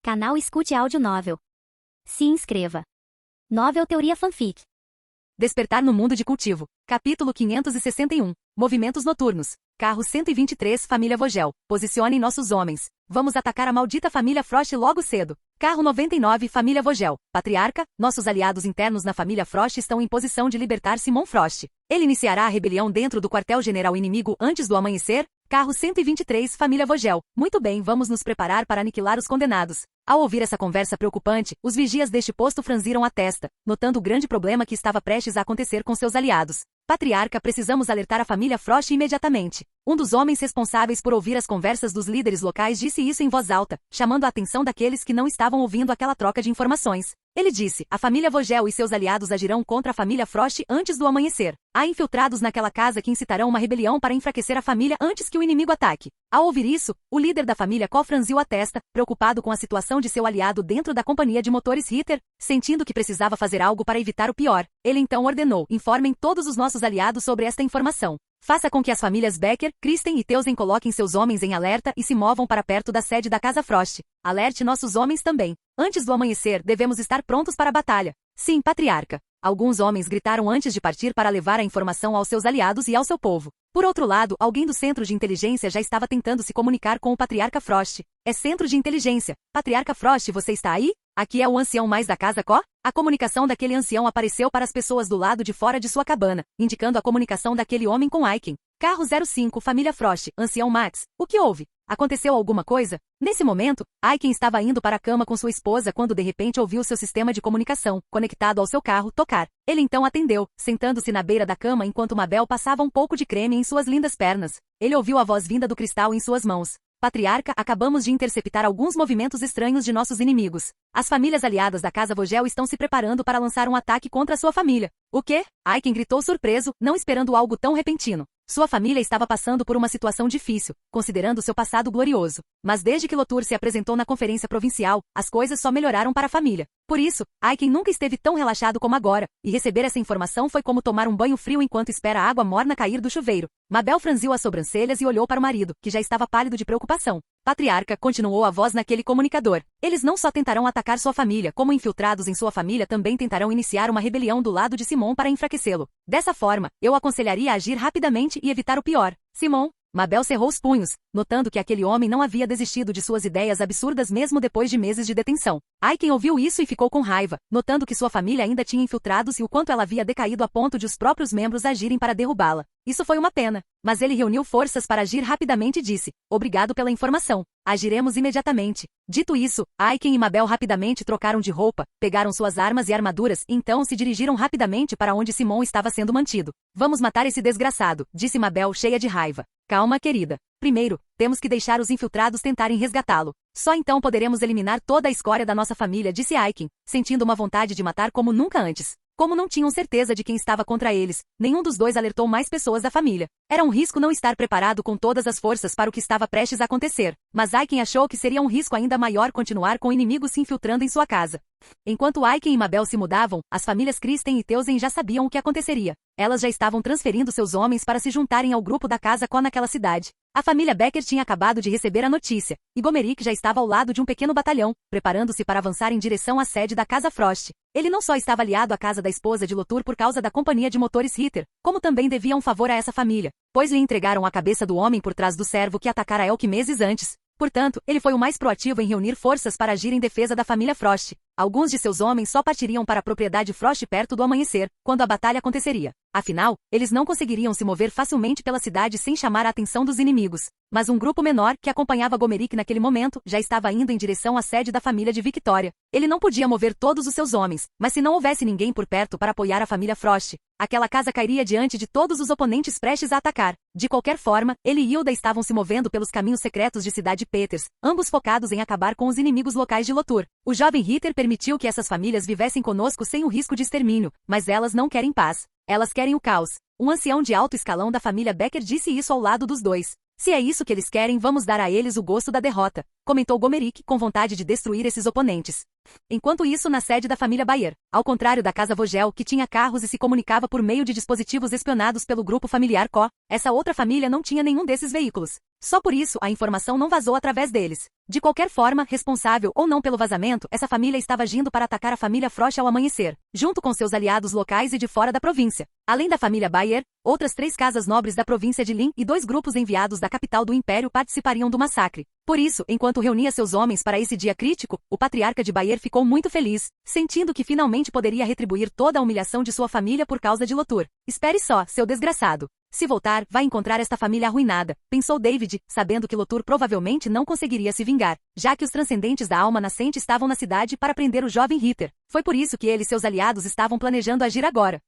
Canal Escute Áudio Novel. Se inscreva. Novel Teoria Fanfic. Despertar no mundo de cultivo. Capítulo 561. Movimentos noturnos. Carro 123 Família Vogel. Posicionem nossos homens. Vamos atacar a maldita família Frost logo cedo. Carro 99 Família Vogel. Patriarca, nossos aliados internos na família Frost estão em posição de libertar Simon Frost. Ele iniciará a rebelião dentro do quartel-general inimigo antes do amanhecer. Carro 123 Família Vogel. Muito bem, vamos nos preparar para aniquilar os condenados. Ao ouvir essa conversa preocupante, os vigias deste posto franziram a testa, notando o grande problema que estava prestes a acontecer com seus aliados. Patriarca, precisamos alertar a família Frost imediatamente. Um dos homens responsáveis por ouvir as conversas dos líderes locais disse isso em voz alta, chamando a atenção daqueles que não estavam ouvindo aquela troca de informações. Ele disse, a família Vogel e seus aliados agirão contra a família Frost antes do amanhecer. Há infiltrados naquela casa que incitarão uma rebelião para enfraquecer a família antes que o inimigo ataque. Ao ouvir isso, o líder da família Ko franziu a testa, preocupado com a situação de seu aliado dentro da companhia de motores Ritter, sentindo que precisava fazer algo para evitar o pior. Ele então ordenou, informem todos os nossos aliados sobre esta informação. Faça com que as famílias Becker, Kristen e Teusen coloquem seus homens em alerta e se movam para perto da sede da Casa Frost. Alerte nossos homens também. Antes do amanhecer, devemos estar prontos para a batalha. Sim, patriarca. Alguns homens gritaram antes de partir para levar a informação aos seus aliados e ao seu povo. Por outro lado, alguém do centro de inteligência já estava tentando se comunicar com o patriarca Frost. É centro de inteligência. Patriarca Frost, você está aí? Aqui é o ancião mais da casa Ko? A comunicação daquele ancião apareceu para as pessoas do lado de fora de sua cabana, indicando a comunicação daquele homem com Aiken. Carro 05 Família Frost, ancião Max. O que houve? Aconteceu alguma coisa? Nesse momento, Aiken estava indo para a cama com sua esposa quando de repente ouviu seu sistema de comunicação, conectado ao seu carro, tocar. Ele então atendeu, sentando-se na beira da cama enquanto Mabel passava um pouco de creme em suas lindas pernas. Ele ouviu a voz vinda do cristal em suas mãos. Patriarca, acabamos de interceptar alguns movimentos estranhos de nossos inimigos. As famílias aliadas da Casa Vogel estão se preparando para lançar um ataque contra sua família. O quê? Aiken gritou surpreso, não esperando algo tão repentino. Sua família estava passando por uma situação difícil, considerando seu passado glorioso. Mas desde que Lotur se apresentou na conferência provincial, as coisas só melhoraram para a família. Por isso, Aiken nunca esteve tão relaxado como agora, e receber essa informação foi como tomar um banho frio enquanto espera a água morna cair do chuveiro. Mabel franziu as sobrancelhas e olhou para o marido, que já estava pálido de preocupação. Patriarca, continuou a voz naquele comunicador. Eles não só tentarão atacar sua família, como infiltrados em sua família também tentarão iniciar uma rebelião do lado de Simon para enfraquecê-lo. Dessa forma, eu aconselharia a agir rapidamente e evitar o pior. Simon? Mabel cerrou os punhos, notando que aquele homem não havia desistido de suas ideias absurdas mesmo depois de meses de detenção. Aiken ouviu isso e ficou com raiva, notando que sua família ainda tinha infiltrados e o quanto ela havia decaído a ponto de os próprios membros agirem para derrubá-la. Isso foi uma pena, mas ele reuniu forças para agir rapidamente e disse, obrigado pela informação. Agiremos imediatamente. Dito isso, Aiken e Mabel rapidamente trocaram de roupa, pegaram suas armas e armaduras e então se dirigiram rapidamente para onde Simon estava sendo mantido. Vamos matar esse desgraçado, disse Mabel cheia de raiva. Calma, querida. Primeiro, temos que deixar os infiltrados tentarem resgatá-lo. Só então poderemos eliminar toda a escória da nossa família, disse Aiken, sentindo uma vontade de matar como nunca antes. Como não tinham certeza de quem estava contra eles, nenhum dos dois alertou mais pessoas da família. Era um risco não estar preparado com todas as forças para o que estava prestes a acontecer, mas Aiken achou que seria um risco ainda maior continuar com o inimigo se infiltrando em sua casa. Enquanto Aiken e Mabel se mudavam, as famílias Kristen e Teusen já sabiam o que aconteceria. Elas já estavam transferindo seus homens para se juntarem ao grupo da Casa Ko naquela cidade. A família Becker tinha acabado de receber a notícia, e Gomerik já estava ao lado de um pequeno batalhão, preparando-se para avançar em direção à sede da Casa Frost. Ele não só estava aliado à casa da esposa de Lotur por causa da companhia de motores Ritter, como também devia um favor a essa família, pois lhe entregaram a cabeça do homem por trás do servo que atacara Elk meses antes. Portanto, ele foi o mais proativo em reunir forças para agir em defesa da família Frost. Alguns de seus homens só partiriam para a propriedade Frost perto do amanhecer, quando a batalha aconteceria. Afinal, eles não conseguiriam se mover facilmente pela cidade sem chamar a atenção dos inimigos. Mas um grupo menor, que acompanhava Gomerik naquele momento, já estava indo em direção à sede da família de Victoria. Ele não podia mover todos os seus homens, mas se não houvesse ninguém por perto para apoiar a família Frost, aquela casa cairia diante de todos os oponentes prestes a atacar. De qualquer forma, ele e Hilda estavam se movendo pelos caminhos secretos de Cidade Peters, ambos focados em acabar com os inimigos locais de Lotur. O jovem Ritter permitiu que essas famílias vivessem conosco sem o risco de extermínio, mas elas não querem paz. Elas querem o caos. Um ancião de alto escalão da família Becker disse isso ao lado dos dois. Se é isso que eles querem, vamos dar a eles o gosto da derrota, comentou Gomerik com vontade de destruir esses oponentes. Enquanto isso, na sede da família Bayer, ao contrário da casa Vogel, que tinha carros e se comunicava por meio de dispositivos espionados pelo grupo familiar Co, essa outra família não tinha nenhum desses veículos. Só por isso, a informação não vazou através deles. De qualquer forma, responsável ou não pelo vazamento, essa família estava agindo para atacar a família Frosch ao amanhecer, junto com seus aliados locais e de fora da província. Além da família Bayer, outras 3 casas nobres da província de Lin e 2 grupos enviados da capital do império participariam do massacre. Por isso, enquanto reunia seus homens para esse dia crítico, o patriarca de Bayer ficou muito feliz, sentindo que finalmente poderia retribuir toda a humilhação de sua família por causa de Lotur. Espere só, seu desgraçado. Se voltar, vai encontrar esta família arruinada, pensou David, sabendo que Lotur provavelmente não conseguiria se vingar, já que os transcendentes da alma nascente estavam na cidade para prender o jovem Ritter. Foi por isso que ele e seus aliados estavam planejando agir agora.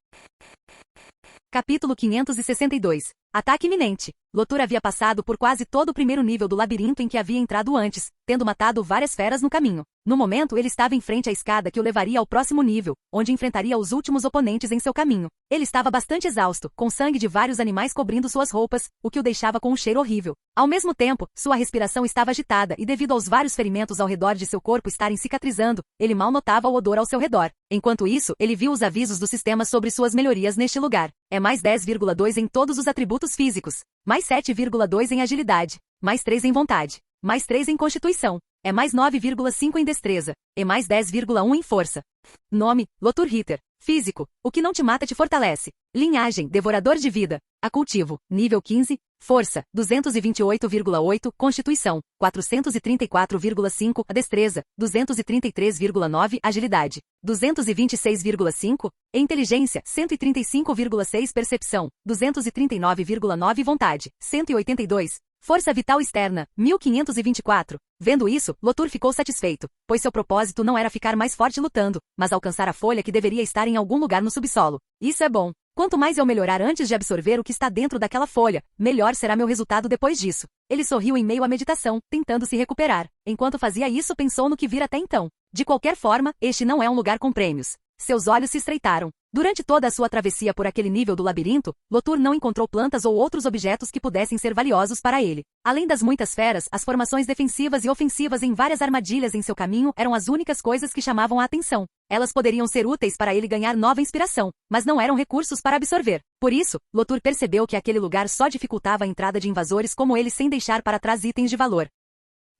Capítulo 562. Ataque iminente. Lotur havia passado por quase todo o primeiro nível do labirinto em que havia entrado antes, tendo matado várias feras no caminho. No momento, ele estava em frente à escada que o levaria ao próximo nível, onde enfrentaria os últimos oponentes em seu caminho. Ele estava bastante exausto, com sangue de vários animais cobrindo suas roupas, o que o deixava com um cheiro horrível. Ao mesmo tempo, sua respiração estava agitada e devido aos vários ferimentos ao redor de seu corpo estarem cicatrizando, ele mal notava o odor ao seu redor. Enquanto isso, ele viu os avisos do sistema sobre suas melhorias neste lugar. É mais 10,2 em todos os atributos físicos, mais 7,2 em agilidade, mais 3 em vontade, mais 3 em constituição, é mais 9,5 em destreza, e mais 10,1 em força. Nome, Lotur Ritter. Físico, o que não te mata te fortalece. Linhagem, devorador de vida. A cultivo, nível 15, força, 228,8, constituição, 434,5, destreza, 233,9, agilidade, 226,5, inteligência, 135,6, percepção, 239,9, vontade, 182. Força vital externa, 1524. Vendo isso, Lotur ficou satisfeito, pois seu propósito não era ficar mais forte lutando, mas alcançar a folha que deveria estar em algum lugar no subsolo. Isso é bom. Quanto mais eu melhorar antes de absorver o que está dentro daquela folha, melhor será meu resultado depois disso. Ele sorriu em meio à meditação, tentando se recuperar. Enquanto fazia isso, pensou no que vira até então. De qualquer forma, este não é um lugar com prêmios. Seus olhos se estreitaram. Durante toda a sua travessia por aquele nível do labirinto, Lotur não encontrou plantas ou outros objetos que pudessem ser valiosos para ele. Além das muitas feras, as formações defensivas e ofensivas em várias armadilhas em seu caminho eram as únicas coisas que chamavam a atenção. Elas poderiam ser úteis para ele ganhar nova inspiração, mas não eram recursos para absorver. Por isso, Lotur percebeu que aquele lugar só dificultava a entrada de invasores como ele sem deixar para trás itens de valor.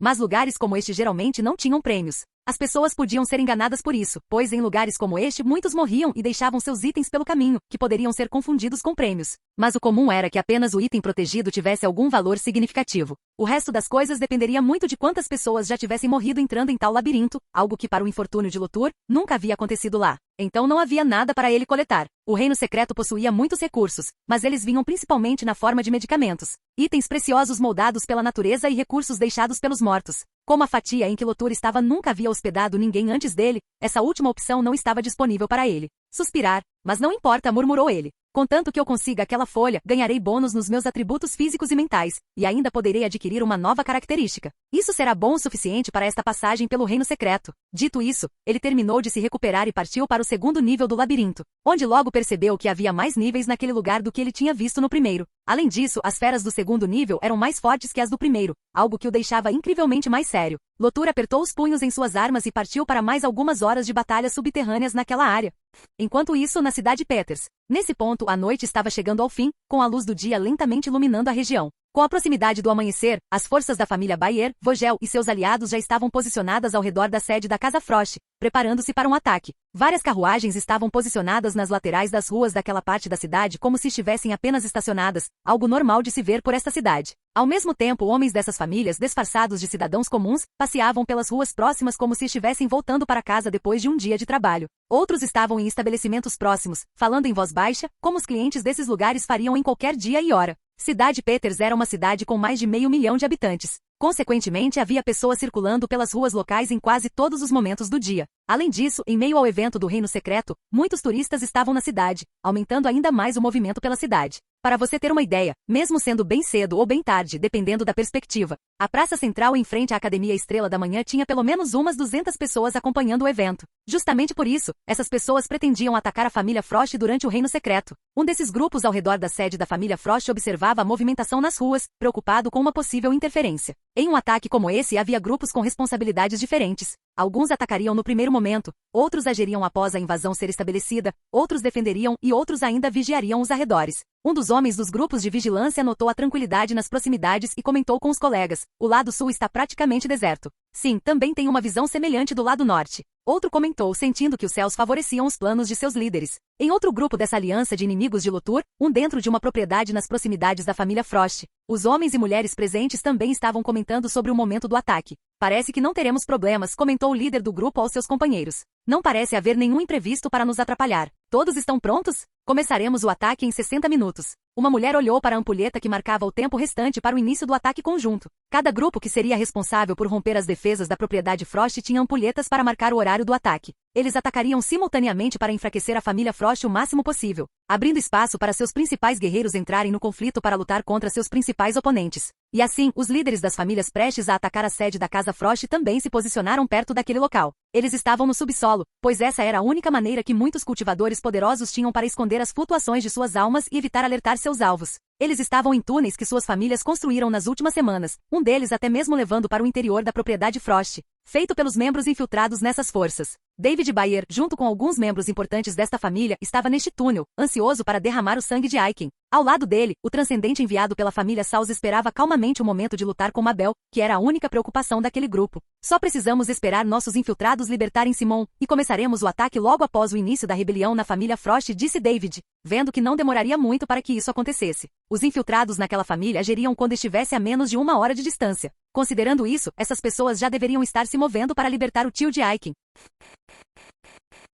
Mas lugares como este geralmente não tinham prêmios. As pessoas podiam ser enganadas por isso, pois em lugares como este muitos morriam e deixavam seus itens pelo caminho, que poderiam ser confundidos com prêmios. Mas o comum era que apenas o item protegido tivesse algum valor significativo. O resto das coisas dependeria muito de quantas pessoas já tivessem morrido entrando em tal labirinto, algo que para o infortúnio de Lotur, nunca havia acontecido lá. Então não havia nada para ele coletar. O reino secreto possuía muitos recursos, mas eles vinham principalmente na forma de medicamentos, itens preciosos moldados pela natureza e recursos deixados pelos mortos. Como a fatia em que Lotur estava nunca havia hospedado ninguém antes dele, essa última opção não estava disponível para ele. Suspirar, mas não importa, murmurou ele. Contanto que eu consiga aquela folha, ganharei bônus nos meus atributos físicos e mentais, e ainda poderei adquirir uma nova característica. Isso será bom o suficiente para esta passagem pelo reino secreto. Dito isso, ele terminou de se recuperar e partiu para o segundo nível do labirinto, onde logo percebeu que havia mais níveis naquele lugar do que ele tinha visto no primeiro. Além disso, as feras do segundo nível eram mais fortes que as do primeiro, algo que o deixava incrivelmente mais sério. Lotur apertou os punhos em suas armas e partiu para mais algumas horas de batalhas subterrâneas naquela área. Enquanto isso, na cidade Peters. Nesse ponto, a noite estava chegando ao fim, com a luz do dia lentamente iluminando a região. Com a proximidade do amanhecer, as forças da família Bayer, Vogel e seus aliados já estavam posicionadas ao redor da sede da Casa Frosch, preparando-se para um ataque. Várias carruagens estavam posicionadas nas laterais das ruas daquela parte da cidade como se estivessem apenas estacionadas, algo normal de se ver por esta cidade. Ao mesmo tempo, homens dessas famílias, disfarçados de cidadãos comuns, passeavam pelas ruas próximas como se estivessem voltando para casa depois de um dia de trabalho. Outros estavam em estabelecimentos próximos, falando em voz baixa, como os clientes desses lugares fariam em qualquer dia e hora. Cidade Peters era uma cidade com mais de 500 mil de habitantes. Consequentemente, havia pessoas circulando pelas ruas locais em quase todos os momentos do dia. Além disso, em meio ao evento do Reino Secreto, muitos turistas estavam na cidade, aumentando ainda mais o movimento pela cidade. Para você ter uma ideia, mesmo sendo bem cedo ou bem tarde, dependendo da perspectiva, a praça central em frente à Academia Estrela da Manhã tinha pelo menos umas 200 pessoas acompanhando o evento. Justamente por isso, essas pessoas pretendiam atacar a família Frosch durante o Reino Secreto. Um desses grupos ao redor da sede da família Frosch observava a movimentação nas ruas, preocupado com uma possível interferência. Em um ataque como esse havia grupos com responsabilidades diferentes. Alguns atacariam no primeiro momento, outros agiriam após a invasão ser estabelecida, outros defenderiam e outros ainda vigiariam os arredores. Um dos homens dos grupos de vigilância notou a tranquilidade nas proximidades e comentou com os colegas: o lado sul está praticamente deserto. Sim, também tem uma visão semelhante do lado norte. Outro comentou, sentindo que os céus favoreciam os planos de seus líderes. Em outro grupo dessa aliança de inimigos de Lotur, um dentro de uma propriedade nas proximidades da família Frost, os homens e mulheres presentes também estavam comentando sobre o momento do ataque. Parece que não teremos problemas, comentou o líder do grupo aos seus companheiros. Não parece haver nenhum imprevisto para nos atrapalhar. Todos estão prontos? Começaremos o ataque em 60 minutos. Uma mulher olhou para a ampulheta que marcava o tempo restante para o início do ataque conjunto. Cada grupo que seria responsável por romper as defesas da propriedade Frost tinha ampulhetas para marcar o horário do ataque. Eles atacariam simultaneamente para enfraquecer a família Frost o máximo possível, abrindo espaço para seus principais guerreiros entrarem no conflito para lutar contra seus principais oponentes. E assim, os líderes das famílias prestes a atacar a sede da Casa Frost também se posicionaram perto daquele local. Eles estavam no subsolo, pois essa era a única maneira que muitos cultivadores poderosos tinham para esconder as flutuações de suas almas e evitar alertar seus alvos. Eles estavam em túneis que suas famílias construíram nas últimas semanas, um deles até mesmo levando para o interior da propriedade Frost, feito pelos membros infiltrados nessas forças. David Bayer, junto com alguns membros importantes desta família, estava neste túnel, ansioso para derramar o sangue de Aiken. Ao lado dele, o transcendente enviado pela família Saus esperava calmamente o momento de lutar com Mabel, que era a única preocupação daquele grupo. Só precisamos esperar nossos infiltrados libertarem Simon, e começaremos o ataque logo após o início da rebelião na família Frost, disse David, vendo que não demoraria muito para que isso acontecesse. Os infiltrados naquela família agiriam quando estivesse a menos de 1 hora de distância. Considerando isso, essas pessoas já deveriam estar se movendo para libertar o tio de Aiken.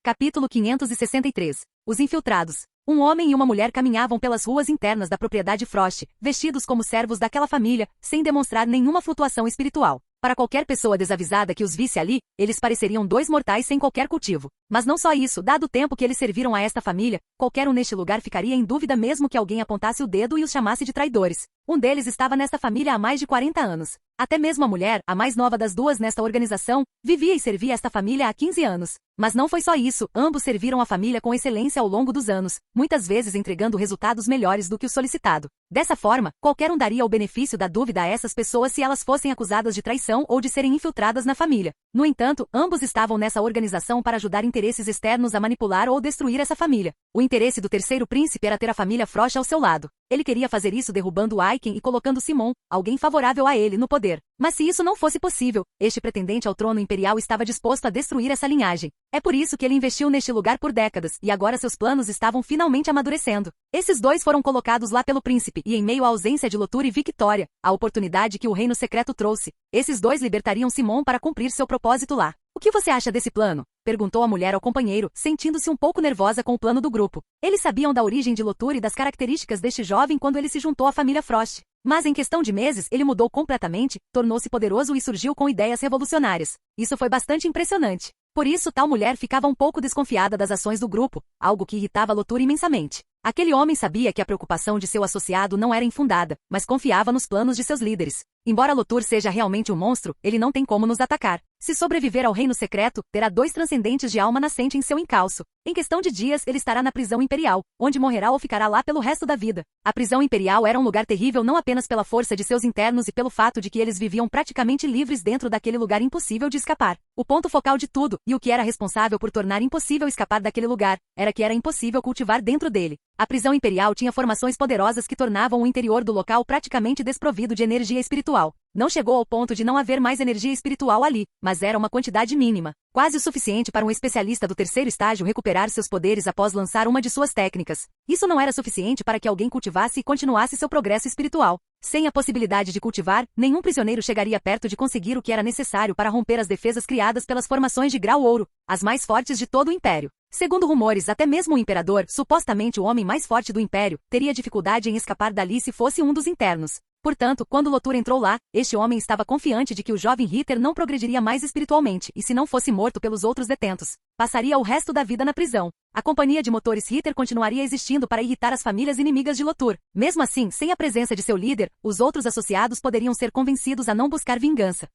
Capítulo 563. Os infiltrados. Um homem e uma mulher caminhavam pelas ruas internas da propriedade Frost, vestidos como servos daquela família, sem demonstrar nenhuma flutuação espiritual. Para qualquer pessoa desavisada que os visse ali, eles pareceriam dois mortais sem qualquer cultivo. Mas não só isso, dado o tempo que eles serviram a esta família, qualquer um neste lugar ficaria em dúvida mesmo que alguém apontasse o dedo e os chamasse de traidores. Um deles estava nesta família há mais de 40 anos. Até mesmo a mulher, a mais nova das duas nesta organização, vivia e servia esta família há 15 anos. Mas não foi só isso, ambos serviram a família com excelência ao longo dos anos, muitas vezes entregando resultados melhores do que o solicitado. Dessa forma, qualquer um daria o benefício da dúvida a essas pessoas se elas fossem acusadas de traição ou de serem infiltradas na família. No entanto, ambos estavam nessa organização para ajudar interesses externos a manipular ou destruir essa família. O interesse do terceiro príncipe era ter a família Frost ao seu lado. Ele queria fazer isso derrubando Aiken e colocando Simon, alguém favorável a ele, no poder. Mas se isso não fosse possível, este pretendente ao trono imperial estava disposto a destruir essa linhagem. É por isso que ele investiu neste lugar por décadas, e agora seus planos estavam finalmente amadurecendo. Esses dois foram colocados lá pelo príncipe, e em meio à ausência de Lotur e Victoria, a oportunidade que o reino secreto trouxe, esses dois libertariam Simon para cumprir seu propósito lá. O que você acha desse plano? Perguntou a mulher ao companheiro, sentindo-se um pouco nervosa com o plano do grupo. Eles sabiam da origem de Lotur e das características deste jovem quando ele se juntou à família Frost. Mas em questão de meses, ele mudou completamente, tornou-se poderoso e surgiu com ideias revolucionárias. Isso foi bastante impressionante. Por isso, tal mulher ficava um pouco desconfiada das ações do grupo, algo que irritava Lotur imensamente. Aquele homem sabia que a preocupação de seu associado não era infundada, mas confiava nos planos de seus líderes. Embora Lotur seja realmente um monstro, ele não tem como nos atacar. Se sobreviver ao reino secreto, terá 2 transcendentes de alma nascente em seu encalço. Em questão de dias, ele estará na prisão imperial, onde morrerá ou ficará lá pelo resto da vida. A prisão imperial era um lugar terrível não apenas pela força de seus internos e pelo fato de que eles viviam praticamente livres dentro daquele lugar impossível de escapar. O ponto focal de tudo, e o que era responsável por tornar impossível escapar daquele lugar, era que era impossível cultivar dentro dele. A prisão imperial tinha formações poderosas que tornavam o interior do local praticamente desprovido de energia espiritual. Não chegou ao ponto de não haver mais energia espiritual ali, mas era uma quantidade mínima, quase o suficiente para um especialista do terceiro estágio recuperar seus poderes após lançar uma de suas técnicas. Isso não era suficiente para que alguém cultivasse e continuasse seu progresso espiritual. Sem a possibilidade de cultivar, nenhum prisioneiro chegaria perto de conseguir o que era necessário para romper as defesas criadas pelas formações de grau ouro, as mais fortes de todo o império. Segundo rumores, até mesmo o imperador, supostamente o homem mais forte do império, teria dificuldade em escapar dali se fosse um dos internos. Portanto, quando Lotur entrou lá, este homem estava confiante de que o jovem Ritter não progrediria mais espiritualmente e se não fosse morto pelos outros detentos, passaria o resto da vida na prisão. A companhia de motores Ritter continuaria existindo para irritar as famílias inimigas de Lotur. Mesmo assim, sem a presença de seu líder, os outros associados poderiam ser convencidos a não buscar vingança.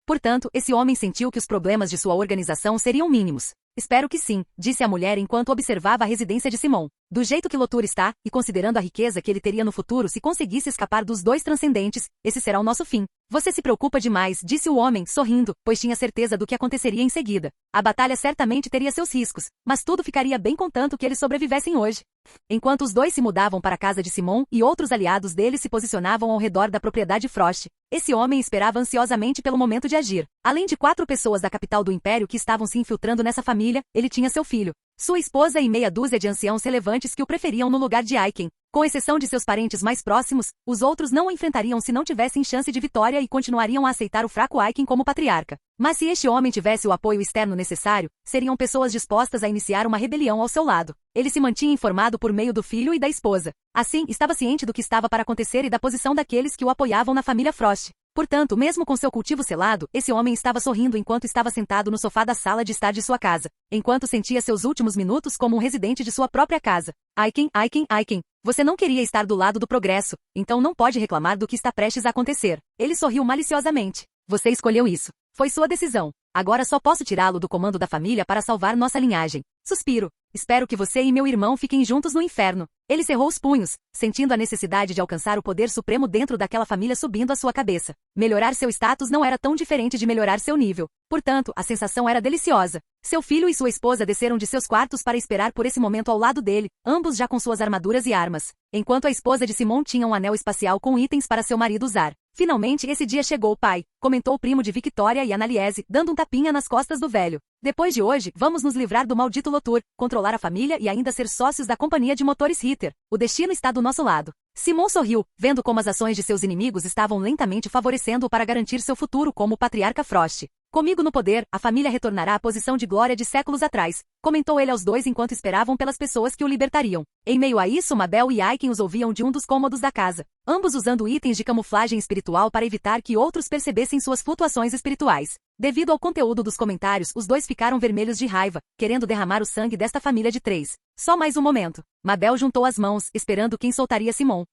Portanto, esse homem sentiu que os problemas de sua organização seriam mínimos. Espero que sim, disse a mulher enquanto observava a residência de Simon. Do jeito que Lotur está, e considerando a riqueza que ele teria no futuro se conseguisse escapar dos dois transcendentes, esse será o nosso fim. Você se preocupa demais, disse o homem, sorrindo, pois tinha certeza do que aconteceria em seguida. A batalha certamente teria seus riscos, mas tudo ficaria bem contanto que eles sobrevivessem hoje. Enquanto os dois se mudavam para a casa de Simon e outros aliados dele se posicionavam ao redor da propriedade Frost, esse homem esperava ansiosamente pelo momento de agir. Além de 4 pessoas da capital do império que estavam se infiltrando nessa família, ele tinha seu filho, sua esposa e meia dúzia de anciãos relevantes que o preferiam no lugar de Aiken. Com exceção de seus parentes mais próximos, os outros não o enfrentariam se não tivessem chance de vitória e continuariam a aceitar o fraco Aiken como patriarca. Mas se este homem tivesse o apoio externo necessário, seriam pessoas dispostas a iniciar uma rebelião ao seu lado. Ele se mantinha informado por meio do filho e da esposa. Assim, estava ciente do que estava para acontecer e da posição daqueles que o apoiavam na família Frost. Portanto, mesmo com seu cultivo selado, esse homem estava sorrindo enquanto estava sentado no sofá da sala de estar de sua casa, enquanto sentia seus últimos minutos como um residente de sua própria casa. Aiken, Aiken, Aiken, você não queria estar do lado do progresso, então não pode reclamar do que está prestes a acontecer. Ele sorriu maliciosamente. Você escolheu isso. Foi sua decisão. Agora só posso tirá-lo do comando da família para salvar nossa linhagem. Suspiro. Espero que você e meu irmão fiquem juntos no inferno. Ele cerrou os punhos, sentindo a necessidade de alcançar o poder supremo dentro daquela família subindo à sua cabeça. Melhorar seu status não era tão diferente de melhorar seu nível. Portanto, a sensação era deliciosa. Seu filho e sua esposa desceram de seus quartos para esperar por esse momento ao lado dele, ambos já com suas armaduras e armas, enquanto a esposa de Simon tinha um anel espacial com itens para seu marido usar. Finalmente esse dia chegou, pai, comentou o primo de Victoria e Annaliese, dando um tapinha nas costas do velho. Depois de hoje, vamos nos livrar do maldito Lotur, controlar a família e ainda ser sócios da companhia de motores Ritter. O destino está do nosso lado. Simon sorriu, vendo como as ações de seus inimigos estavam lentamente favorecendo-o para garantir seu futuro como patriarca Frost. Comigo no poder, a família retornará à posição de glória de séculos atrás, comentou ele aos dois enquanto esperavam pelas pessoas que o libertariam. Em meio a isso, Mabel e Aiken os ouviam de um dos cômodos da casa, ambos usando itens de camuflagem espiritual para evitar que outros percebessem suas flutuações espirituais. Devido ao conteúdo dos comentários, os dois ficaram vermelhos de raiva, querendo derramar o sangue desta família de 3. Só mais um momento. Mabel juntou as mãos, esperando quem soltaria Simon.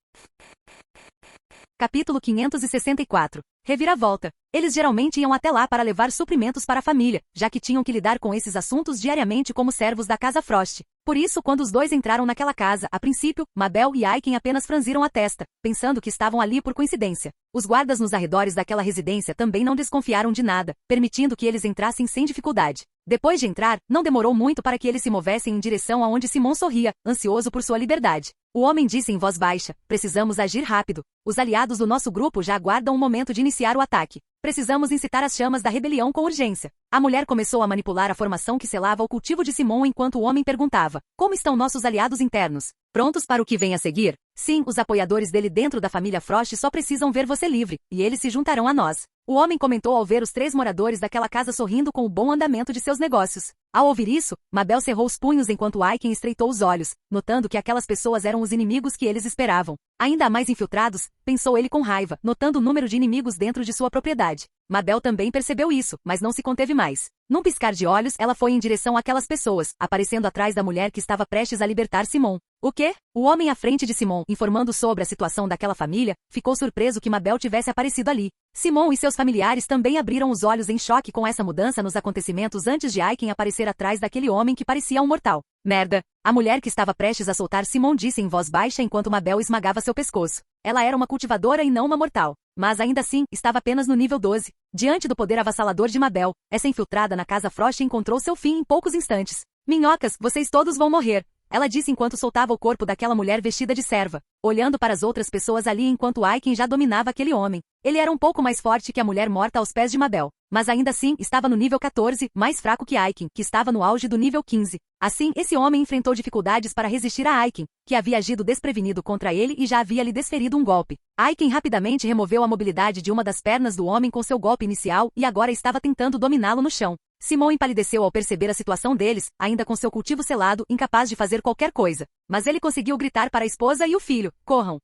Capítulo 564. Reviravolta. Eles geralmente iam até lá para levar suprimentos para a família, já que tinham que lidar com esses assuntos diariamente como servos da casa Frost. Por isso, quando os dois entraram naquela casa, a princípio, Mabel e Aiken apenas franziram a testa, pensando que estavam ali por coincidência. Os guardas nos arredores daquela residência também não desconfiaram de nada, permitindo que eles entrassem sem dificuldade. Depois de entrar, não demorou muito para que eles se movessem em direção aonde Simon sorria, ansioso por sua liberdade. O homem disse em voz baixa, precisamos agir rápido. Os aliados do nosso grupo já aguardam o momento de iniciar o ataque. Precisamos incitar as chamas da rebelião com urgência. A mulher começou a manipular a formação que selava o cultivo de Simon enquanto o homem perguntava, como estão nossos aliados internos? Prontos para o que vem a seguir? Sim, os apoiadores dele dentro da família Frost só precisam ver você livre, e eles se juntarão a nós. O homem comentou ao ver os 3 moradores daquela casa sorrindo com o bom andamento de seus negócios. Ao ouvir isso, Mabel cerrou os punhos enquanto Aiken estreitou os olhos, notando que aquelas pessoas eram os inimigos que eles esperavam. Ainda há mais infiltrados, pensou ele com raiva, notando o número de inimigos dentro de sua propriedade. Mabel também percebeu isso, mas não se conteve mais. Num piscar de olhos, ela foi em direção àquelas pessoas, aparecendo atrás da mulher que estava prestes a libertar Simon. O quê? O homem à frente de Simon, informando sobre a situação daquela família, ficou surpreso que Mabel tivesse aparecido ali. Simon e seus familiares também abriram os olhos em choque com essa mudança nos acontecimentos antes de Aiken aparecer atrás daquele homem que parecia um mortal. Merda! A mulher que estava prestes a soltar Simon disse em voz baixa enquanto Mabel esmagava seu pescoço. Ela era uma cultivadora e não uma mortal. Mas ainda assim, estava apenas no nível 12. Diante do poder avassalador de Mabel, essa infiltrada na casa Frost encontrou seu fim em poucos instantes. Minhocas, vocês todos vão morrer. Ela disse enquanto soltava o corpo daquela mulher vestida de serva, olhando para as outras pessoas ali enquanto Aiken já dominava aquele homem. Ele era um pouco mais forte que a mulher morta aos pés de Mabel, mas ainda assim estava no nível 14, mais fraco que Aiken, que estava no auge do nível 15. Assim, esse homem enfrentou dificuldades para resistir a Aiken, que havia agido desprevenido contra ele e já havia lhe desferido um golpe. Aiken rapidamente removeu a mobilidade de uma das pernas do homem com seu golpe inicial e agora estava tentando dominá-lo no chão. Simon empalideceu ao perceber a situação deles, ainda com seu cultivo selado, incapaz de fazer qualquer coisa. Mas ele conseguiu gritar para a esposa e o filho, corram.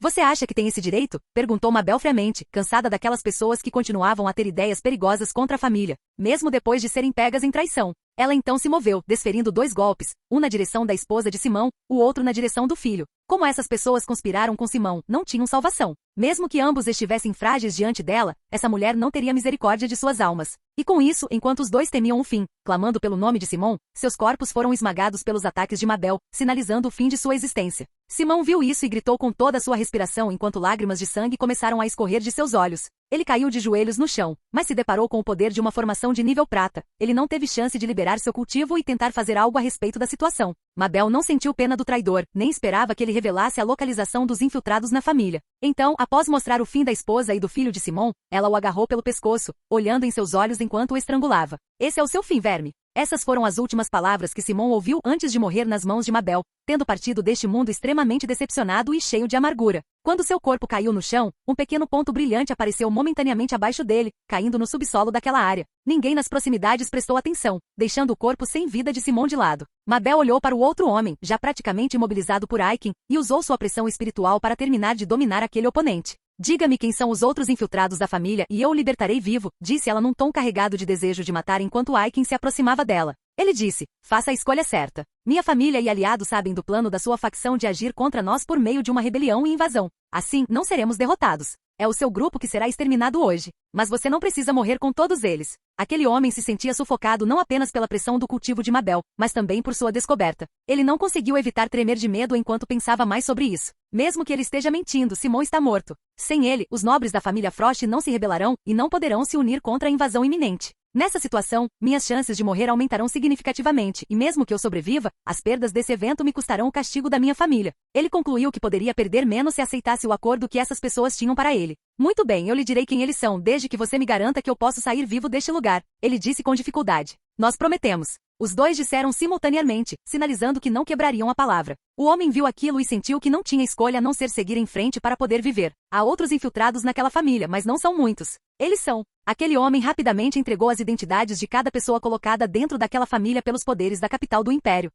Você acha que tem esse direito? Perguntou Mabel friamente, cansada daquelas pessoas que continuavam a ter ideias perigosas contra a família. mesmo depois de serem pegas em traição. Ela então se moveu, desferindo 2 golpes, um na direção da esposa de Simão, o outro na direção do filho. Como essas pessoas conspiraram com Simão, não tinham salvação. Mesmo que ambos estivessem frágeis diante dela, essa mulher não teria misericórdia de suas almas. E com isso, enquanto os dois temiam o fim, clamando pelo nome de Simão, seus corpos foram esmagados pelos ataques de Mabel, sinalizando o fim de sua existência. Simão viu isso e gritou com toda a sua respiração enquanto lágrimas de sangue começaram a escorrer de seus olhos. Ele caiu de joelhos no chão, mas se deparou com o poder de uma formação de nível prata. Ele não teve chance de liberar seu cultivo e tentar fazer algo a respeito da situação. Mabel não sentiu pena do traidor, nem esperava que ele revelasse a localização dos infiltrados na família. Então, após mostrar o fim da esposa e do filho de Simão, ela o agarrou pelo pescoço, olhando em seus olhos enquanto o estrangulava. Esse é o seu fim, verme. Essas foram as últimas palavras que Simão ouviu antes de morrer nas mãos de Mabel, tendo partido deste mundo extremamente decepcionado e cheio de amargura. Quando seu corpo caiu no chão, um pequeno ponto brilhante apareceu momentaneamente abaixo dele, caindo no subsolo daquela área. Ninguém nas proximidades prestou atenção, deixando o corpo sem vida de Simão de lado. Mabel olhou para o outro homem, já praticamente imobilizado por Aiken, e usou sua pressão espiritual para terminar de dominar aquele oponente. Diga-me quem são os outros infiltrados da família e eu o libertarei vivo, disse ela num tom carregado de desejo de matar enquanto Aiken se aproximava dela. Ele disse, faça a escolha certa. Minha família e aliados sabem do plano da sua facção de agir contra nós por meio de uma rebelião e invasão. Assim, não seremos derrotados. É o seu grupo que será exterminado hoje. Mas você não precisa morrer com todos eles. Aquele homem se sentia sufocado não apenas pela pressão do cultivo de Mabel, mas também por sua descoberta. Ele não conseguiu evitar tremer de medo enquanto pensava mais sobre isso. Mesmo que ele esteja mentindo, Simão está morto. Sem ele, os nobres da família Frost não se rebelarão e não poderão se unir contra a invasão iminente. Nessa situação, minhas chances de morrer aumentarão significativamente, e mesmo que eu sobreviva, as perdas desse evento me custarão o castigo da minha família. Ele concluiu que poderia perder menos se aceitasse o acordo que essas pessoas tinham para ele. Muito bem, eu lhe direi quem eles são, desde que você me garanta que eu posso sair vivo deste lugar, ele disse com dificuldade. Nós prometemos. Os dois disseram simultaneamente, sinalizando que não quebrariam a palavra. O homem viu aquilo e sentiu que não tinha escolha a não ser seguir em frente para poder viver. Há outros infiltrados naquela família, mas não são muitos. Eles são. Aquele homem rapidamente entregou as identidades de cada pessoa colocada dentro daquela família pelos poderes da capital do império.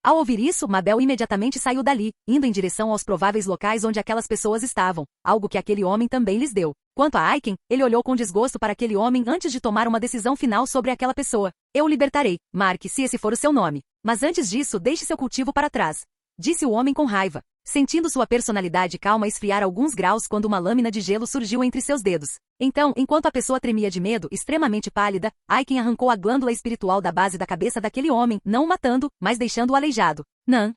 Ao ouvir isso, Mabel imediatamente saiu dali, indo em direção aos prováveis locais onde aquelas pessoas estavam, algo que aquele homem também lhes deu. Quanto a Aiken, ele olhou com desgosto para aquele homem antes de tomar uma decisão final sobre aquela pessoa. Eu o libertarei, marque se esse for o seu nome. Mas antes disso, deixe seu cultivo para trás. Disse o homem com raiva, sentindo sua personalidade calma esfriar alguns graus quando uma lâmina de gelo surgiu entre seus dedos. Então, enquanto a pessoa tremia de medo, extremamente pálida, Aiken arrancou a glândula espiritual da base da cabeça daquele homem, não o matando, mas deixando-o aleijado. Nan.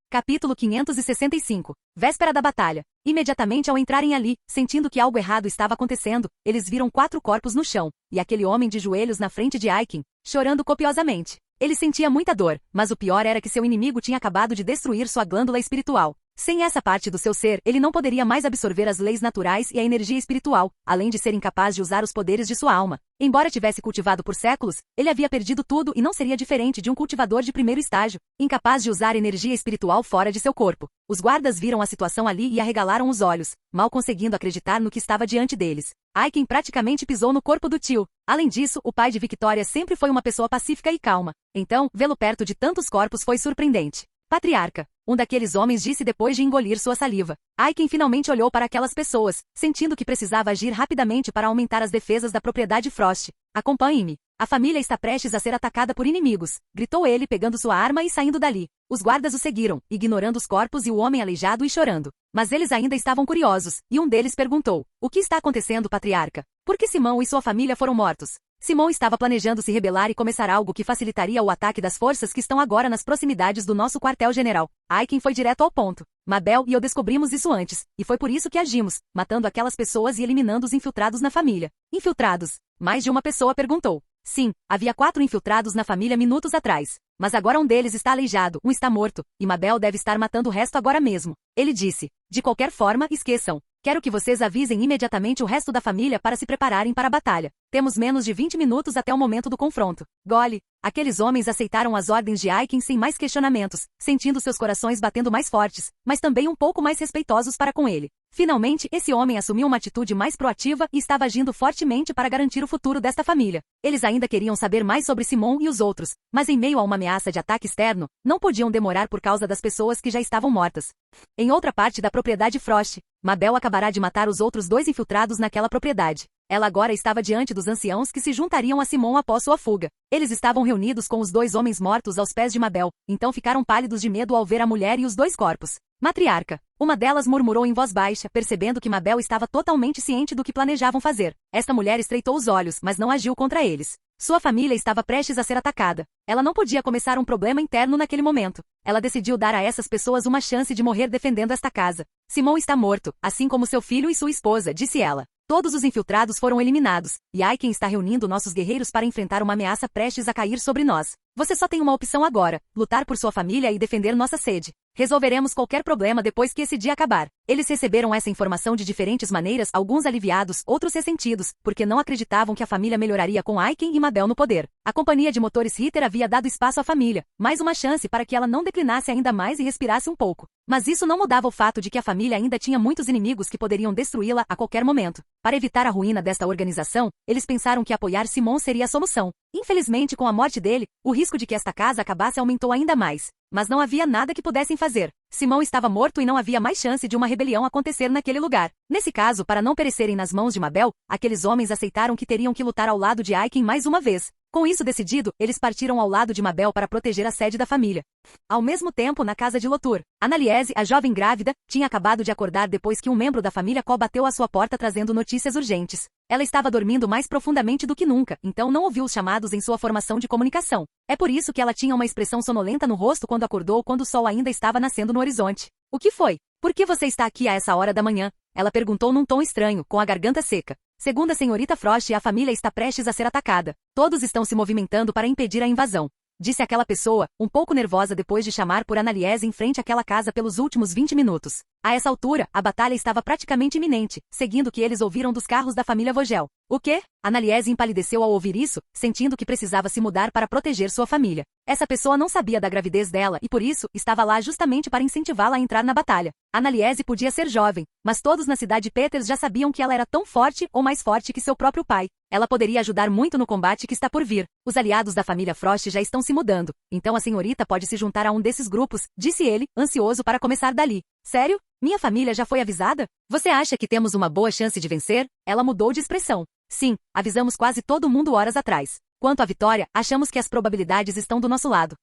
Capítulo 565. Véspera da batalha. Imediatamente ao entrarem ali, sentindo que algo errado estava acontecendo, eles viram 4 corpos no chão, e aquele homem de joelhos na frente de Aiken, chorando copiosamente. Ele sentia muita dor, mas o pior era que seu inimigo tinha acabado de destruir sua glândula espiritual. Sem essa parte do seu ser, ele não poderia mais absorver as leis naturais e a energia espiritual, além de ser incapaz de usar os poderes de sua alma. Embora tivesse cultivado por séculos, ele havia perdido tudo e não seria diferente de um cultivador de primeiro estágio, incapaz de usar energia espiritual fora de seu corpo. Os guardas viram a situação ali e arregalaram os olhos, mal conseguindo acreditar no que estava diante deles. Aiken praticamente pisou no corpo do tio. Além disso, o pai de Victoria sempre foi uma pessoa pacífica e calma. Então, vê-lo perto de tantos corpos foi surpreendente. Patriarca, um daqueles homens disse depois de engolir sua saliva. Aiken finalmente olhou para aquelas pessoas, sentindo que precisava agir rapidamente para aumentar as defesas da propriedade Frost. Acompanhe-me. A família está prestes a ser atacada por inimigos, gritou ele pegando sua arma e saindo dali. Os guardas o seguiram, ignorando os corpos e o homem aleijado e chorando. Mas eles ainda estavam curiosos, e um deles perguntou, o que está acontecendo, patriarca? Por que Simão e sua família foram mortos? Simão estava planejando se rebelar e começar algo que facilitaria o ataque das forças que estão agora nas proximidades do nosso quartel-general. Aiken foi direto ao ponto. Mabel e eu descobrimos isso antes, e foi por isso que agimos, matando aquelas pessoas e eliminando os infiltrados na família. Infiltrados? Mais de uma pessoa perguntou. Sim, havia 4 infiltrados na família minutos atrás. Mas agora um deles está aleijado, um está morto, e Mabel deve estar matando o resto agora mesmo. Ele disse. De qualquer forma, esqueçam. Quero que vocês avisem imediatamente o resto da família para se prepararem para a batalha. Temos menos de 20 minutos até o momento do confronto. Gole. Aqueles homens aceitaram as ordens de Aiken sem mais questionamentos, sentindo seus corações batendo mais fortes, mas também um pouco mais respeitosos para com ele. Finalmente, esse homem assumiu uma atitude mais proativa e estava agindo fortemente para garantir o futuro desta família. Eles ainda queriam saber mais sobre Simon e os outros, mas em meio a uma ameaça de ataque externo, não podiam demorar por causa das pessoas que já estavam mortas. Em outra parte da propriedade Frost, Mabel acabará de matar os outros 2 infiltrados naquela propriedade. Ela agora estava diante dos anciãos que se juntariam a Simon após sua fuga. Eles estavam reunidos com os 2 homens mortos aos pés de Mabel, então ficaram pálidos de medo ao ver a mulher e os 2 corpos. Matriarca. Uma delas murmurou em voz baixa, percebendo que Mabel estava totalmente ciente do que planejavam fazer. Esta mulher estreitou os olhos, mas não agiu contra eles. Sua família estava prestes a ser atacada. Ela não podia começar um problema interno naquele momento. Ela decidiu dar a essas pessoas uma chance de morrer defendendo esta casa. Simon está morto, assim como seu filho e sua esposa, disse ela. Todos os infiltrados foram eliminados, e Aiken está reunindo nossos guerreiros para enfrentar uma ameaça prestes a cair sobre nós. Você só tem uma opção agora, lutar por sua família e defender nossa sede. Resolveremos qualquer problema depois que esse dia acabar. Eles receberam essa informação de diferentes maneiras, alguns aliviados, outros ressentidos, porque não acreditavam que a família melhoraria com Aiken e Mabel no poder. A companhia de motores Ritter havia dado espaço à família, mais uma chance para que ela não declinasse ainda mais e respirasse um pouco. Mas isso não mudava o fato de que a família ainda tinha muitos inimigos que poderiam destruí-la a qualquer momento. Para evitar a ruína desta organização, eles pensaram que apoiar Simon seria a solução. Infelizmente, com a morte dele, o risco de que esta casa acabasse aumentou ainda mais. Mas não havia nada que pudessem fazer. Simon estava morto e não havia mais chance de uma rebelião acontecer naquele lugar. Nesse caso, para não perecerem nas mãos de Mabel, aqueles homens aceitaram que teriam que lutar ao lado de Aiken mais uma vez. Com isso decidido, eles partiram ao lado de Mabel para proteger a sede da família. Ao mesmo tempo, na casa de Lotur, Annaliese, a jovem grávida, tinha acabado de acordar depois que um membro da família Cobb bateu à sua porta trazendo notícias urgentes. Ela estava dormindo mais profundamente do que nunca, então não ouviu os chamados em sua formação de comunicação. É por isso que ela tinha uma expressão sonolenta no rosto quando acordou quando o sol ainda estava nascendo no horizonte. O que foi? Por que você está aqui a essa hora da manhã? Ela perguntou num tom estranho, com a garganta seca. Segundo a senhorita Frost, a família está prestes a ser atacada. Todos estão se movimentando para impedir a invasão, disse aquela pessoa, um pouco nervosa depois de chamar por Annaliese em frente àquela casa pelos últimos 20 minutos. A essa altura, a batalha estava praticamente iminente, seguindo o que eles ouviram dos carros da família Vogel. O quê? Annaliese empalideceu ao ouvir isso, sentindo que precisava se mudar para proteger sua família. Essa pessoa não sabia da gravidez dela e por isso, estava lá justamente para incentivá-la a entrar na batalha. Annaliese podia ser jovem, mas todos na cidade Peters já sabiam que ela era tão forte ou mais forte que seu próprio pai. Ela poderia ajudar muito no combate que está por vir. Os aliados da família Frost já estão se mudando, então a senhorita pode se juntar a um desses grupos, disse ele, ansioso para começar dali. Sério? Minha família já foi avisada? Você acha que temos uma boa chance de vencer? Ela mudou de expressão. Sim, avisamos quase todo mundo horas atrás. Quanto à vitória, achamos que as probabilidades estão do nosso lado.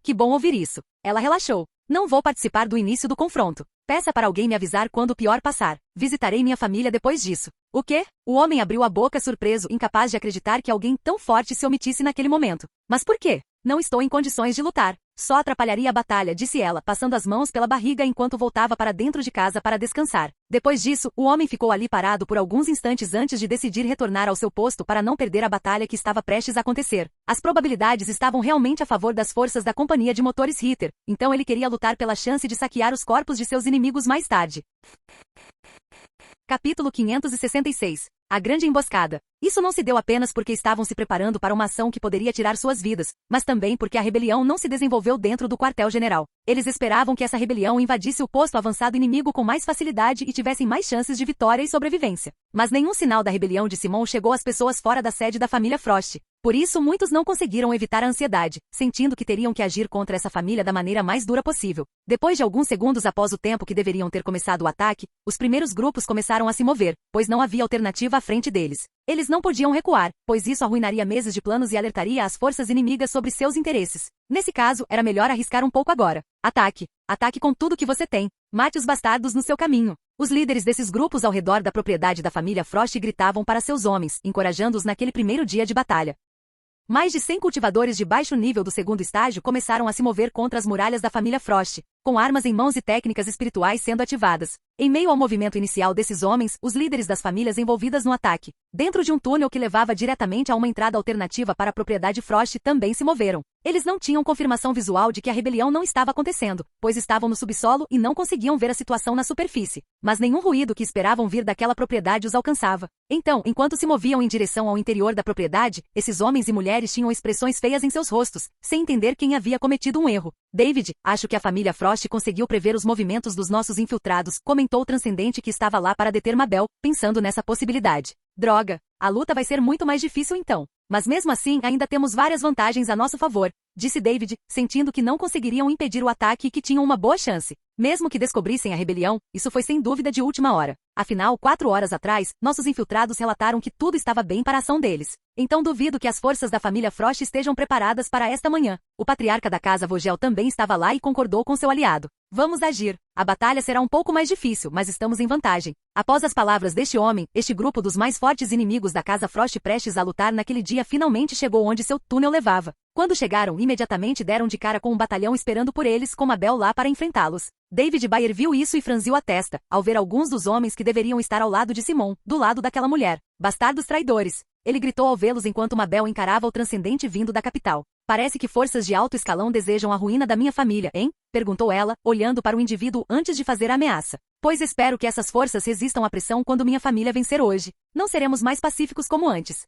Que bom ouvir isso. Ela relaxou. Não vou participar do início do confronto. Peça para alguém me avisar quando o pior passar. Visitarei minha família depois disso. O quê? O homem abriu a boca surpreso, incapaz de acreditar que alguém tão forte se omitisse naquele momento. Mas por quê? Não estou em condições de lutar. Só atrapalharia a batalha, disse ela, passando as mãos pela barriga enquanto voltava para dentro de casa para descansar. Depois disso, o homem ficou ali parado por alguns instantes antes de decidir retornar ao seu posto para não perder a batalha que estava prestes a acontecer. As probabilidades estavam realmente a favor das forças da companhia de motores Ritter, então ele queria lutar pela chance de saquear os corpos de seus inimigos mais tarde. Capítulo 566. A grande emboscada. Isso não se deu apenas porque estavam se preparando para uma ação que poderia tirar suas vidas, mas também porque a rebelião não se desenvolveu dentro do quartel-general. Eles esperavam que essa rebelião invadisse o posto avançado inimigo com mais facilidade e tivessem mais chances de vitória e sobrevivência. Mas nenhum sinal da rebelião de Simon chegou às pessoas fora da sede da família Frost. Por isso, muitos não conseguiram evitar a ansiedade, sentindo que teriam que agir contra essa família da maneira mais dura possível. Depois de alguns segundos após o tempo que deveriam ter começado o ataque, os primeiros grupos começaram a se mover, pois não havia alternativa à frente deles. Eles não podiam recuar, pois isso arruinaria meses de planos e alertaria as forças inimigas sobre seus interesses. Nesse caso, era melhor arriscar um pouco agora. Ataque. Ataque com tudo que você tem. Mate os bastardos no seu caminho. Os líderes desses grupos ao redor da propriedade da família Frost gritavam para seus homens, encorajando-os naquele primeiro dia de batalha. Mais de 100 cultivadores de baixo nível do segundo estágio começaram a se mover contra as muralhas da família Frost, com armas em mãos e técnicas espirituais sendo ativadas. Em meio ao movimento inicial desses homens, os líderes das famílias envolvidas no ataque, dentro de um túnel que levava diretamente a uma entrada alternativa para a propriedade Frost, também se moveram. Eles não tinham confirmação visual de que a rebelião não estava acontecendo, pois estavam no subsolo e não conseguiam ver a situação na superfície. Mas nenhum ruído que esperavam vir daquela propriedade os alcançava. Então, enquanto se moviam em direção ao interior da propriedade, esses homens e mulheres tinham expressões feias em seus rostos, sem entender quem havia cometido um erro. David, acho que a família Frost conseguiu prever os movimentos dos nossos infiltrados, comentou o transcendente que estava lá para deter Mabel, pensando nessa possibilidade. Droga, a luta vai ser muito mais difícil então. Mas mesmo assim ainda temos várias vantagens a nosso favor. disse David, sentindo que não conseguiriam impedir o ataque e que tinham uma boa chance. Mesmo que descobrissem a rebelião, isso foi sem dúvida de última hora. Afinal, 4 horas atrás, nossos infiltrados relataram que tudo estava bem para a ação deles. Então duvido que as forças da família Frost estejam preparadas para esta manhã. O patriarca da casa Vogel também estava lá e concordou com seu aliado. Vamos agir. A batalha será um pouco mais difícil, mas estamos em vantagem. Após as palavras deste homem, este grupo dos mais fortes inimigos da casa Frost prestes a lutar naquele dia finalmente chegou onde seu túnel levava. Quando chegaram, imediatamente deram de cara com um batalhão esperando por eles, com Mabel lá para enfrentá-los. David Bayer viu isso e franziu a testa, ao ver alguns dos homens que deveriam estar ao lado de Simon, do lado daquela mulher. Bastardos traidores. Ele gritou ao vê-los enquanto Mabel encarava o transcendente vindo da capital. Parece que forças de alto escalão desejam a ruína da minha família, hein? Perguntou ela, olhando para o indivíduo antes de fazer a ameaça. Pois espero que essas forças resistam à pressão quando minha família vencer hoje. Não seremos mais pacíficos como antes.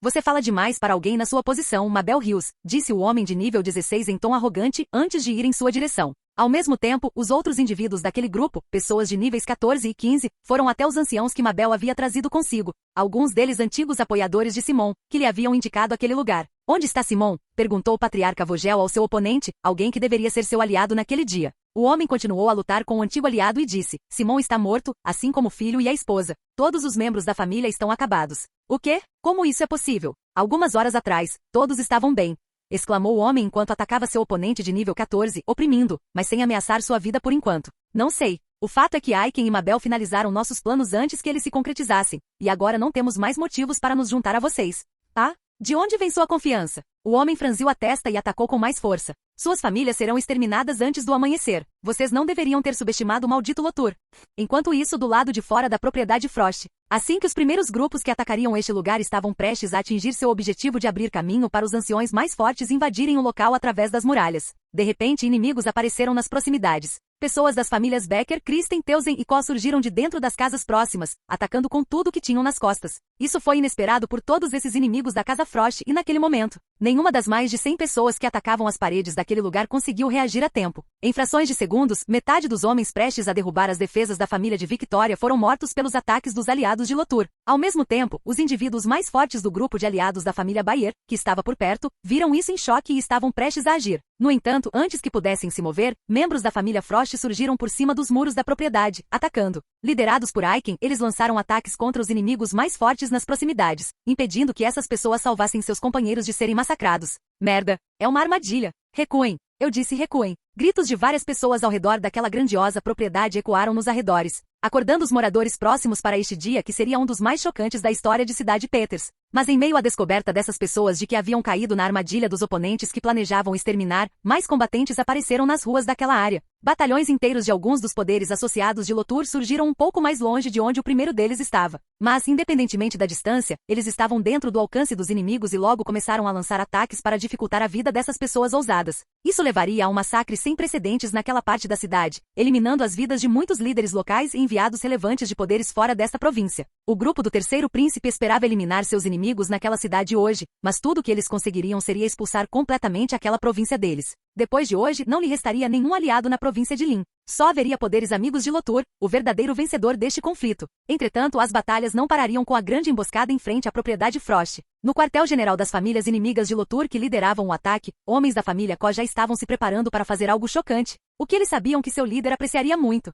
Você fala demais para alguém na sua posição, Mabel Rios, disse o homem de nível 16 em tom arrogante antes de ir em sua direção. Ao mesmo tempo, os outros indivíduos daquele grupo, pessoas de níveis 14 e 15, foram até os anciãos que Mabel havia trazido consigo, alguns deles antigos apoiadores de Simon, que lhe haviam indicado aquele lugar. Onde está Simon? Perguntou o patriarca Vogel ao seu oponente, alguém que deveria ser seu aliado naquele dia. O homem continuou a lutar com o antigo aliado e disse, Simon está morto, assim como o filho e a esposa. Todos os membros da família estão acabados. O quê? Como isso é possível? Algumas horas atrás, todos estavam bem. Exclamou o homem enquanto atacava seu oponente de nível 14, oprimindo, mas sem ameaçar sua vida por enquanto. Não sei. O fato é que Aiken e Mabel finalizaram nossos planos antes que eles se concretizassem, e agora não temos mais motivos para nos juntar a vocês. Tá? De onde vem sua confiança? O homem franziu a testa e atacou com mais força. Suas famílias serão exterminadas antes do amanhecer. Vocês não deveriam ter subestimado o maldito Lotur. Enquanto isso, do lado de fora da propriedade Frost. Assim que os primeiros grupos que atacariam este lugar estavam prestes a atingir seu objetivo de abrir caminho para os anciões mais fortes invadirem o local através das muralhas. De repente, inimigos apareceram nas proximidades. Pessoas das famílias Becker, Kristen, Teusen e Co surgiram de dentro das casas próximas, atacando com tudo o que tinham nas costas. Isso foi inesperado por todos esses inimigos da casa Frost e naquele momento, nenhuma das mais de 100 pessoas que atacavam as paredes daquele lugar conseguiu reagir a tempo. Em frações de segundos, metade dos homens prestes a derrubar as defesas da família de Victoria foram mortos pelos ataques dos aliados de Lotur. Ao mesmo tempo, os indivíduos mais fortes do grupo de aliados da família Bayer, que estava por perto, viram isso em choque e estavam prestes a agir. No entanto, antes que pudessem se mover, membros da família Frost surgiram por cima dos muros da propriedade, atacando. Liderados por Aiken, eles lançaram ataques contra os inimigos mais fortes nas proximidades, impedindo que essas pessoas salvassem seus companheiros de serem massacrados. Merda! É uma armadilha! Recuem! Eu disse recuem. Gritos de várias pessoas ao redor daquela grandiosa propriedade ecoaram nos arredores, acordando os moradores próximos para este dia que seria um dos mais chocantes da história de Cidade Peters. Mas em meio à descoberta dessas pessoas de que haviam caído na armadilha dos oponentes que planejavam exterminar, mais combatentes apareceram nas ruas daquela área. Batalhões inteiros de alguns dos poderes associados de Lotur surgiram um pouco mais longe de onde o primeiro deles estava. Mas, independentemente da distância, eles estavam dentro do alcance dos inimigos e logo começaram a lançar ataques para dificultar a vida dessas pessoas ousadas. Isso levaria a um massacre sem precedentes naquela parte da cidade, eliminando as vidas de muitos líderes locais e enviados relevantes de poderes fora desta província. O grupo do Terceiro Príncipe esperava eliminar seus inimigos naquela cidade hoje, mas tudo o que eles conseguiriam seria expulsar completamente aquela província deles. Depois de hoje, não lhe restaria nenhum aliado na província de Lin. Só haveria poderes amigos de Lotur, o verdadeiro vencedor deste conflito. Entretanto, as batalhas não parariam com a grande emboscada em frente à propriedade Frost. No quartel-general das famílias inimigas de Lotur que lideravam o ataque, homens da família Ko já estavam se preparando para fazer algo chocante. O que eles sabiam que seu líder apreciaria muito.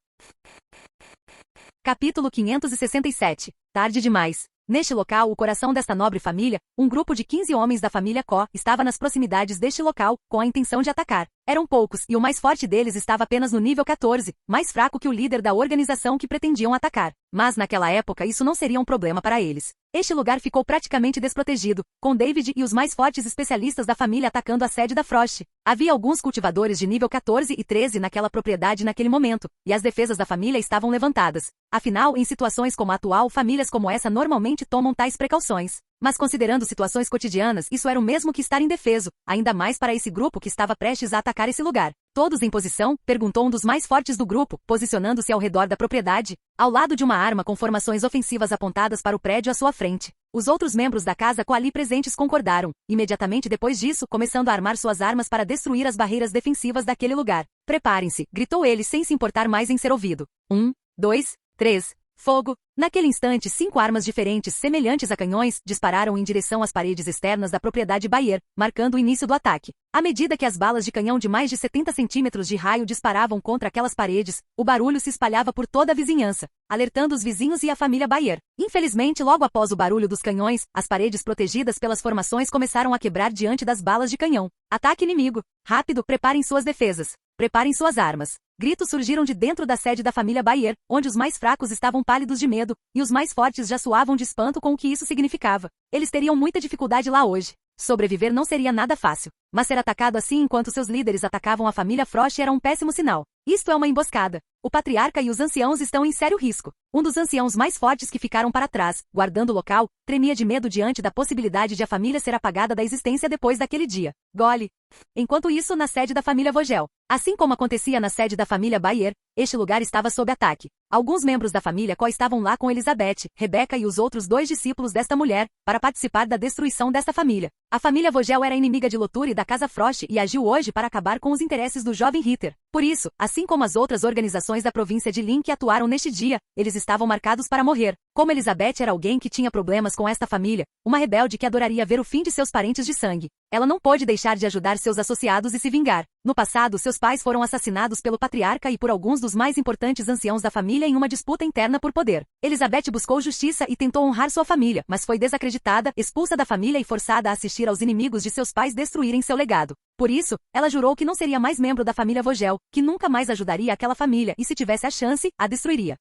Capítulo 567. Tarde demais. Neste local, o coração desta nobre família, um grupo de 15 homens da família Ko, estava nas proximidades deste local, com a intenção de atacar. Eram poucos, e o mais forte deles estava apenas no nível 14, mais fraco que o líder da organização que pretendiam atacar. Mas naquela época isso não seria um problema para eles. Este lugar ficou praticamente desprotegido, com David e os mais fortes especialistas da família atacando a sede da Frost. Havia alguns cultivadores de nível 14 e 13 naquela propriedade naquele momento, e as defesas da família estavam levantadas. Afinal, em situações como a atual, famílias como essa normalmente tomam tais precauções. Mas considerando situações cotidianas, isso era o mesmo que estar indefeso, ainda mais para esse grupo que estava prestes a atacar esse lugar. Todos em posição? Perguntou um dos mais fortes do grupo, posicionando-se ao redor da propriedade, ao lado de uma arma com formações ofensivas apontadas para o prédio à sua frente. Os outros membros da casa Ko ali presentes concordaram, imediatamente depois disso, começando a armar suas armas para destruir as barreiras defensivas daquele lugar. Preparem-se, gritou ele sem se importar mais em ser ouvido. 1, 2, 3... Fogo! Naquele instante, 5 armas diferentes, semelhantes a canhões, dispararam em direção às paredes externas da propriedade Bayer, marcando o início do ataque. À medida que as balas de canhão de mais de 70 centímetros de raio disparavam contra aquelas paredes, o barulho se espalhava por toda a vizinhança, alertando os vizinhos e a família Bayer. Infelizmente, logo após o barulho dos canhões, as paredes protegidas pelas formações começaram a quebrar diante das balas de canhão. Ataque inimigo! Rápido, preparem suas defesas. Preparem suas armas. Gritos surgiram de dentro da sede da família Bayer, onde os mais fracos estavam pálidos de medo, e os mais fortes já suavam de espanto com o que isso significava. Eles teriam muita dificuldade lá hoje. Sobreviver não seria nada fácil, mas ser atacado assim enquanto seus líderes atacavam a família Frost era um péssimo sinal. Isto é uma emboscada. O patriarca e os anciãos estão em sério risco. Um dos anciãos mais fortes que ficaram para trás, guardando o local, tremia de medo diante da possibilidade de a família ser apagada da existência depois daquele dia. Gole. Enquanto isso, na sede da família Vogel, assim como acontecia na sede da família Bayer, este lugar estava sob ataque. Alguns membros da família Có estavam lá com Elizabeth, Rebecca e os outros 2 discípulos desta mulher, para participar da destruição desta família. A família Vogel era inimiga de Lotur e da Casa Frost e agiu hoje para acabar com os interesses do jovem Ritter. Por isso, assim como as outras organizações da província de Lin que atuaram neste dia, eles estavam marcados para morrer. Como Elizabeth era alguém que tinha problemas com esta família, uma rebelde que adoraria ver o fim de seus parentes de sangue, ela não pôde deixar de ajudar seus associados e se vingar. No passado, seus pais foram assassinados pelo patriarca e por alguns dos mais importantes anciãos da família em uma disputa interna por poder. Elizabeth buscou justiça e tentou honrar sua família, mas foi desacreditada, expulsa da família e forçada a assistir aos inimigos de seus pais destruírem seu legado. Por isso, ela jurou que não seria mais membro da família Vogel, que nunca mais ajudaria aquela família e se tivesse a chance, a destruiria.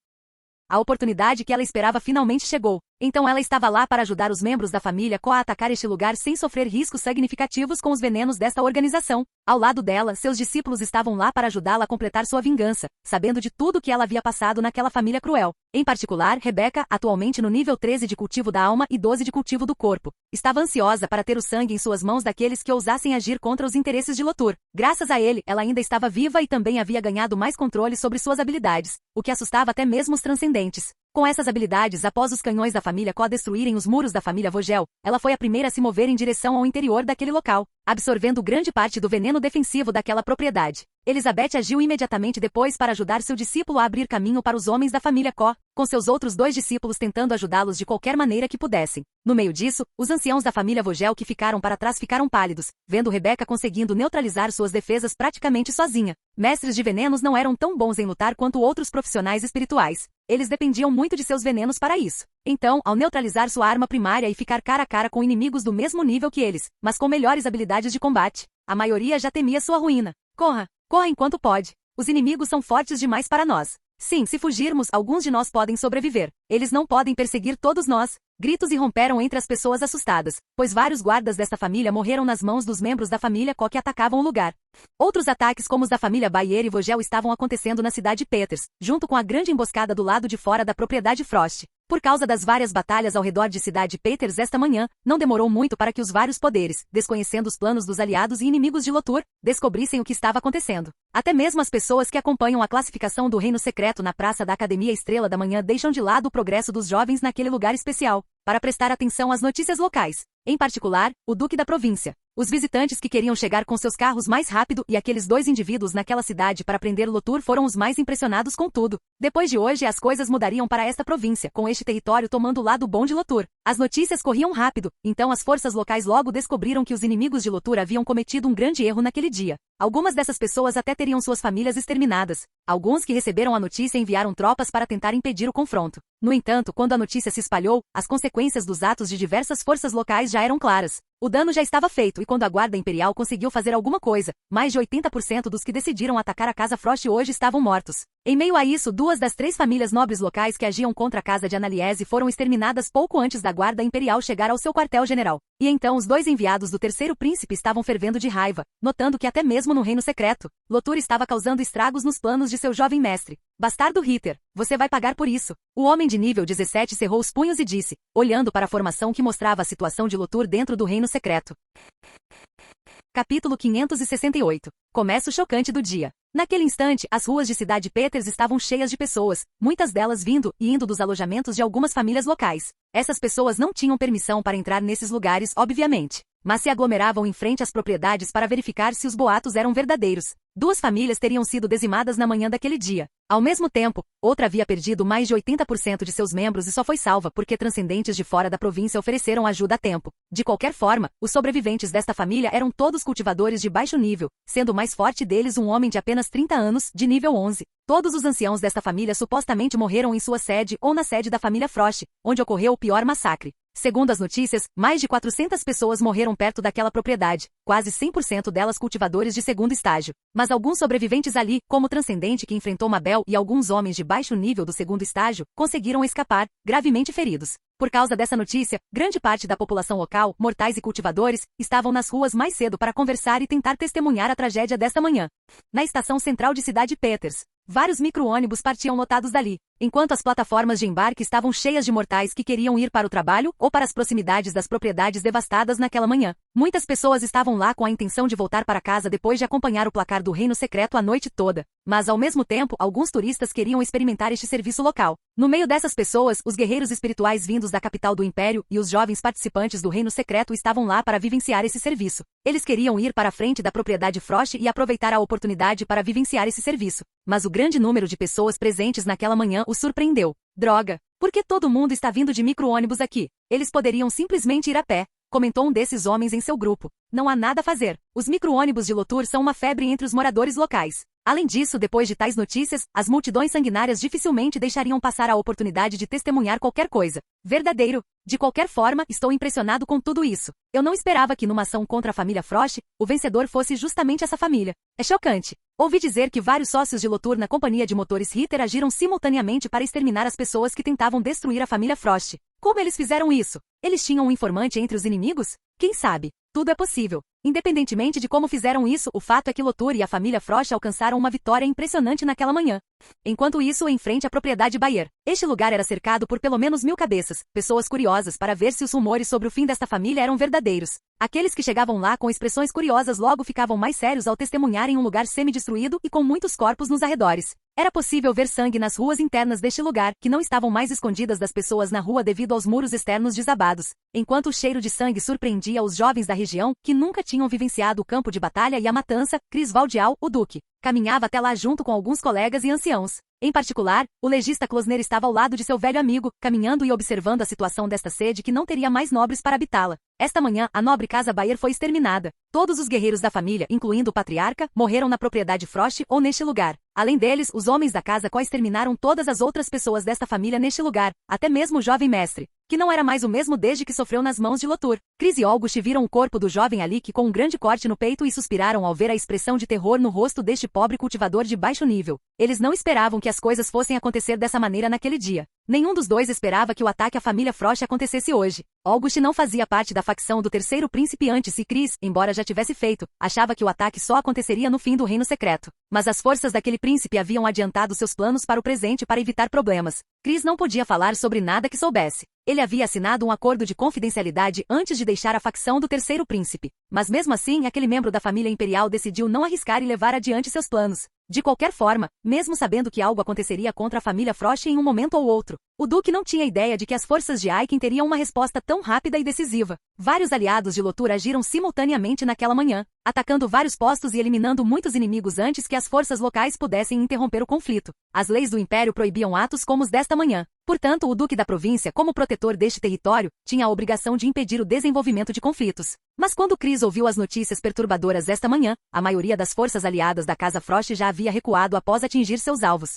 A oportunidade que ela esperava finalmente chegou. Então ela estava lá para ajudar os membros da família Có a atacar este lugar sem sofrer riscos significativos com os venenos desta organização. Ao lado dela, seus discípulos estavam lá para ajudá-la a completar sua vingança, sabendo de tudo que ela havia passado naquela família cruel. Em particular, Rebecca, atualmente no nível 13 de cultivo da alma e 12 de cultivo do corpo, estava ansiosa para ter o sangue em suas mãos daqueles que ousassem agir contra os interesses de Lotur. Graças a ele, ela ainda estava viva e também havia ganhado mais controle sobre suas habilidades, o que assustava até mesmo os transcendentes. Com essas habilidades, após os canhões da família Có destruírem os muros da família Vogel, ela foi a primeira a se mover em direção ao interior daquele local, absorvendo grande parte do veneno defensivo daquela propriedade. Elizabeth agiu imediatamente depois para ajudar seu discípulo a abrir caminho para os homens da família Có, com seus outros 2 discípulos tentando ajudá-los de qualquer maneira que pudessem. No meio disso, os anciãos da família Vogel que ficaram para trás ficaram pálidos, vendo Rebecca conseguindo neutralizar suas defesas praticamente sozinha. Mestres de venenos não eram tão bons em lutar quanto outros profissionais espirituais. Eles dependiam muito de seus venenos para isso. Então, ao neutralizar sua arma primária e ficar cara a cara com inimigos do mesmo nível que eles, mas com melhores habilidades de combate, a maioria já temia sua ruína. Corra! Corra enquanto pode. Os inimigos são fortes demais para nós. Sim, se fugirmos, alguns de nós podem sobreviver. Eles não podem perseguir todos nós. Gritos irromperam entre as pessoas assustadas, pois vários guardas desta família morreram nas mãos dos membros da família Có que atacavam o lugar. Outros ataques como os da família Bayer e Vogel estavam acontecendo na cidade Peters, junto com a grande emboscada do lado de fora da propriedade Frost. Por causa das várias batalhas ao redor de cidade Peters esta manhã, não demorou muito para que os vários poderes, desconhecendo os planos dos aliados e inimigos de Lotur, descobrissem o que estava acontecendo. Até mesmo as pessoas que acompanham a classificação do Reino Secreto na Praça da Academia Estrela da Manhã deixam de lado o progresso dos jovens naquele lugar especial, para prestar atenção às notícias locais. Em particular, o Duque da Província. Os visitantes que queriam chegar com seus carros mais rápido e aqueles 2 indivíduos naquela cidade para prender Lotur foram os mais impressionados com tudo. Depois de hoje as coisas mudariam para esta província, com este território tomando o lado bom de Lotur. As notícias corriam rápido, então as forças locais logo descobriram que os inimigos de Lotur haviam cometido um grande erro naquele dia. Algumas dessas pessoas até teriam suas famílias exterminadas. Alguns que receberam a notícia enviaram tropas para tentar impedir o confronto. No entanto, quando a notícia se espalhou, as consequências dos atos de diversas forças locais já eram claras. O dano já estava feito e quando a Guarda Imperial conseguiu fazer alguma coisa, mais de 80% dos que decidiram atacar a Casa Frost hoje estavam mortos. Em meio a isso, 2 das 3 famílias nobres locais que agiam contra a Casa de Annaliese foram exterminadas pouco antes da Guarda Imperial chegar ao seu quartel-general. E então os 2 enviados do terceiro príncipe estavam fervendo de raiva, notando que até mesmo no Reino Secreto, Lotur estava causando estragos nos planos de seu jovem mestre. Bastardo Ritter, você vai pagar por isso. O homem de nível 17 cerrou os punhos e disse, olhando para a formação que mostrava a situação de Lotur dentro do Reino Secreto. Capítulo 568. Começo chocante do dia. Naquele instante, as ruas de Cidade Peters estavam cheias de pessoas, muitas delas vindo e indo dos alojamentos de algumas famílias locais. Essas pessoas não tinham permissão para entrar nesses lugares, obviamente, mas se aglomeravam em frente às propriedades para verificar se os boatos eram verdadeiros. 2 famílias teriam sido dizimadas na manhã daquele dia. Ao mesmo tempo, outra havia perdido mais de 80% de seus membros e só foi salva porque transcendentes de fora da província ofereceram ajuda a tempo. De qualquer forma, os sobreviventes desta família eram todos cultivadores de baixo nível, sendo o mais forte deles um homem de apenas 30 anos, de nível 11. Todos os anciãos desta família supostamente morreram em sua sede ou na sede da família Frost, onde ocorreu o pior massacre. Segundo as notícias, mais de 400 pessoas morreram perto daquela propriedade, quase 100% delas cultivadores de segundo estágio. Mas alguns sobreviventes ali, como o Transcendente que enfrentou Mabel e alguns homens de baixo nível do segundo estágio, conseguiram escapar, gravemente feridos. Por causa dessa notícia, grande parte da população local, mortais e cultivadores, estavam nas ruas mais cedo para conversar e tentar testemunhar a tragédia desta manhã. Na estação central de Cidade Peters, vários micro-ônibus partiam lotados dali, enquanto as plataformas de embarque estavam cheias de mortais que queriam ir para o trabalho ou para as proximidades das propriedades devastadas naquela manhã. Muitas pessoas estavam lá com a intenção de voltar para casa depois de acompanhar o placar do Reino Secreto a noite toda. Mas ao mesmo tempo, alguns turistas queriam experimentar este serviço local. No meio dessas pessoas, os guerreiros espirituais vindos da capital do Império e os jovens participantes do Reino Secreto estavam lá para vivenciar esse serviço. Eles queriam ir para a frente da propriedade Frost e aproveitar a oportunidade para vivenciar esse serviço. Mas o grande número de pessoas presentes naquela manhã os surpreendeu. Droga! Por que todo mundo está vindo de micro-ônibus aqui? Eles poderiam simplesmente ir a pé, comentou um desses homens em seu grupo. Não há nada a fazer. Os micro-ônibus de Lotur são uma febre entre os moradores locais. Além disso, depois de tais notícias, as multidões sanguinárias dificilmente deixariam passar a oportunidade de testemunhar qualquer coisa. Verdadeiro. De qualquer forma, estou impressionado com tudo isso. Eu não esperava que numa ação contra a família Frost, o vencedor fosse justamente essa família. É chocante. Ouvi dizer que vários sócios de Lotur na companhia de motores Ritter agiram simultaneamente para exterminar as pessoas que tentavam destruir a família Frost. Como eles fizeram isso? Eles tinham um informante entre os inimigos? Quem sabe? Tudo é possível. Independentemente de como fizeram isso, o fato é que Lotur e a família Frost alcançaram uma vitória impressionante naquela manhã. Enquanto isso, em frente à propriedade Bayer, este lugar era cercado por pelo menos 1000 cabeças, pessoas curiosas para ver se os rumores sobre o fim desta família eram verdadeiros. Aqueles que chegavam lá com expressões curiosas logo ficavam mais sérios ao testemunharem um lugar semi-destruído e com muitos corpos nos arredores. Era possível ver sangue nas ruas internas deste lugar, que não estavam mais escondidas das pessoas na rua devido aos muros externos desabados. Enquanto o cheiro de sangue surpreendia os jovens da região, que nunca tinham vivenciado o campo de batalha e a matança, Chris Valdial, o Duque, caminhava até lá junto com alguns colegas e anciãos. Em particular, o legista Closner estava ao lado de seu velho amigo, caminhando e observando a situação desta sede que não teria mais nobres para habitá-la. Esta manhã, a nobre casa Bayer foi exterminada. Todos os guerreiros da família, incluindo o patriarca, morreram na propriedade Frost ou neste lugar. Além deles, os homens da casa Có exterminaram todas as outras pessoas desta família neste lugar, até mesmo o jovem mestre, que não era mais o mesmo desde que sofreu nas mãos de Lotur. Chris e August viram o corpo do jovem Alec com um grande corte no peito e suspiraram ao ver a expressão de terror no rosto deste pobre cultivador de baixo nível. Eles não esperavam que as coisas fossem acontecer dessa maneira naquele dia. Nenhum dos dois esperava que o ataque à família Frost acontecesse hoje. August não fazia parte da facção do terceiro príncipe antes e Chris, embora já tivesse feito, achava que o ataque só aconteceria no fim do Reino Secreto. Mas as forças daquele príncipe haviam adiantado seus planos para o presente para evitar problemas. Chris não podia falar sobre nada que soubesse. Ele havia assinado um acordo de confidencialidade antes de deixar a facção do terceiro príncipe. Mas mesmo assim, aquele membro da família imperial decidiu não arriscar e levar adiante seus planos. De qualquer forma, mesmo sabendo que algo aconteceria contra a família Frost em um momento ou outro, o Duque não tinha ideia de que as forças de Aiken teriam uma resposta tão rápida e decisiva. Vários aliados de Lotur agiram simultaneamente naquela manhã, atacando vários postos e eliminando muitos inimigos antes que as forças locais pudessem interromper o conflito. As leis do Império proibiam atos como os desta manhã. Portanto, o Duque da província, como protetor deste território, tinha a obrigação de impedir o desenvolvimento de conflitos. Mas quando Chris ouviu as notícias perturbadoras esta manhã, a maioria das forças aliadas da Casa Frost já havia recuado após atingir seus alvos.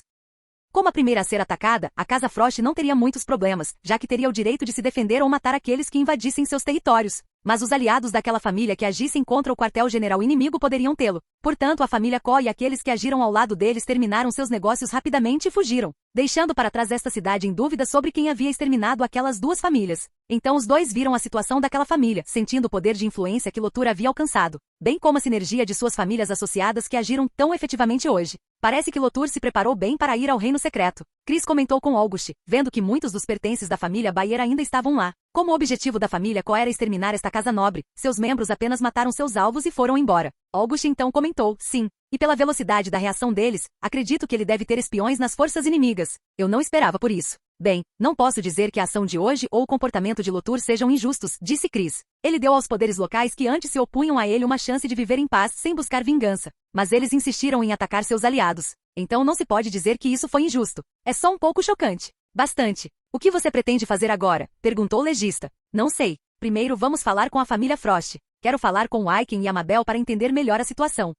Como a primeira a ser atacada, a Casa Frost não teria muitos problemas, já que teria o direito de se defender ou matar aqueles que invadissem seus territórios. Mas os aliados daquela família que agissem contra o quartel-general inimigo poderiam tê-lo. Portanto, a família Có e aqueles que agiram ao lado deles terminaram seus negócios rapidamente e fugiram, deixando para trás esta cidade em dúvida sobre quem havia exterminado aquelas duas famílias. Então os dois viram a situação daquela família, sentindo o poder de influência que Lotur havia alcançado, bem como a sinergia de suas famílias associadas que agiram tão efetivamente hoje. Parece que Lotur se preparou bem para ir ao Reino Secreto. Chris comentou com August, vendo que muitos dos pertences da família Bayer ainda estavam lá. Como o objetivo da família Có era exterminar esta casa nobre, seus membros apenas mataram seus alvos e foram embora. August então comentou, sim. E pela velocidade da reação deles, acredito que ele deve ter espiões nas forças inimigas. Eu não esperava por isso. Bem, não posso dizer que a ação de hoje ou o comportamento de Lotur sejam injustos, disse Chris. Ele deu aos poderes locais que antes se opunham a ele uma chance de viver em paz sem buscar vingança. Mas eles insistiram em atacar seus aliados. Então não se pode dizer que isso foi injusto. É só um pouco chocante. Bastante. O que você pretende fazer agora? Perguntou o legista. Não sei. Primeiro vamos falar com a família Frost. Quero falar com Aiken e a Mabel para entender melhor a situação.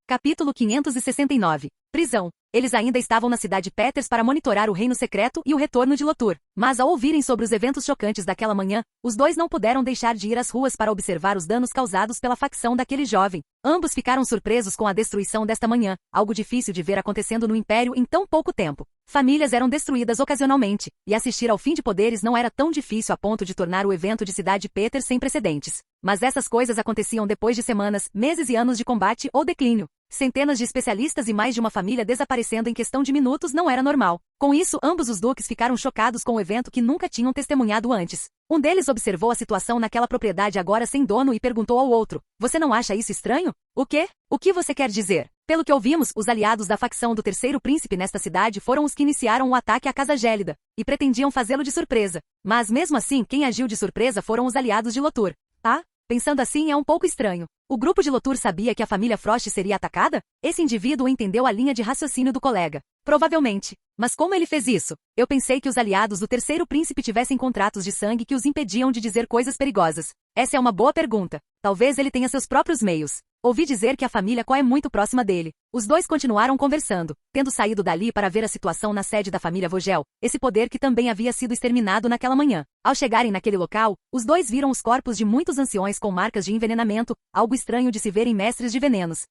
Capítulo 569. Prisão. Eles ainda estavam na cidade Peters para monitorar o reino secreto e o retorno de Lotur. Mas ao ouvirem sobre os eventos chocantes daquela manhã, os dois não puderam deixar de ir às ruas para observar os danos causados pela facção daquele jovem. Ambos ficaram surpresos com a destruição desta manhã, algo difícil de ver acontecendo no Império em tão pouco tempo. Famílias eram destruídas ocasionalmente, e assistir ao fim de poderes não era tão difícil a ponto de tornar o evento de cidade Peters sem precedentes. Mas essas coisas aconteciam depois de semanas, meses e anos de combate ou declínio. Centenas de especialistas e mais de uma família desaparecendo em questão de minutos não era normal. Com isso, ambos os duques ficaram chocados com o evento que nunca tinham testemunhado antes. Um deles observou a situação naquela propriedade agora sem dono e perguntou ao outro: "Você não acha isso estranho?" "O quê? O que você quer dizer?" "Pelo que ouvimos, os aliados da facção do terceiro príncipe nesta cidade foram os que iniciaram o ataque à Casa Gélida, e pretendiam fazê-lo de surpresa. Mas mesmo assim, quem agiu de surpresa foram os aliados de Lotur." "Ah? Pensando assim é um pouco estranho. O grupo de Lotur sabia que a família Frost seria atacada?" Esse indivíduo entendeu a linha de raciocínio do colega. "Provavelmente. Mas como ele fez isso? Eu pensei que os aliados do terceiro príncipe tivessem contratos de sangue que os impediam de dizer coisas perigosas. Essa é uma boa pergunta. Talvez ele tenha seus próprios meios. Ouvi dizer que a família Có é muito próxima dele." Os dois continuaram conversando, tendo saído dali para ver a situação na sede da família Vogel, esse poder que também havia sido exterminado naquela manhã. Ao chegarem naquele local, os dois viram os corpos de muitos anciões com marcas de envenenamento, algo estranho de se ver em mestres de venenos.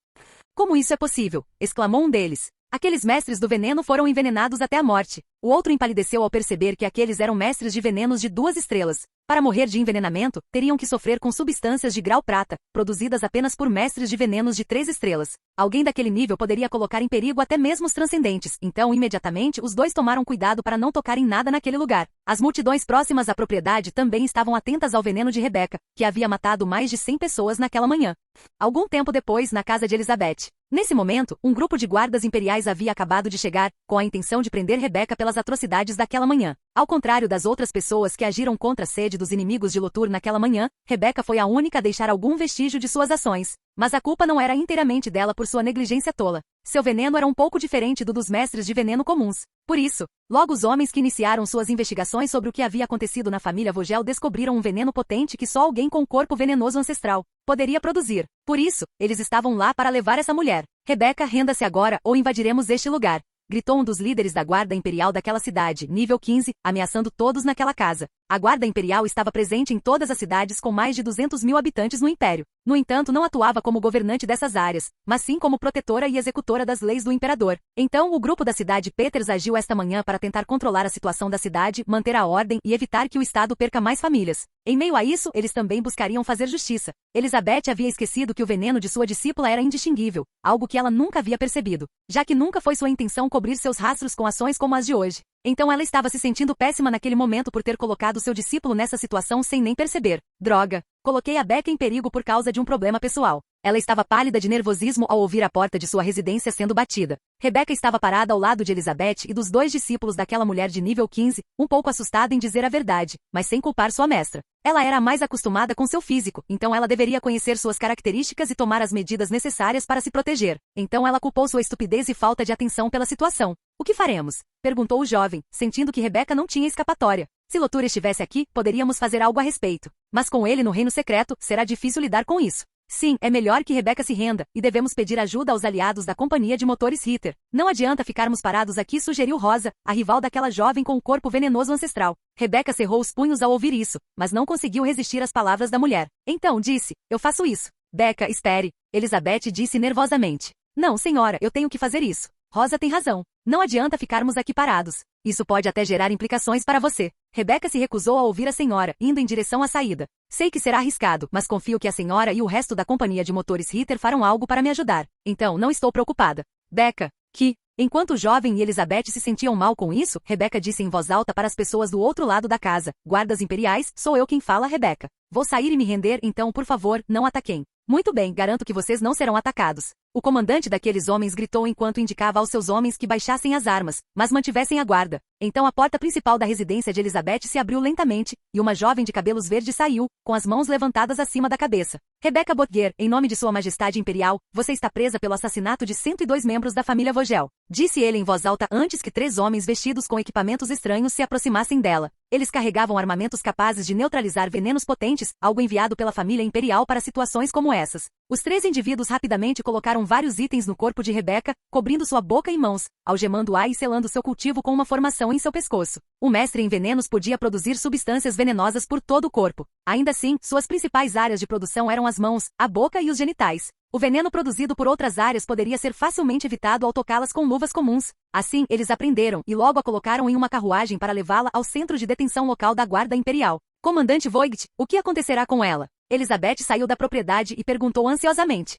"Como isso é possível?" exclamou um deles. "Aqueles mestres do veneno foram envenenados até a morte." O outro empalideceu ao perceber que aqueles eram mestres de venenos de 2 estrelas. Para morrer de envenenamento, teriam que sofrer com substâncias de grau prata, produzidas apenas por mestres de venenos de 3 estrelas. Alguém daquele nível poderia colocar em perigo até mesmo os transcendentes, então imediatamente os dois tomaram cuidado para não tocar em nada naquele lugar. As multidões próximas à propriedade também estavam atentas ao veneno de Rebecca, que havia matado mais de 100 pessoas naquela manhã. Algum tempo depois, na casa de Elizabeth. Nesse momento, um grupo de guardas imperiais havia acabado de chegar, com a intenção de prender Rebecca pelas atrocidades daquela manhã. Ao contrário das outras pessoas que agiram contra a sede dos inimigos de Lotur naquela manhã, Rebecca foi a única a deixar algum vestígio de suas ações. Mas a culpa não era inteiramente dela por sua negligência tola. Seu veneno era um pouco diferente do dos mestres de veneno comuns. Por isso, logo os homens que iniciaram suas investigações sobre o que havia acontecido na família Vogel descobriram um veneno potente que só alguém com corpo venenoso ancestral poderia produzir. Por isso, eles estavam lá para levar essa mulher. "Rebecca, renda-se agora ou invadiremos este lugar", gritou um dos líderes da guarda imperial daquela cidade, nível 15, ameaçando todos naquela casa. A guarda imperial estava presente em todas as cidades com mais de 200 mil habitantes no império. No entanto, não atuava como governante dessas áreas, mas sim como protetora e executora das leis do imperador. Então, o grupo da cidade Peters agiu esta manhã para tentar controlar a situação da cidade, manter a ordem e evitar que o estado perca mais famílias. Em meio a isso, eles também buscariam fazer justiça. Elizabeth havia esquecido que o veneno de sua discípula era indistinguível, algo que ela nunca havia percebido, já que nunca foi sua intenção cobrir seus rastros com ações como as de hoje. Então ela estava se sentindo péssima naquele momento por ter colocado seu discípulo nessa situação sem nem perceber. "Droga! Coloquei a Becca em perigo por causa de um problema pessoal." Ela estava pálida de nervosismo ao ouvir a porta de sua residência sendo batida. Rebecca estava parada ao lado de Elizabeth e dos 2 discípulos daquela mulher de nível 15, um pouco assustada em dizer a verdade, mas sem culpar sua mestra. Ela era a mais acostumada com seu físico, então ela deveria conhecer suas características e tomar as medidas necessárias para se proteger. Então ela culpou sua estupidez e falta de atenção pela situação. "O que faremos?" perguntou o jovem, sentindo que Rebecca não tinha escapatória. "Se Lotur estivesse aqui, poderíamos fazer algo a respeito. Mas com ele no reino secreto, será difícil lidar com isso. Sim, é melhor que Rebecca se renda, e devemos pedir ajuda aos aliados da companhia de motores Ritter. Não adianta ficarmos parados aqui", sugeriu Rosa, a rival daquela jovem com o corpo venenoso ancestral. Rebecca cerrou os punhos ao ouvir isso, mas não conseguiu resistir às palavras da mulher. Então disse: "Eu faço isso." "Becca, espere", Elizabeth disse nervosamente. "Não, senhora, eu tenho que fazer isso. Rosa tem razão. Não adianta ficarmos aqui parados. Isso pode até gerar implicações para você." Rebecca se recusou a ouvir a senhora, indo em direção à saída. "Sei que será arriscado, mas confio que a senhora e o resto da companhia de motores Ritter farão algo para me ajudar. Então não estou preocupada." "Becca, que Enquanto o jovem e Elizabeth se sentiam mal com isso, Rebecca disse em voz alta para as pessoas do outro lado da casa: guardas imperiais, sou eu quem fala, Rebecca. Vou sair e me render, então por favor, não ataquem. Muito bem, garanto que vocês não serão atacados. O comandante daqueles homens gritou enquanto indicava aos seus homens que baixassem as armas, mas mantivessem a guarda. Então a porta principal da residência de Elizabeth se abriu lentamente, e uma jovem de cabelos verdes saiu, com as mãos levantadas acima da cabeça. Rebecca Botger, em nome de Sua Majestade Imperial, você está presa pelo assassinato de 102 membros da família Vogel. Disse ele em voz alta antes que 3 homens vestidos com equipamentos estranhos se aproximassem dela. Eles carregavam armamentos capazes de neutralizar venenos potentes, algo enviado pela família imperial para situações como essas. Os 3 indivíduos rapidamente colocaram vários itens no corpo de Rebecca, cobrindo sua boca e mãos, algemando-a e selando seu cultivo com uma formação em seu pescoço. O mestre em venenos podia produzir substâncias venenosas por todo o corpo. Ainda assim, suas principais áreas de produção eram as mãos, a boca e os genitais. O veneno produzido por outras áreas poderia ser facilmente evitado ao tocá-las com luvas comuns. Assim, eles aprenderam e logo a colocaram em uma carruagem para levá-la ao centro de detenção local da Guarda Imperial. Comandante Voigt, o que acontecerá com ela? Elizabeth saiu da propriedade e perguntou ansiosamente.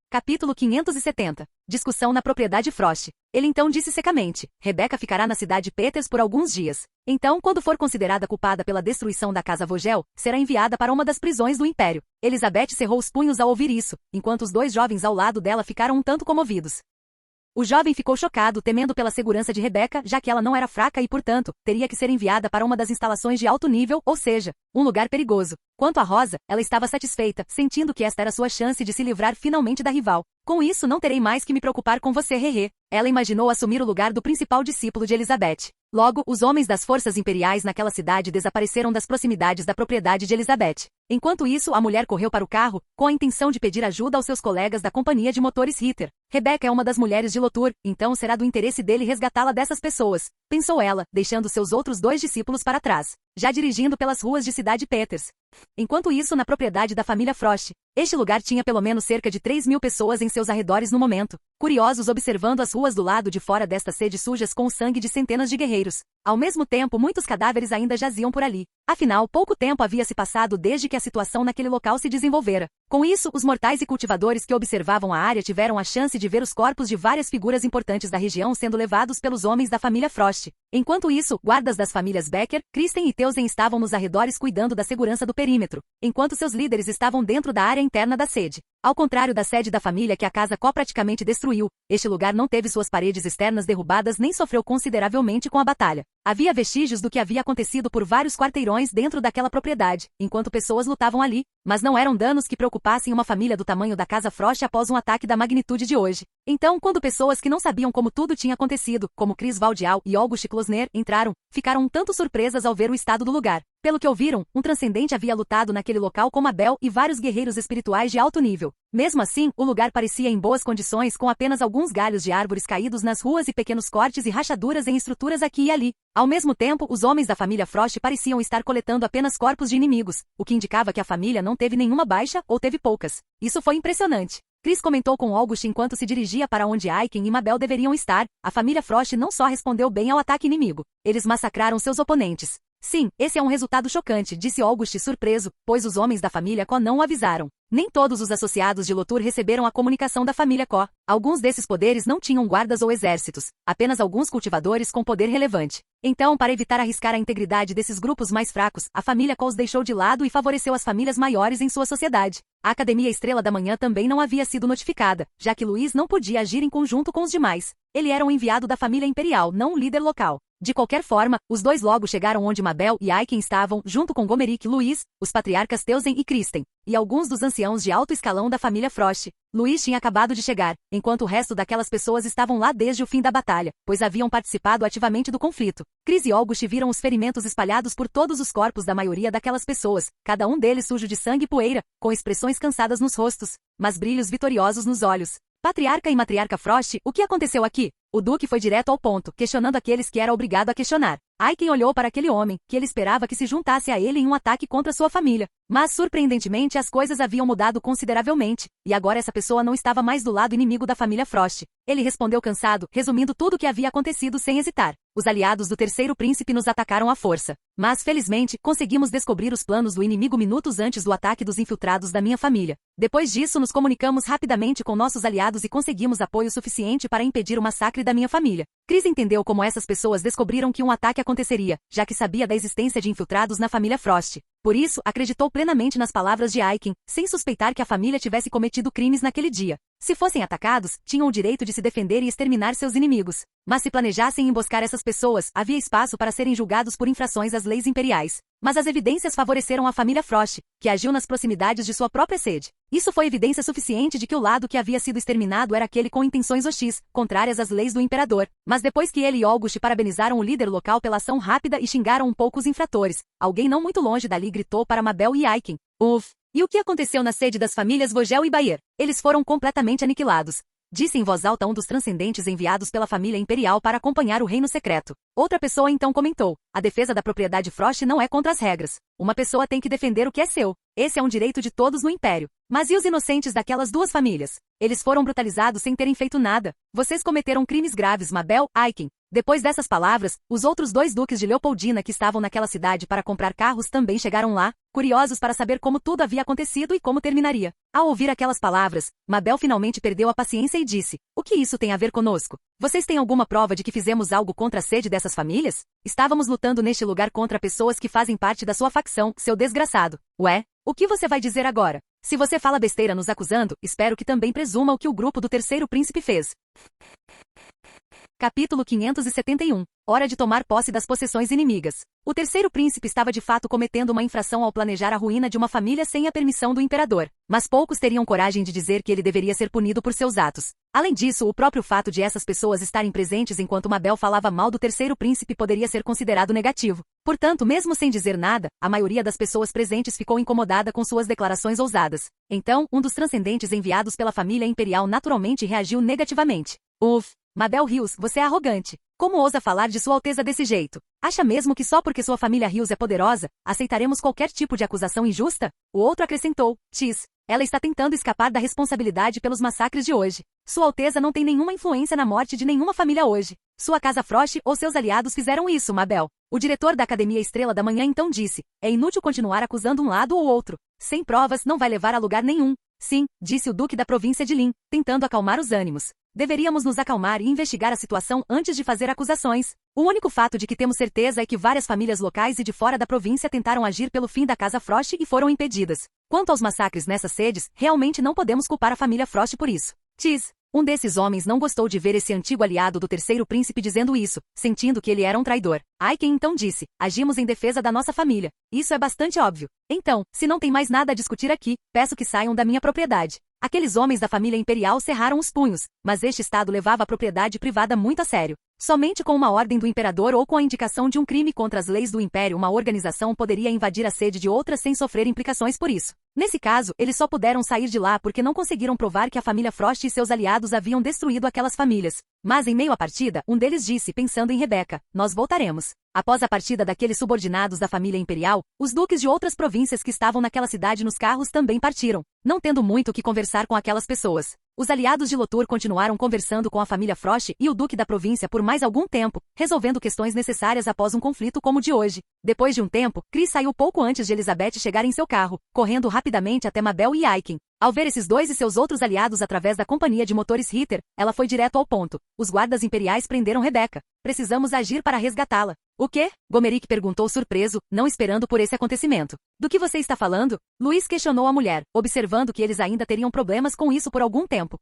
Capítulo 570. Discussão na propriedade Frost. Ele então disse secamente: Rebecca ficará na cidade Peters por alguns dias. Então, quando for considerada culpada pela destruição da casa Vogel, será enviada para uma das prisões do Império. Elizabeth cerrou os punhos ao ouvir isso, enquanto os 2 jovens ao lado dela ficaram um tanto comovidos. O jovem ficou chocado, temendo pela segurança de Rebecca, já que ela não era fraca e, portanto, teria que ser enviada para uma das instalações de alto nível, ou seja, um lugar perigoso. Quanto a Rosa, ela estava satisfeita, sentindo que esta era sua chance de se livrar finalmente da rival. Com isso não terei mais que me preocupar com você, Hehe. Ela imaginou assumir o lugar do principal discípulo de Elizabeth. Logo, os homens das forças imperiais naquela cidade desapareceram das proximidades da propriedade de Elizabeth. Enquanto isso, a mulher correu para o carro, com a intenção de pedir ajuda aos seus colegas da companhia de motores Ritter. Rebecca é uma das mulheres de Lotur, então será do interesse dele resgatá-la dessas pessoas, pensou ela, deixando seus outros 2 discípulos para trás, já dirigindo pelas ruas de Cidade Peters. Enquanto isso, na propriedade da família Frost, este lugar tinha pelo menos cerca de 3.000 pessoas em seus arredores no momento, curiosos observando as ruas do lado de fora desta sede sujas com o sangue de centenas de guerreiros. Ao mesmo tempo, muitos cadáveres ainda jaziam por ali. Afinal, pouco tempo havia se passado desde que a situação naquele local se desenvolvera. Com isso, os mortais e cultivadores que observavam a área tiveram a chance de ver os corpos de várias figuras importantes da região sendo levados pelos homens da família Frost. Enquanto isso, guardas das famílias Becker, Kristen e Teusen estavam nos arredores cuidando da segurança do perímetro, enquanto seus líderes estavam dentro da área interna da sede. Ao contrário da sede da família que a casa Có praticamente destruiu, este lugar não teve suas paredes externas derrubadas nem sofreu consideravelmente com a batalha. Havia vestígios do que havia acontecido por vários quarteirões dentro daquela propriedade, enquanto pessoas lutavam ali, mas não eram danos que preocupassem uma família do tamanho da casa Frost após um ataque da magnitude de hoje. Então, quando pessoas que não sabiam como tudo tinha acontecido, como Chris Valdial e August Klosner, entraram, ficaram um tanto surpresas ao ver o estado do lugar. Pelo que ouviram, um transcendente havia lutado naquele local com Abel e vários guerreiros espirituais de alto nível. Mesmo assim, o lugar parecia em boas condições com apenas alguns galhos de árvores caídos nas ruas e pequenos cortes e rachaduras em estruturas aqui e ali. Ao mesmo tempo, os homens da família Frost pareciam estar coletando apenas corpos de inimigos, o que indicava que a família não teve nenhuma baixa ou teve poucas. Isso foi impressionante. Chris comentou com August enquanto se dirigia para onde Aiken e Mabel deveriam estar. A família Frost não só respondeu bem ao ataque inimigo, eles massacraram seus oponentes. Sim, esse é um resultado chocante, disse August surpreso, pois os homens da família Có não o avisaram. Nem todos os associados de Lotur receberam a comunicação da família Có. Alguns desses poderes não tinham guardas ou exércitos, apenas alguns cultivadores com poder relevante. Então, para evitar arriscar a integridade desses grupos mais fracos, a família Có os deixou de lado e favoreceu as famílias maiores em sua sociedade. A Academia Estrela da Manhã também não havia sido notificada, já que Luiz não podia agir em conjunto com os demais. Ele era um enviado da família imperial, não um líder local. De qualquer forma, os 2 logo chegaram onde Mabel e Aiken estavam, junto com Gomeric e Luiz, os patriarcas Teusen e Kristen, e alguns dos anciãos de alto escalão da família Frost. Luiz tinha acabado de chegar, enquanto o resto daquelas pessoas estavam lá desde o fim da batalha, pois haviam participado ativamente do conflito. Chris e August viram os ferimentos espalhados por todos os corpos da maioria daquelas pessoas, cada um deles sujo de sangue e poeira, com expressões cansadas nos rostos, mas brilhos vitoriosos nos olhos. Patriarca e matriarca Frost, o que aconteceu aqui? O Duque foi direto ao ponto, questionando aqueles que era obrigado a questionar. Aiken olhou para aquele homem, que ele esperava que se juntasse a ele em um ataque contra sua família. Mas, surpreendentemente, as coisas haviam mudado consideravelmente, e agora essa pessoa não estava mais do lado inimigo da família Frost. Ele respondeu cansado, resumindo tudo o que havia acontecido sem hesitar. os aliados do terceiro príncipe nos atacaram à força. Mas, felizmente, conseguimos descobrir os planos do inimigo minutos antes do ataque dos infiltrados da minha família. Depois disso, nos comunicamos rapidamente com nossos aliados e conseguimos apoio suficiente para impedir o massacre da minha família. Chris entendeu como essas pessoas descobriram que um ataque aconteceria, já que sabia da existência de infiltrados na família Frost. Por isso, acreditou plenamente nas palavras de Aiken, sem suspeitar que a família tivesse cometido crimes naquele dia. Se fossem atacados, tinham o direito de se defender e exterminar seus inimigos. Mas se planejassem emboscar essas pessoas, havia espaço para serem julgados por infrações às leis imperiais. Mas as evidências favoreceram a família Frost, que agiu nas proximidades de sua própria sede. Isso foi evidência suficiente de que o lado que havia sido exterminado era aquele com intenções hostis, contrárias às leis do imperador. Mas depois que ele e August parabenizaram o líder local pela ação rápida e xingaram um pouco os infratores, alguém não muito longe dali gritou para Mabel e Aiken: "Uff! E o que aconteceu na sede das famílias Vogel e Bayer? Eles foram completamente aniquilados", disse em voz alta um dos transcendentes enviados pela família imperial para acompanhar o reino secreto. Outra pessoa então comentou: "A defesa da propriedade Frost não é contra as regras. Uma pessoa tem que defender o que é seu. Esse é um direito de todos no Império. Mas e os inocentes daquelas duas famílias? Eles foram brutalizados sem terem feito nada. Vocês cometeram crimes graves, Mabel, Aiken." Depois dessas palavras, os outros dois duques de Leopoldina que estavam naquela cidade para comprar carros também chegaram lá, curiosos para saber como tudo havia acontecido e como terminaria. Ao ouvir aquelas palavras, Mabel finalmente perdeu a paciência e disse: "O que isso tem a ver conosco? Vocês têm alguma prova de que fizemos algo contra a sede dessas famílias? Estávamos lutando neste lugar contra pessoas que fazem parte da sua facção, seu desgraçado. Ué, o que você vai dizer agora? Se você fala besteira nos acusando, espero que também presuma o que o grupo do terceiro príncipe fez." Capítulo 571. Hora de tomar posse das possessões inimigas. O terceiro príncipe estava de fato cometendo uma infração ao planejar a ruína de uma família sem a permissão do imperador. Mas poucos teriam coragem de dizer que ele deveria ser punido por seus atos. Além disso, o próprio fato de essas pessoas estarem presentes enquanto Mabel falava mal do terceiro príncipe poderia ser considerado negativo. Portanto, mesmo sem dizer nada, a maioria das pessoas presentes ficou incomodada com suas declarações ousadas. Então, um dos transcendentes enviados pela família imperial naturalmente reagiu negativamente. "Uff! Mabel Rios, você é arrogante. Como ousa falar de Sua Alteza desse jeito? Acha mesmo que só porque sua família Rios é poderosa, aceitaremos qualquer tipo de acusação injusta?" O outro acrescentou: "Tis, ela está tentando escapar da responsabilidade pelos massacres de hoje. Sua Alteza não tem nenhuma influência na morte de nenhuma família hoje. Sua casa Frost ou seus aliados fizeram isso, Mabel." O diretor da Academia Estrela da Manhã então disse: "É inútil continuar acusando um lado ou outro. Sem provas não vai levar a lugar nenhum." "Sim", disse o duque da província de Lin, tentando acalmar os ânimos. "Deveríamos nos acalmar e investigar a situação antes de fazer acusações. O único fato de que temos certeza é que várias famílias locais e de fora da província tentaram agir pelo fim da Casa Frost e foram impedidas. Quanto aos massacres nessas sedes, realmente não podemos culpar a família Frost por isso." Tis. Um desses homens não gostou de ver esse antigo aliado do terceiro príncipe dizendo isso, sentindo que ele era um traidor. Aiken então disse: "Agimos em defesa da nossa família. Isso é bastante óbvio. Então, se não tem mais nada a discutir aqui, peço que saiam da minha propriedade." Aqueles homens da família imperial cerraram os punhos, mas este estado levava a propriedade privada muito a sério. Somente com uma ordem do imperador ou com a indicação de um crime contra as leis do império uma organização poderia invadir a sede de outra sem sofrer implicações por isso. Nesse caso, eles só puderam sair de lá porque não conseguiram provar que a família Frost e seus aliados haviam destruído aquelas famílias. Mas em meio à partida, um deles disse, pensando em Rebeca: "Nós voltaremos." Após a partida daqueles subordinados da família imperial, os duques de outras províncias que estavam naquela cidade nos carros também partiram, não tendo muito o que conversar com aquelas pessoas. Os aliados de Lotur continuaram conversando com a família Frost e o duque da província por mais algum tempo, resolvendo questões necessárias após um conflito como o de hoje. Depois de um tempo, Chris saiu pouco antes de Elizabeth chegar em seu carro, correndo rapidamente até Mabel e Aiken. Ao ver esses dois e seus outros aliados através da companhia de motores Ritter, ela foi direto ao ponto. "Os guardas imperiais prenderam Rebeca. Precisamos agir para resgatá-la." "O quê?" Gomeric perguntou surpreso, não esperando por esse acontecimento. "Do que você está falando?" Luiz questionou a mulher, observando que eles ainda teriam problemas com isso por algum tempo.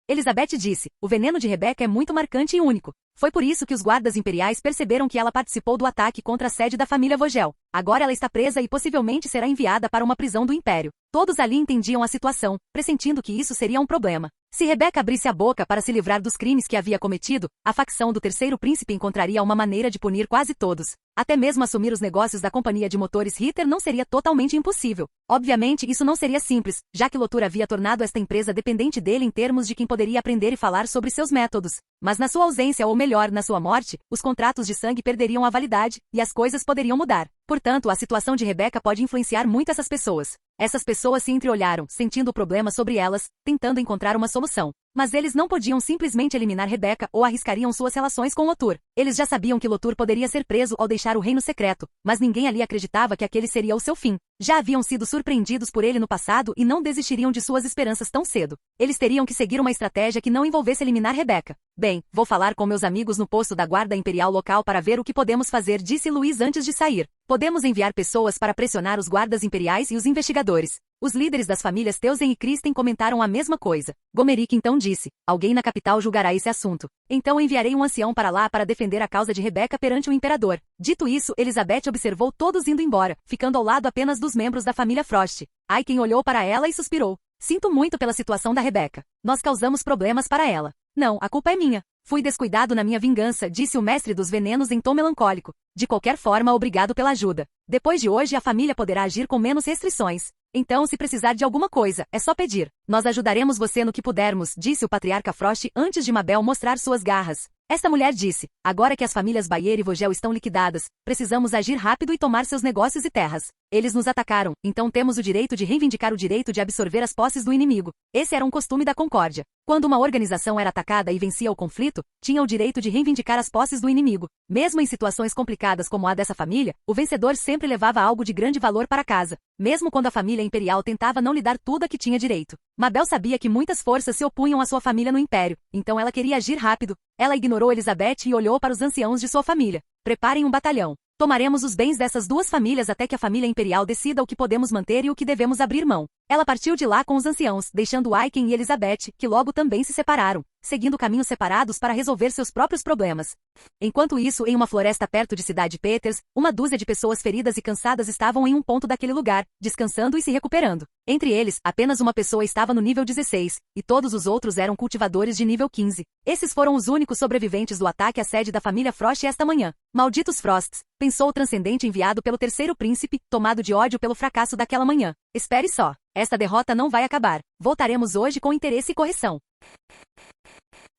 Elizabeth disse: "O veneno de Rebeca é muito marcante e único. Foi por isso que os guardas imperiais perceberam que ela participou do ataque contra a sede da família Vogel. Agora ela está presa e possivelmente será enviada para uma prisão do Império." Todos ali entendiam a situação, pressentindo que isso seria um problema. Se Rebeca abrisse a boca para se livrar dos crimes que havia cometido, a facção do terceiro príncipe encontraria uma maneira de punir quase todos. Até mesmo assumir os negócios da companhia de motores Ritter não seria totalmente impossível. Obviamente, isso não seria simples, já que Lotur havia tornado esta empresa dependente dele em termos de quem poderia aprender e falar sobre seus métodos. Mas na sua ausência ou melhor, na sua morte, os contratos de sangue perderiam a validade, e as coisas poderiam mudar. Portanto, a situação de Rebeca pode influenciar muito essas pessoas. Essas pessoas se entreolharam, sentindo o problema sobre elas, tentando encontrar uma solução. Mas eles não podiam simplesmente eliminar Rebeca ou arriscariam suas relações com Lotur. Eles já sabiam que Lotur poderia ser preso ao deixar o reino secreto, mas ninguém ali acreditava que aquele seria o seu fim. Já haviam sido surpreendidos por ele no passado e não desistiriam de suas esperanças tão cedo. Eles teriam que seguir uma estratégia que não envolvesse eliminar Rebeca. Bem, vou falar com meus amigos no posto da guarda imperial local para ver o que podemos fazer, disse Luiz antes de sair. Podemos enviar pessoas para pressionar os guardas imperiais e os investigadores. Os líderes das famílias Teusen e Kristen comentaram a mesma coisa. Gomeric então disse, alguém na capital julgará esse assunto. Então enviarei um ancião para lá para defender a causa de Rebeca perante o imperador. Dito isso, Elizabeth observou todos indo embora, ficando ao lado apenas dos membros da família Frost. Aiken olhou para ela e suspirou. Sinto muito pela situação da Rebeca. Nós causamos problemas para ela. Não, a culpa é minha. Fui descuidado na minha vingança, disse o mestre dos venenos em tom melancólico. De qualquer forma, obrigado pela ajuda. Depois de hoje, a família poderá agir com menos restrições. Então, se precisar de alguma coisa, é só pedir. Nós ajudaremos você no que pudermos, disse o patriarca Frost antes de Mabel mostrar suas garras. Esta mulher disse, agora que as famílias Bayer e Vogel estão liquidadas, precisamos agir rápido e tomar seus negócios e terras. Eles nos atacaram, então temos o direito de reivindicar o direito de absorver as posses do inimigo. Esse era um costume da Concórdia. Quando uma organização era atacada e vencia o conflito, tinha o direito de reivindicar as posses do inimigo. Mesmo em situações complicadas como a dessa família, o vencedor sempre levava algo de grande valor para casa, mesmo quando a família imperial tentava não lhe dar tudo a que tinha direito. Mabel sabia que muitas forças se opunham à sua família no império, então ela queria agir rápido. Ela ignorou Elizabeth e olhou para os anciãos de sua família. Preparem um batalhão. Tomaremos os bens dessas duas famílias até que a família imperial decida o que podemos manter e o que devemos abrir mão. Ela partiu de lá com os anciãos, deixando Aiken e Elizabeth, que logo também se separaram, seguindo caminhos separados para resolver seus próprios problemas. Enquanto isso, em uma floresta perto de Cidade Peters, uma dúzia de pessoas feridas e cansadas estavam em um ponto daquele lugar, descansando e se recuperando. Entre eles, apenas uma pessoa estava no nível 16, e todos os outros eram cultivadores de nível 15. Esses foram os únicos sobreviventes do ataque à sede da família Frost esta manhã. Malditos Frosts, pensou o transcendente enviado pelo terceiro príncipe, tomado de ódio pelo fracasso daquela manhã. Espere só. Esta derrota não vai acabar. Voltaremos hoje com interesse e correção.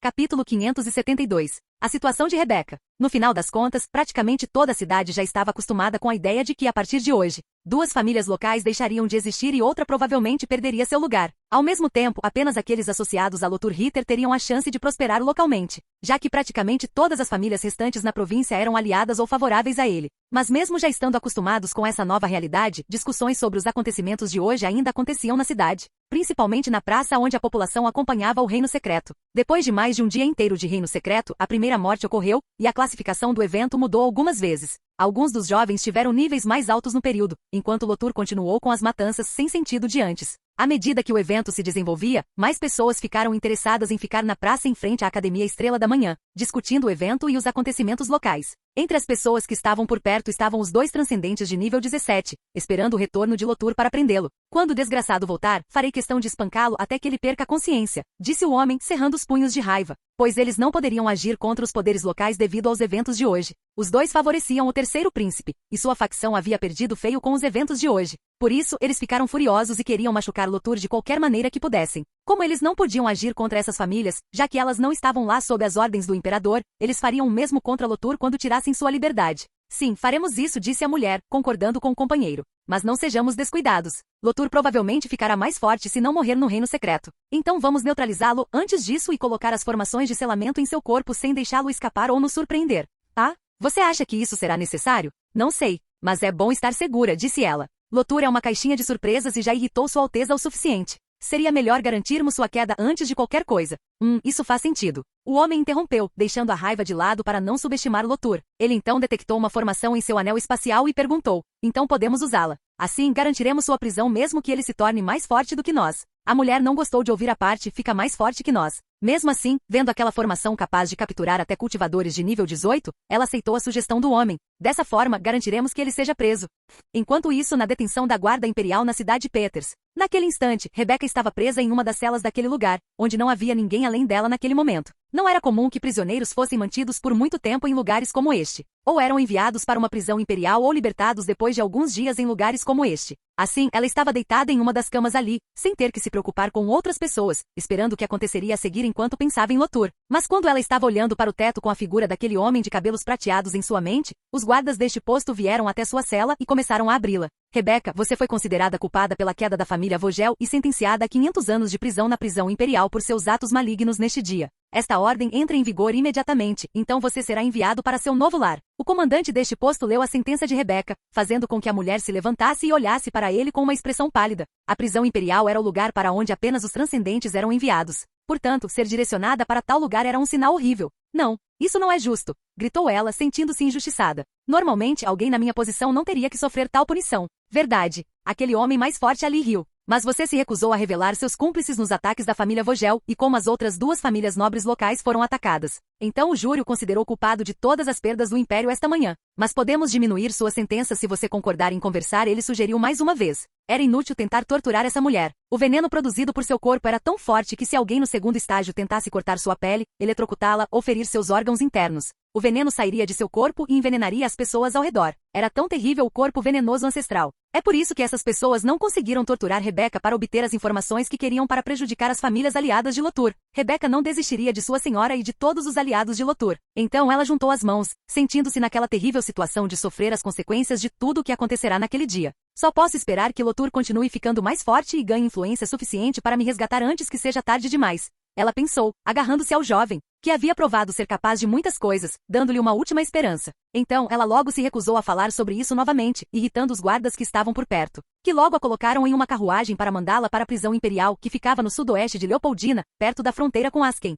Capítulo 572. A situação de Rebeca. No final das contas, praticamente toda a cidade já estava acostumada com a ideia de que, a partir de hoje, duas famílias locais deixariam de existir e outra provavelmente perderia seu lugar. Ao mesmo tempo, apenas aqueles associados a Lothar Ritter teriam a chance de prosperar localmente, já que praticamente todas as famílias restantes na província eram aliadas ou favoráveis a ele. Mas mesmo já estando acostumados com essa nova realidade, discussões sobre os acontecimentos de hoje ainda aconteciam na cidade, principalmente na praça onde a população acompanhava o Reino Secreto. Depois de mais de um dia inteiro de Reino Secreto, a primeira morte ocorreu, e a classificação do evento mudou algumas vezes. Alguns dos jovens tiveram níveis mais altos no período, enquanto Lothar continuou com as matanças sem sentido de antes. À medida que o evento se desenvolvia, mais pessoas ficaram interessadas em ficar na praça em frente à Academia Estrela da Manhã, discutindo o evento e os acontecimentos locais. Entre as pessoas que estavam por perto estavam os dois transcendentes de nível 17, esperando o retorno de Lothar para prendê-lo. Quando o desgraçado voltar, farei questão de espancá-lo até que ele perca a consciência, disse o homem, cerrando os punhos de raiva, pois eles não poderiam agir contra os poderes locais devido aos eventos de hoje. Os dois favoreciam o terceiro príncipe, e sua facção havia perdido feio com os eventos de hoje. Por isso, eles ficaram furiosos e queriam machucar Lothar de qualquer maneira que pudessem. Como eles não podiam agir contra essas famílias, já que elas não estavam lá sob as ordens do imperador, eles fariam o mesmo contra Lothar quando tirassem sua liberdade. Sim, faremos isso, disse a mulher, concordando com o companheiro. Mas não sejamos descuidados. Lothar provavelmente ficará mais forte se não morrer no Reino Secreto. Então vamos neutralizá-lo antes disso e colocar as formações de selamento em seu corpo sem deixá-lo escapar ou nos surpreender. Ah? Você acha que isso será necessário? Não sei, mas é bom estar segura, disse ela. Lothar é uma caixinha de surpresas e já irritou Sua Alteza o suficiente. Seria melhor garantirmos sua queda antes de qualquer coisa. Isso faz sentido. O homem interrompeu, deixando a raiva de lado para não subestimar Lothar. Ele então detectou uma formação em seu anel espacial e perguntou, então podemos usá-la. Assim, garantiremos sua prisão mesmo que ele se torne mais forte do que nós. A mulher não gostou de ouvir a parte fica mais forte que nós. Mesmo assim, vendo aquela formação capaz de capturar até cultivadores de nível 18, ela aceitou a sugestão do homem. Dessa forma, garantiremos que ele seja preso. Enquanto isso, na detenção da guarda imperial na cidade Peters. Naquele instante, Rebeca estava presa em uma das celas daquele lugar, onde não havia ninguém além dela naquele momento. Não era comum que prisioneiros fossem mantidos por muito tempo em lugares como este. Ou eram enviados para uma prisão imperial ou libertados depois de alguns dias em lugares como este. Assim, ela estava deitada em uma das camas ali, sem ter que se preocupar com outras pessoas, esperando o que aconteceria a seguir enquanto pensava em Lotur. Mas quando ela estava olhando para o teto com a figura daquele homem de cabelos prateados em sua mente, os guardas deste posto vieram até sua cela e começaram a abri-la. Rebecca, você foi considerada culpada pela queda da família Vogel e sentenciada a 500 anos de prisão na prisão imperial por seus atos malignos neste dia. Esta ordem entra em vigor imediatamente, então você será enviado para seu novo lar. O comandante deste posto leu a sentença de Rebecca, fazendo com que a mulher se levantasse e olhasse para ele com uma expressão pálida. A prisão imperial era o lugar para onde apenas os transcendentes eram enviados. Portanto, ser direcionada para tal lugar era um sinal horrível. Não, isso não é justo, gritou ela, sentindo-se injustiçada. Normalmente, alguém na minha posição não teria que sofrer tal punição. Verdade. Aquele homem mais forte ali riu. Mas você se recusou a revelar seus cúmplices nos ataques da família Vogel e como as outras duas famílias nobres locais foram atacadas. Então o júri o considerou culpado de todas as perdas do Império esta manhã. Mas podemos diminuir sua sentença se você concordar em conversar, ele sugeriu mais uma vez. Era inútil tentar torturar essa mulher. O veneno produzido por seu corpo era tão forte que se alguém no segundo estágio tentasse cortar sua pele, eletrocutá-la ou ferir seus órgãos internos, o veneno sairia de seu corpo e envenenaria as pessoas ao redor. Era tão terrível o corpo venenoso ancestral. É por isso que essas pessoas não conseguiram torturar Rebecca para obter as informações que queriam para prejudicar as famílias aliadas de Lotur. Rebecca não desistiria de sua senhora e de todos os aliados de Lotur. Então ela juntou as mãos, sentindo-se naquela terrível situação de sofrer as consequências de tudo o que acontecerá naquele dia. Só posso esperar que Lotur continue ficando mais forte e ganhe influência suficiente para me resgatar antes que seja tarde demais. Ela pensou, agarrando-se ao jovem, que havia provado ser capaz de muitas coisas, dando-lhe uma última esperança. Então ela logo se recusou a falar sobre isso novamente, irritando os guardas que estavam por perto, que logo a colocaram em uma carruagem para mandá-la para a prisão imperial que ficava no sudoeste de Leopoldina, perto da fronteira com Asken.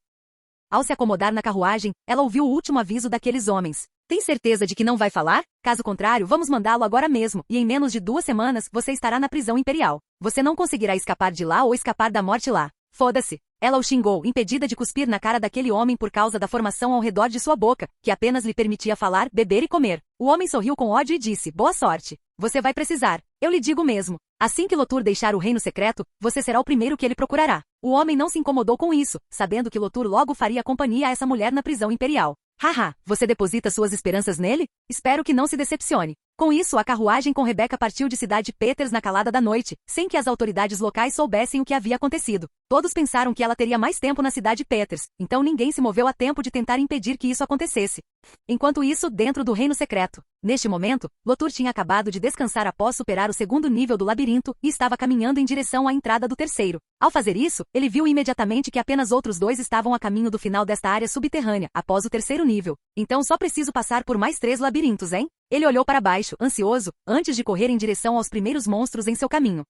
Ao se acomodar na carruagem, ela ouviu o último aviso daqueles homens. Tem certeza de que não vai falar? Caso contrário, vamos mandá-lo agora mesmo, e em menos de 2 semanas você estará na prisão imperial. Você não conseguirá escapar de lá ou escapar da morte lá. Foda-se. Ela o xingou, impedida de cuspir na cara daquele homem por causa da formação ao redor de sua boca, que apenas lhe permitia falar, beber e comer. O homem sorriu com ódio e disse, boa sorte. Você vai precisar. Eu lhe digo mesmo. Assim que Lotur deixar o reino secreto, você será o primeiro que ele procurará. O homem não se incomodou com isso, sabendo que Lotur logo faria companhia a essa mulher na prisão imperial. Haha, você deposita suas esperanças nele? Espero que não se decepcione. Com isso, a carruagem com Rebecca partiu de Cidade Peters na calada da noite, sem que as autoridades locais soubessem o que havia acontecido. Todos pensaram que ela teria mais tempo na Cidade Peters, então ninguém se moveu a tempo de tentar impedir que isso acontecesse. Enquanto isso, dentro do reino secreto. Neste momento, Lotur tinha acabado de descansar após superar o 2º nível do labirinto e estava caminhando em direção à entrada do 3º. Ao fazer isso, ele viu imediatamente que apenas outros 2 estavam a caminho do final desta área subterrânea, após o 3º nível. Então só preciso passar por mais 3 labirintos, hein? Ele olhou para baixo, ansioso, antes de correr em direção aos primeiros monstros em seu caminho.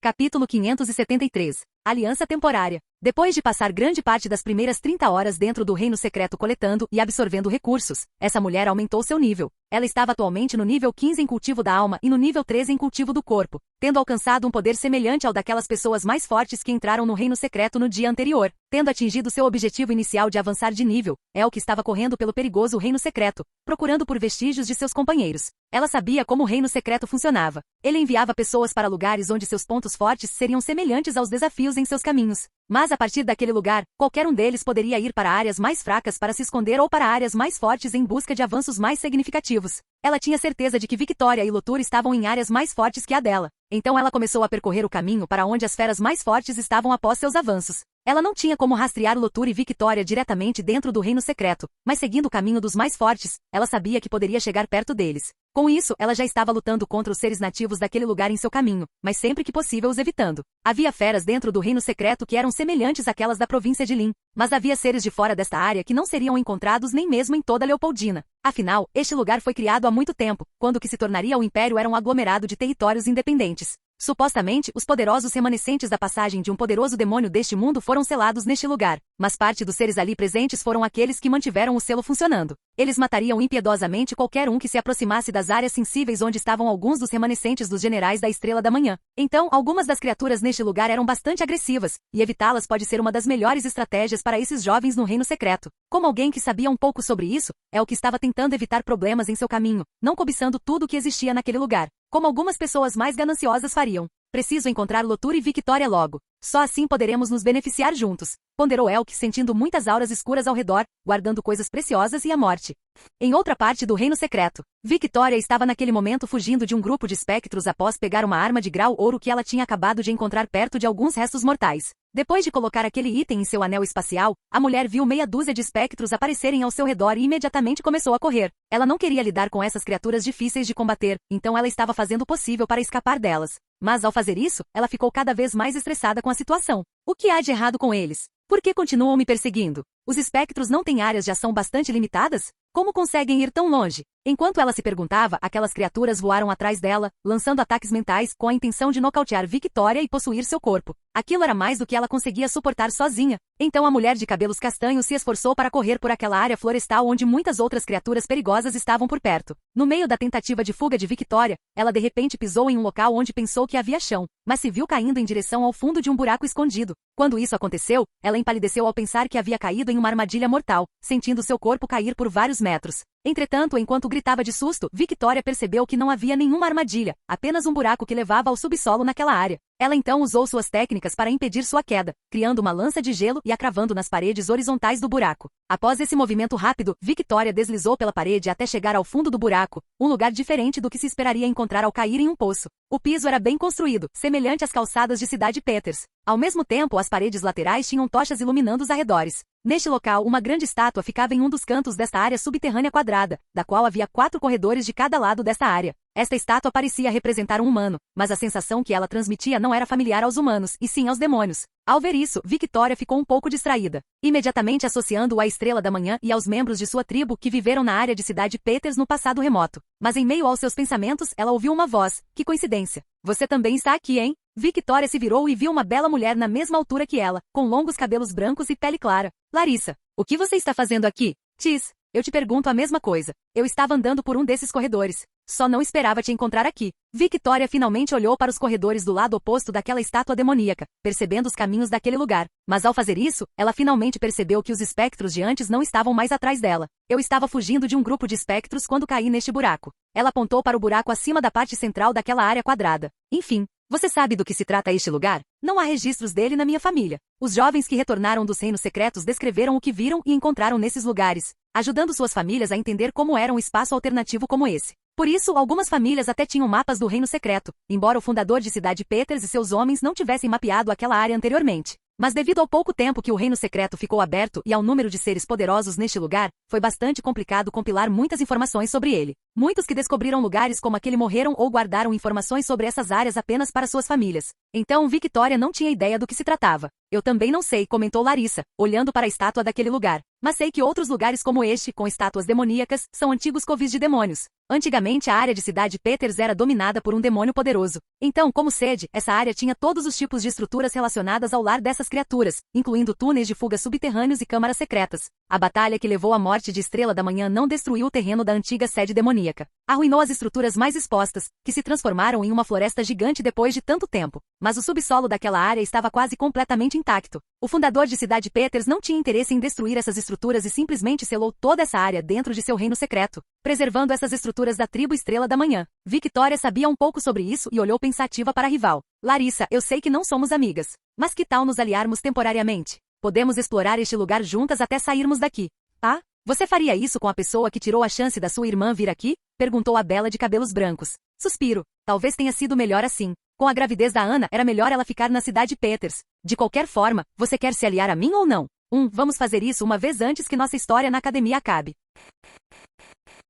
Capítulo 573. Aliança Temporária. Depois de passar grande parte das primeiras 30 horas dentro do reino secreto coletando e absorvendo recursos, essa mulher aumentou seu nível. Ela estava atualmente no nível 15 em cultivo da alma e no nível 13 em cultivo do corpo, tendo alcançado um poder semelhante ao daquelas pessoas mais fortes que entraram no reino secreto no dia anterior. Tendo atingido seu objetivo inicial de avançar de nível, El que estava correndo pelo perigoso reino secreto, procurando por vestígios de seus companheiros. Ela sabia como o reino secreto funcionava. Ele enviava pessoas para lugares onde seus pontos fortes seriam semelhantes aos desafios em seus caminhos. Mas a partir daquele lugar, qualquer um deles poderia ir para áreas mais fracas para se esconder ou para áreas mais fortes em busca de avanços mais significativos. Ela tinha certeza de que Victoria e Lotur estavam em áreas mais fortes que a dela. Então ela começou a percorrer o caminho para onde as feras mais fortes estavam após seus avanços. Ela não tinha como rastrear Lotur e Victoria diretamente dentro do reino secreto, mas seguindo o caminho dos mais fortes, ela sabia que poderia chegar perto deles. Com isso, ela já estava lutando contra os seres nativos daquele lugar em seu caminho, mas sempre que possível os evitando. Havia feras dentro do reino secreto que eram semelhantes àquelas da província de Lin, mas havia seres de fora desta área que não seriam encontrados nem mesmo em toda Leopoldina. Afinal, este lugar foi criado há muito tempo, quando o que se tornaria o Império era um aglomerado de territórios independentes. Supostamente, os poderosos remanescentes da passagem de um poderoso demônio deste mundo foram selados neste lugar, mas parte dos seres ali presentes foram aqueles que mantiveram o selo funcionando. Eles matariam impiedosamente qualquer um que se aproximasse das áreas sensíveis onde estavam alguns dos remanescentes dos generais da Estrela da Manhã. Então, algumas das criaturas neste lugar eram bastante agressivas, e evitá-las pode ser uma das melhores estratégias para esses jovens no reino secreto. Como alguém que sabia um pouco sobre isso, é o que estava tentando evitar problemas em seu caminho, não cobiçando tudo o que existia naquele lugar, como algumas pessoas mais gananciosas fariam. Preciso encontrar Lotur e Victoria logo. Só assim poderemos nos beneficiar juntos, ponderou Elk, sentindo muitas auras escuras ao redor, guardando coisas preciosas e a morte. Em outra parte do reino secreto, Victoria estava naquele momento fugindo de um grupo de espectros após pegar uma arma de grau ouro que ela tinha acabado de encontrar perto de alguns restos mortais. Depois de colocar aquele item em seu anel espacial, a mulher viu meia dúzia de espectros aparecerem ao seu redor e imediatamente começou a correr. Ela não queria lidar com essas criaturas difíceis de combater, então ela estava fazendo o possível para escapar delas. Mas ao fazer isso, ela ficou cada vez mais estressada com a situação. O que há de errado com eles? Por que continuam me perseguindo? Os espectros não têm áreas de ação bastante limitadas? Como conseguem ir tão longe? Enquanto ela se perguntava, aquelas criaturas voaram atrás dela, lançando ataques mentais com a intenção de nocautear Victoria e possuir seu corpo. Aquilo era mais do que ela conseguia suportar sozinha. Então a mulher de cabelos castanhos se esforçou para correr por aquela área florestal onde muitas outras criaturas perigosas estavam por perto. No meio da tentativa de fuga de Victoria, ela de repente pisou em um local onde pensou que havia chão, mas se viu caindo em direção ao fundo de um buraco escondido. Quando isso aconteceu, ela empalideceu ao pensar que havia caído em uma armadilha mortal, sentindo seu corpo cair por vários metros. Entretanto, enquanto gritava de susto, Victoria percebeu que não havia nenhuma armadilha, apenas um buraco que levava ao subsolo naquela área. Ela então usou suas técnicas para impedir sua queda, criando uma lança de gelo e a cravando nas paredes horizontais do buraco. Após esse movimento rápido, Victoria deslizou pela parede até chegar ao fundo do buraco, um lugar diferente do que se esperaria encontrar ao cair em um poço. O piso era bem construído, semelhante às calçadas de Cidade Peters. Ao mesmo tempo, as paredes laterais tinham tochas iluminando os arredores. Neste local, uma grande estátua ficava em um dos cantos desta área subterrânea quadrada, da qual havia 4 corredores de cada lado desta área. Esta estátua parecia representar um humano, mas a sensação que ela transmitia não era familiar aos humanos, e sim aos demônios. Ao ver isso, Victoria ficou um pouco distraída, imediatamente associando-o à Estrela da Manhã e aos membros de sua tribo que viveram na área de Cidade Peters no passado remoto. Mas em meio aos seus pensamentos, ela ouviu uma voz. Que coincidência! Você também está aqui, hein? Victoria se virou e viu uma bela mulher na mesma altura que ela, com longos cabelos brancos e pele clara. Larissa, o que você está fazendo aqui? Tis, eu te pergunto a mesma coisa. Eu estava andando por um desses corredores. Só não esperava te encontrar aqui. Victoria finalmente olhou para os corredores do lado oposto daquela estátua demoníaca, percebendo os caminhos daquele lugar. Mas ao fazer isso, ela finalmente percebeu que os espectros de antes não estavam mais atrás dela. Eu estava fugindo de um grupo de espectros quando caí neste buraco. Ela apontou para o buraco acima da parte central daquela área quadrada. Enfim, você sabe do que se trata este lugar? Não há registros dele na minha família. Os jovens que retornaram dos reinos secretos descreveram o que viram e encontraram nesses lugares, ajudando suas famílias a entender como era um espaço alternativo como esse. Por isso, algumas famílias até tinham mapas do reino secreto, embora o fundador de Cidade Peters e seus homens não tivessem mapeado aquela área anteriormente. Mas devido ao pouco tempo que o reino secreto ficou aberto e ao número de seres poderosos neste lugar, foi bastante complicado compilar muitas informações sobre ele. Muitos que descobriram lugares como aquele morreram ou guardaram informações sobre essas áreas apenas para suas famílias. Então Victoria não tinha ideia do que se tratava. Eu também não sei, comentou Larissa, olhando para a estátua daquele lugar. Mas sei que outros lugares como este, com estátuas demoníacas, são antigos covis de demônios. Antigamente a área de Cidade Peters era dominada por um demônio poderoso. Então, como sede, essa área tinha todos os tipos de estruturas relacionadas ao lar dessas criaturas, incluindo túneis de fuga subterrâneos e câmaras secretas. A batalha que levou à morte de Estrela da Manhã não destruiu o terreno da antiga sede demoníaca. Arruinou as estruturas mais expostas, que se transformaram em uma floresta gigante depois de tanto tempo. Mas o subsolo daquela área estava quase completamente intacto. O fundador de Cidade Peters não tinha interesse em destruir essas estruturas e simplesmente selou toda essa área dentro de seu reino secreto, preservando essas estruturas da tribo Estrela da Manhã. Victoria sabia um pouco sobre isso e olhou pensativa para a rival. Larissa, eu sei que não somos amigas, mas que tal nos aliarmos temporariamente? Podemos explorar este lugar juntas até sairmos daqui. Ah? Você faria isso com a pessoa que tirou a chance da sua irmã vir aqui? Perguntou a bela de cabelos brancos. Suspiro. Talvez tenha sido melhor assim. Com a gravidez da Ana, era melhor ela ficar na Cidade Peters. De qualquer forma, você quer se aliar a mim ou não? Vamos fazer isso uma vez antes que nossa história na academia acabe.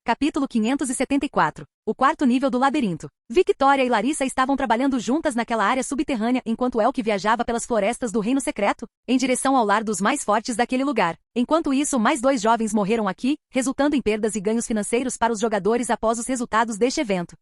Capítulo 574. O quarto nível do labirinto. Victoria e Larissa estavam trabalhando juntas naquela área subterrânea enquanto Elk viajava pelas florestas do reino secreto, em direção ao lar dos mais fortes daquele lugar. Enquanto isso, mais 2 jovens morreram aqui, resultando em perdas e ganhos financeiros para os jogadores após os resultados deste evento.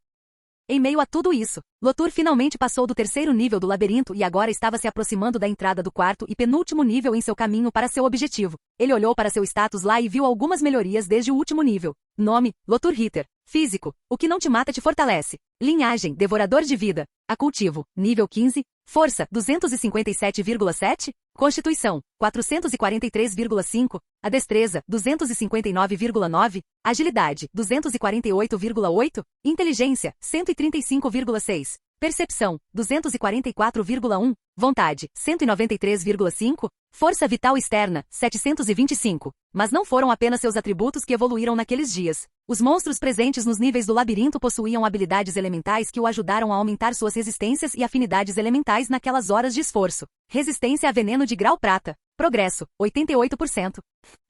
Em meio a tudo isso, Lotur finalmente passou do 3º nível do labirinto e agora estava se aproximando da entrada do 4º e penúltimo nível em seu caminho para seu objetivo. Ele olhou para seu status lá e viu algumas melhorias desde o último nível. Nome, Lotur Hitter. Físico, o que não te mata te fortalece. Linhagem, Devorador de Vida. A cultivo, nível 15. Força, 257,7. Constituição, 443,5. A destreza, 259,9. Agilidade, 248,8. Inteligência, 135,6. Percepção, 244,1. Vontade, 193,5. Força vital externa, 725. Mas não foram apenas seus atributos que evoluíram naqueles dias. Os monstros presentes nos níveis do labirinto possuíam habilidades elementais que o ajudaram a aumentar suas resistências e afinidades elementais naquelas horas de esforço. Resistência a veneno de grau prata. Progresso, 88%.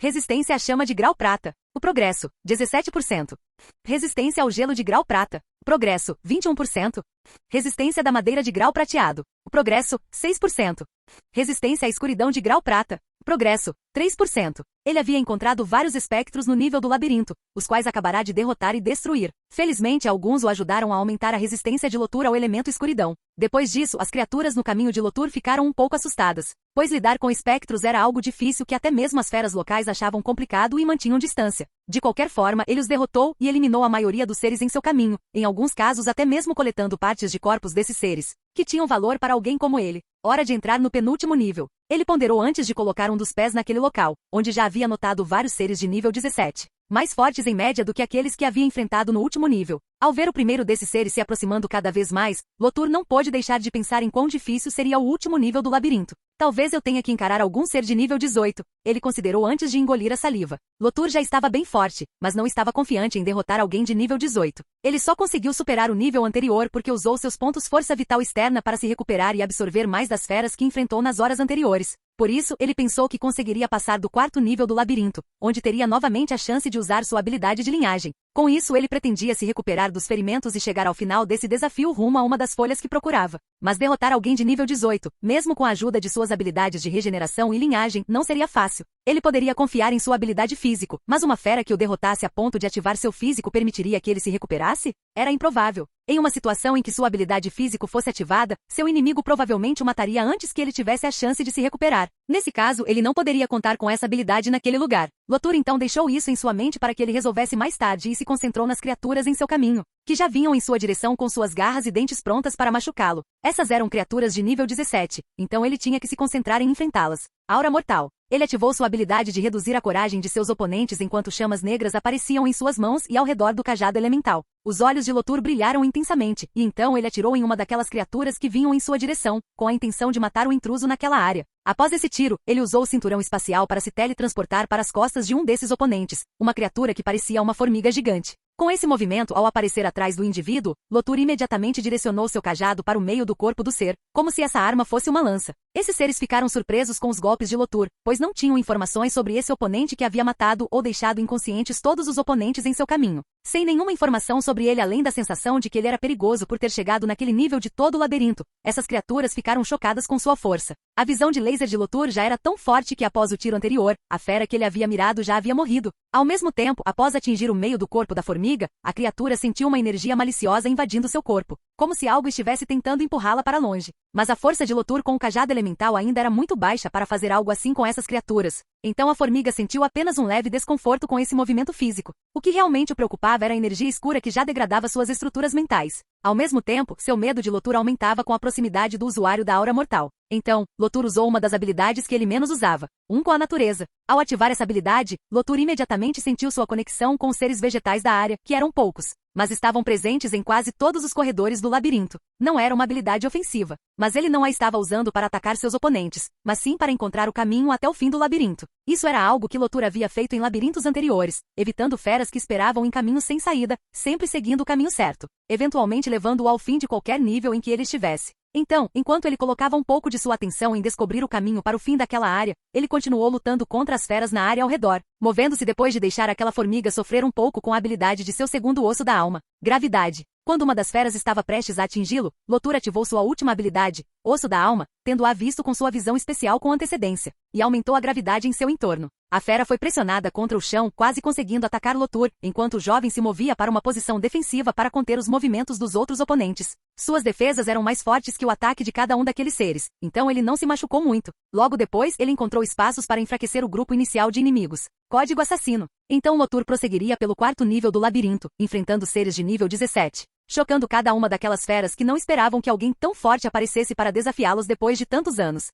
Resistência à chama de grau prata. O progresso, 17%. Resistência ao gelo de grau prata. O progresso, 21%. Resistência da madeira de grau prateado. O progresso, 6%. Resistência à escuridão de grau prata. Progresso, 3%. Ele havia encontrado vários espectros no nível do labirinto, os quais acabará de derrotar e destruir. Felizmente, alguns o ajudaram a aumentar a resistência de Lotur ao elemento escuridão. Depois disso, as criaturas no caminho de Lotur ficaram um pouco assustadas, pois lidar com espectros era algo difícil que até mesmo as feras locais achavam complicado e mantinham distância. De qualquer forma, ele os derrotou e eliminou a maioria dos seres em seu caminho, em alguns casos até mesmo coletando partes de corpos desses seres, que tinham valor para alguém como ele. Hora de entrar no penúltimo nível. Ele ponderou antes de colocar um dos pés naquele local, onde já havia notado vários seres de nível 17, mais fortes em média do que aqueles que havia enfrentado no último nível. Ao ver o primeiro desses seres se aproximando cada vez mais, Lotur não pôde deixar de pensar em quão difícil seria o último nível do labirinto. Talvez eu tenha que encarar algum ser de nível 18, ele considerou antes de engolir a saliva. Lotur já estava bem forte, mas não estava confiante em derrotar alguém de nível 18. Ele só conseguiu superar o nível anterior porque usou seus pontos força vital externa para se recuperar e absorver mais das feras que enfrentou nas horas anteriores. Por isso, ele pensou que conseguiria passar do quarto nível do labirinto, onde teria novamente a chance de usar sua habilidade de linhagem. Com isso, ele pretendia se recuperar dos ferimentos e chegar ao final desse desafio rumo a uma das folhas que procurava. Mas derrotar alguém de nível 18, mesmo com a ajuda de suas habilidades de regeneração e linhagem, não seria fácil. Ele poderia confiar em sua habilidade físico, mas uma fera que o derrotasse a ponto de ativar seu físico permitiria que ele se recuperasse? Era improvável. Em uma situação em que sua habilidade físico fosse ativada, seu inimigo provavelmente o mataria antes que ele tivesse a chance de se recuperar. Nesse caso, ele não poderia contar com essa habilidade naquele lugar. Lotur então deixou isso em sua mente para que ele resolvesse mais tarde e se concentrou nas criaturas em seu caminho, que já vinham em sua direção com suas garras e dentes prontas para machucá-lo. Essas eram criaturas de nível 17, então ele tinha que se concentrar em enfrentá-las. Aura Mortal. Ele ativou sua habilidade de reduzir a coragem de seus oponentes enquanto chamas negras apareciam em suas mãos e ao redor do cajado elemental. Os olhos de Lotur brilharam intensamente, e então ele atirou em uma daquelas criaturas que vinham em sua direção, com a intenção de matar o intruso naquela área. Após esse tiro, ele usou o cinturão espacial para se teletransportar para as costas de um desses oponentes, uma criatura que parecia uma formiga gigante. Com esse movimento, ao aparecer atrás do indivíduo, Lotur imediatamente direcionou seu cajado para o meio do corpo do ser, como se essa arma fosse uma lança. Esses seres ficaram surpresos com os golpes de Lotur, pois não tinham informações sobre esse oponente que havia matado ou deixado inconscientes todos os oponentes em seu caminho. Sem nenhuma informação sobre ele além da sensação de que ele era perigoso por ter chegado naquele nível de todo o labirinto, essas criaturas ficaram chocadas com sua força. A visão de laser de Lotur já era tão forte que após o tiro anterior, a fera que ele havia mirado já havia morrido. Ao mesmo tempo, após atingir o meio do corpo da formiga, a criatura sentiu uma energia maliciosa invadindo seu corpo, como se algo estivesse tentando empurrá-la para longe. Mas a força de Lotur com o cajado elemental ainda era muito baixa para fazer algo assim com essas criaturas. Então a formiga sentiu apenas um leve desconforto com esse movimento físico. O que realmente o preocupava era a energia escura que já degradava suas estruturas mentais. Ao mesmo tempo, seu medo de Lotur aumentava com a proximidade do usuário da Aura Mortal. Então, Lotur usou uma das habilidades que ele menos usava, com a natureza. Ao ativar essa habilidade, Lotur imediatamente sentiu sua conexão com os seres vegetais da área, que eram poucos, mas estavam presentes em quase todos os corredores do labirinto. Não era uma habilidade ofensiva, mas ele não a estava usando para atacar seus oponentes, mas sim para encontrar o caminho até o fim do labirinto. Isso era algo que Lotur havia feito em labirintos anteriores, evitando feras que esperavam em caminhos sem saída, sempre seguindo o caminho certo, eventualmente levando-o ao fim de qualquer nível em que ele estivesse. Então, enquanto ele colocava um pouco de sua atenção em descobrir o caminho para o fim daquela área, ele continuou lutando contra as feras na área ao redor, movendo-se depois de deixar aquela formiga sofrer um pouco com a habilidade de seu segundo osso da alma, gravidade. Quando uma das feras estava prestes a atingi-lo, Lotur ativou sua última habilidade, Osso da Alma, tendo-a visto com sua visão especial com antecedência, e aumentou a gravidade em seu entorno. A fera foi pressionada contra o chão, quase conseguindo atacar Lotur, enquanto o jovem se movia para uma posição defensiva para conter os movimentos dos outros oponentes. Suas defesas eram mais fortes que o ataque de cada um daqueles seres, então ele não se machucou muito. Logo depois, ele encontrou espaços para enfraquecer o grupo inicial de inimigos. Código Assassino. Então Lotur prosseguiria pelo quarto nível do labirinto, enfrentando seres de nível 17. Chocando cada uma daquelas feras que não esperavam que alguém tão forte aparecesse para desafiá-los depois de tantos anos.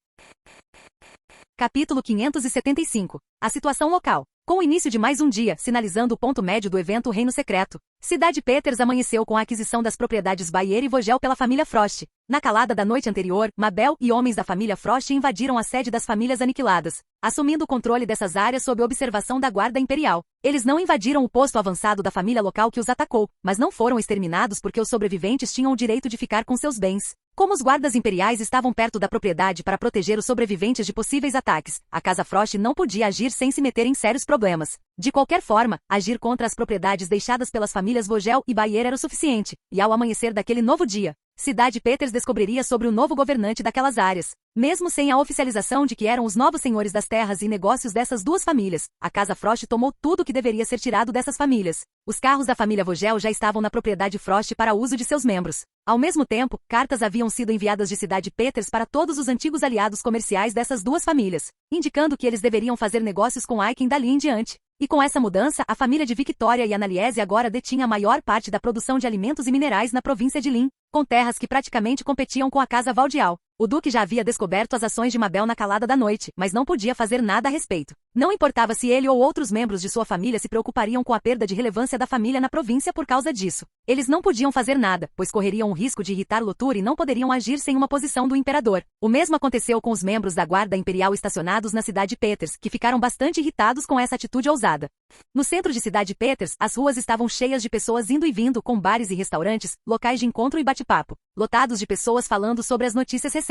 Capítulo 575. A situação local. Com o início de mais um dia, sinalizando o ponto médio do evento Reino Secreto, Cidade Peters amanheceu com a aquisição das propriedades Bayer e Vogel pela família Frost. Na calada da noite anterior, Mabel e homens da família Frost invadiram a sede das famílias aniquiladas, assumindo o controle dessas áreas sob observação da Guarda Imperial. Eles não invadiram o posto avançado da família local que os atacou, mas não foram exterminados porque os sobreviventes tinham o direito de ficar com seus bens. Como os guardas imperiais estavam perto da propriedade para proteger os sobreviventes de possíveis ataques, a Casa Frost não podia agir sem se meter em sérios problemas. De qualquer forma, agir contra as propriedades deixadas pelas famílias Vogel e Bayer era o suficiente, e ao amanhecer daquele novo dia, Cidade Peters descobriria sobre o novo governante daquelas áreas. Mesmo sem a oficialização de que eram os novos senhores das terras e negócios dessas duas famílias, a Casa Frost tomou tudo que deveria ser tirado dessas famílias. Os carros da família Vogel já estavam na propriedade Frost para uso de seus membros. Ao mesmo tempo, cartas haviam sido enviadas de Cidade Peters para todos os antigos aliados comerciais dessas duas famílias, indicando que eles deveriam fazer negócios com Aiken dali em diante. E com essa mudança, a família de Victoria e Anneliese agora detinha a maior parte da produção de alimentos e minerais na província de Lin, com terras que praticamente competiam com a Casa Valdial. O duque já havia descoberto as ações de Mabel na calada da noite, mas não podia fazer nada a respeito. Não importava se ele ou outros membros de sua família se preocupariam com a perda de relevância da família na província por causa disso. Eles não podiam fazer nada, pois correriam o risco de irritar Lotur e não poderiam agir sem uma posição do imperador. O mesmo aconteceu com os membros da Guarda Imperial estacionados na Cidade Peters, que ficaram bastante irritados com essa atitude ousada. No centro de Cidade Peters, as ruas estavam cheias de pessoas indo e vindo, com bares e restaurantes, locais de encontro e bate-papo, lotados de pessoas falando sobre as notícias recentes.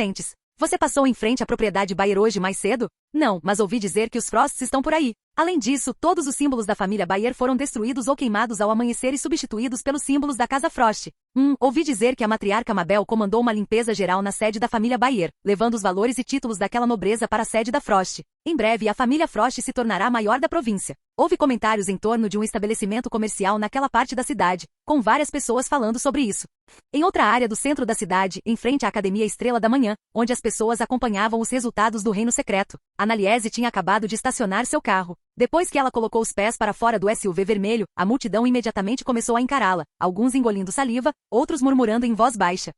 Você passou em frente à propriedade Bayer hoje mais cedo? Não, mas ouvi dizer que os Frosts estão por aí. Além disso, todos os símbolos da família Bayer foram destruídos ou queimados ao amanhecer e substituídos pelos símbolos da Casa Frost. Ouvi dizer que a matriarca Mabel comandou uma limpeza geral na sede da família Bayer, levando os valores e títulos daquela nobreza para a sede da Frost. Em breve, a família Frost se tornará a maior da província. Houve comentários em torno de um estabelecimento comercial naquela parte da cidade, com várias pessoas falando sobre isso. Em outra área do centro da cidade, em frente à Academia Estrela da Manhã, onde as pessoas acompanhavam os resultados do Reino Secreto, Anneliese tinha acabado de estacionar seu carro. Depois que ela colocou os pés para fora do SUV vermelho, a multidão imediatamente começou a encará-la, alguns engolindo saliva, outros murmurando em voz baixa.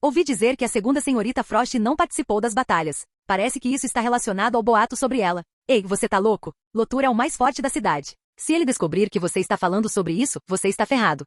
Ouvi dizer que a segunda senhorita Frost não participou das batalhas. Parece que isso está relacionado ao boato sobre ela. Ei, você tá louco? Lotur é o mais forte da cidade. Se ele descobrir que você está falando sobre isso, você está ferrado.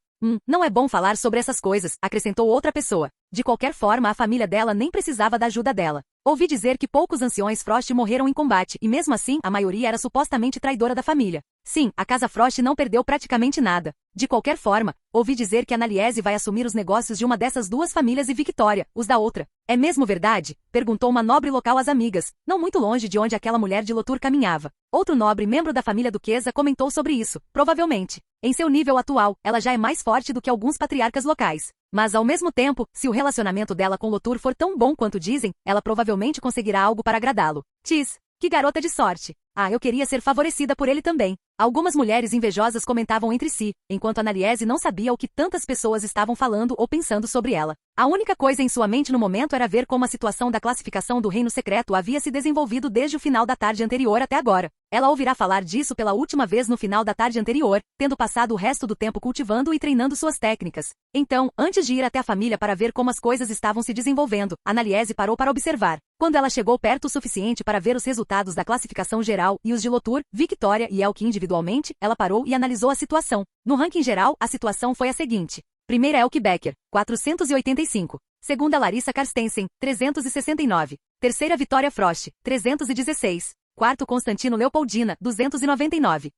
Não é bom falar sobre essas coisas, acrescentou outra pessoa. De qualquer forma, a família dela nem precisava da ajuda dela. Ouvi dizer que poucos anciões Frost morreram em combate, e mesmo assim, a maioria era supostamente traidora da família. Sim, a Casa Frost não perdeu praticamente nada. De qualquer forma, ouvi dizer que Anneliese vai assumir os negócios de uma dessas duas famílias e Victoria, os da outra. É mesmo verdade? Perguntou uma nobre local às amigas, não muito longe de onde aquela mulher de Lotur caminhava. Outro nobre membro da família duquesa comentou sobre isso, provavelmente. Em seu nível atual, ela já é mais forte do que alguns patriarcas locais. Mas ao mesmo tempo, se o relacionamento dela com Lotur for tão bom quanto dizem, ela provavelmente conseguirá algo para agradá-lo. Tis, que garota de sorte. Ah, eu queria ser favorecida por ele também. Algumas mulheres invejosas comentavam entre si, enquanto Anneliese não sabia o que tantas pessoas estavam falando ou pensando sobre ela. A única coisa em sua mente no momento era ver como a situação da classificação do Reino Secreto havia se desenvolvido desde o final da tarde anterior até agora. Ela ouvirá falar disso pela última vez no final da tarde anterior, tendo passado o resto do tempo cultivando e treinando suas técnicas. Então, antes de ir até a família para ver como as coisas estavam se desenvolvendo, Anneliese parou para observar. Quando ela chegou perto o suficiente para ver os resultados da classificação geral e os de Lotur, Victoria e Elke individualmente, ela parou e analisou a situação. No ranking geral, a situação foi a seguinte. Primeira Elke Becker, 485. Segunda Larissa Carstensen, 369. Terceira Vitória Frost, 316. Quarto Constantino Leopoldina, 299.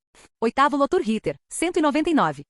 Oitavo Lotur Ritter, 199.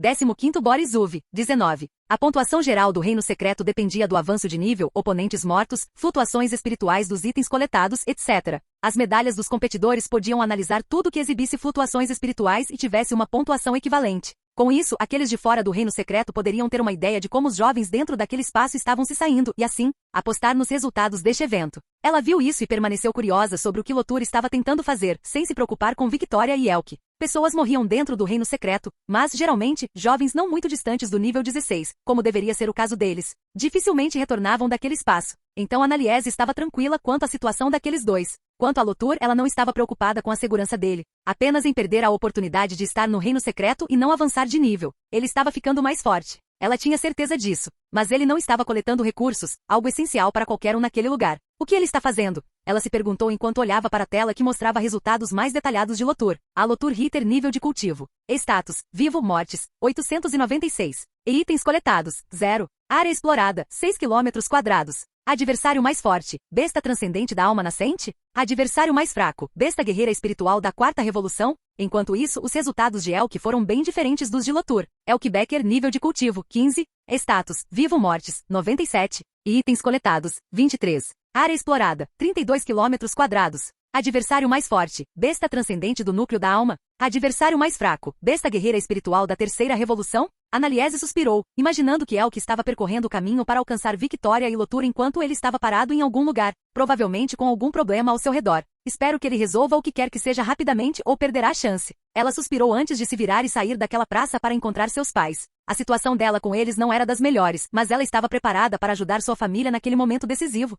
15º Boris Uve, 19. A pontuação geral do Reino Secreto dependia do avanço de nível, oponentes mortos, flutuações espirituais dos itens coletados, etc. As medalhas dos competidores podiam analisar tudo que exibisse flutuações espirituais e tivesse uma pontuação equivalente. Com isso, aqueles de fora do Reino Secreto poderiam ter uma ideia de como os jovens dentro daquele espaço estavam se saindo e, assim, apostar nos resultados deste evento. Ela viu isso e permaneceu curiosa sobre o que Lotur estava tentando fazer, sem se preocupar com Victoria e Elke. Pessoas morriam dentro do Reino Secreto, mas, geralmente, jovens não muito distantes do nível 16, como deveria ser o caso deles. Dificilmente retornavam daquele espaço. Então Anneliese estava tranquila quanto à situação daqueles dois. Quanto a Lotur, ela não estava preocupada com a segurança dele, apenas em perder a oportunidade de estar no Reino Secreto e não avançar de nível. Ele estava ficando mais forte. Ela tinha certeza disso. Mas ele não estava coletando recursos, algo essencial para qualquer um naquele lugar. O que ele está fazendo? Ela se perguntou enquanto olhava para a tela que mostrava resultados mais detalhados de Lotur. A Lotur Hitter nível de cultivo. Status, vivo, mortes, 896. E itens coletados, 0. Área explorada, 6 km². Adversário mais forte, besta transcendente da alma nascente? Adversário mais fraco, besta guerreira espiritual da quarta revolução? Enquanto isso, os resultados de Elk foram bem diferentes dos de Lotur. Elk Becker nível de cultivo, 15. Status, vivo, mortes, 97. E itens coletados, 23. Área explorada, 32 km². Adversário mais forte, besta transcendente do núcleo da alma? Adversário mais fraco, besta guerreira espiritual da terceira revolução? Analiese suspirou, imaginando que Elk estava percorrendo o caminho para alcançar Victoria e Lotur enquanto ele estava parado em algum lugar, provavelmente com algum problema ao seu redor. Espero que ele resolva o que quer que seja rapidamente ou perderá a chance. Ela suspirou antes de se virar e sair daquela praça para encontrar seus pais. A situação dela com eles não era das melhores, mas ela estava preparada para ajudar sua família naquele momento decisivo.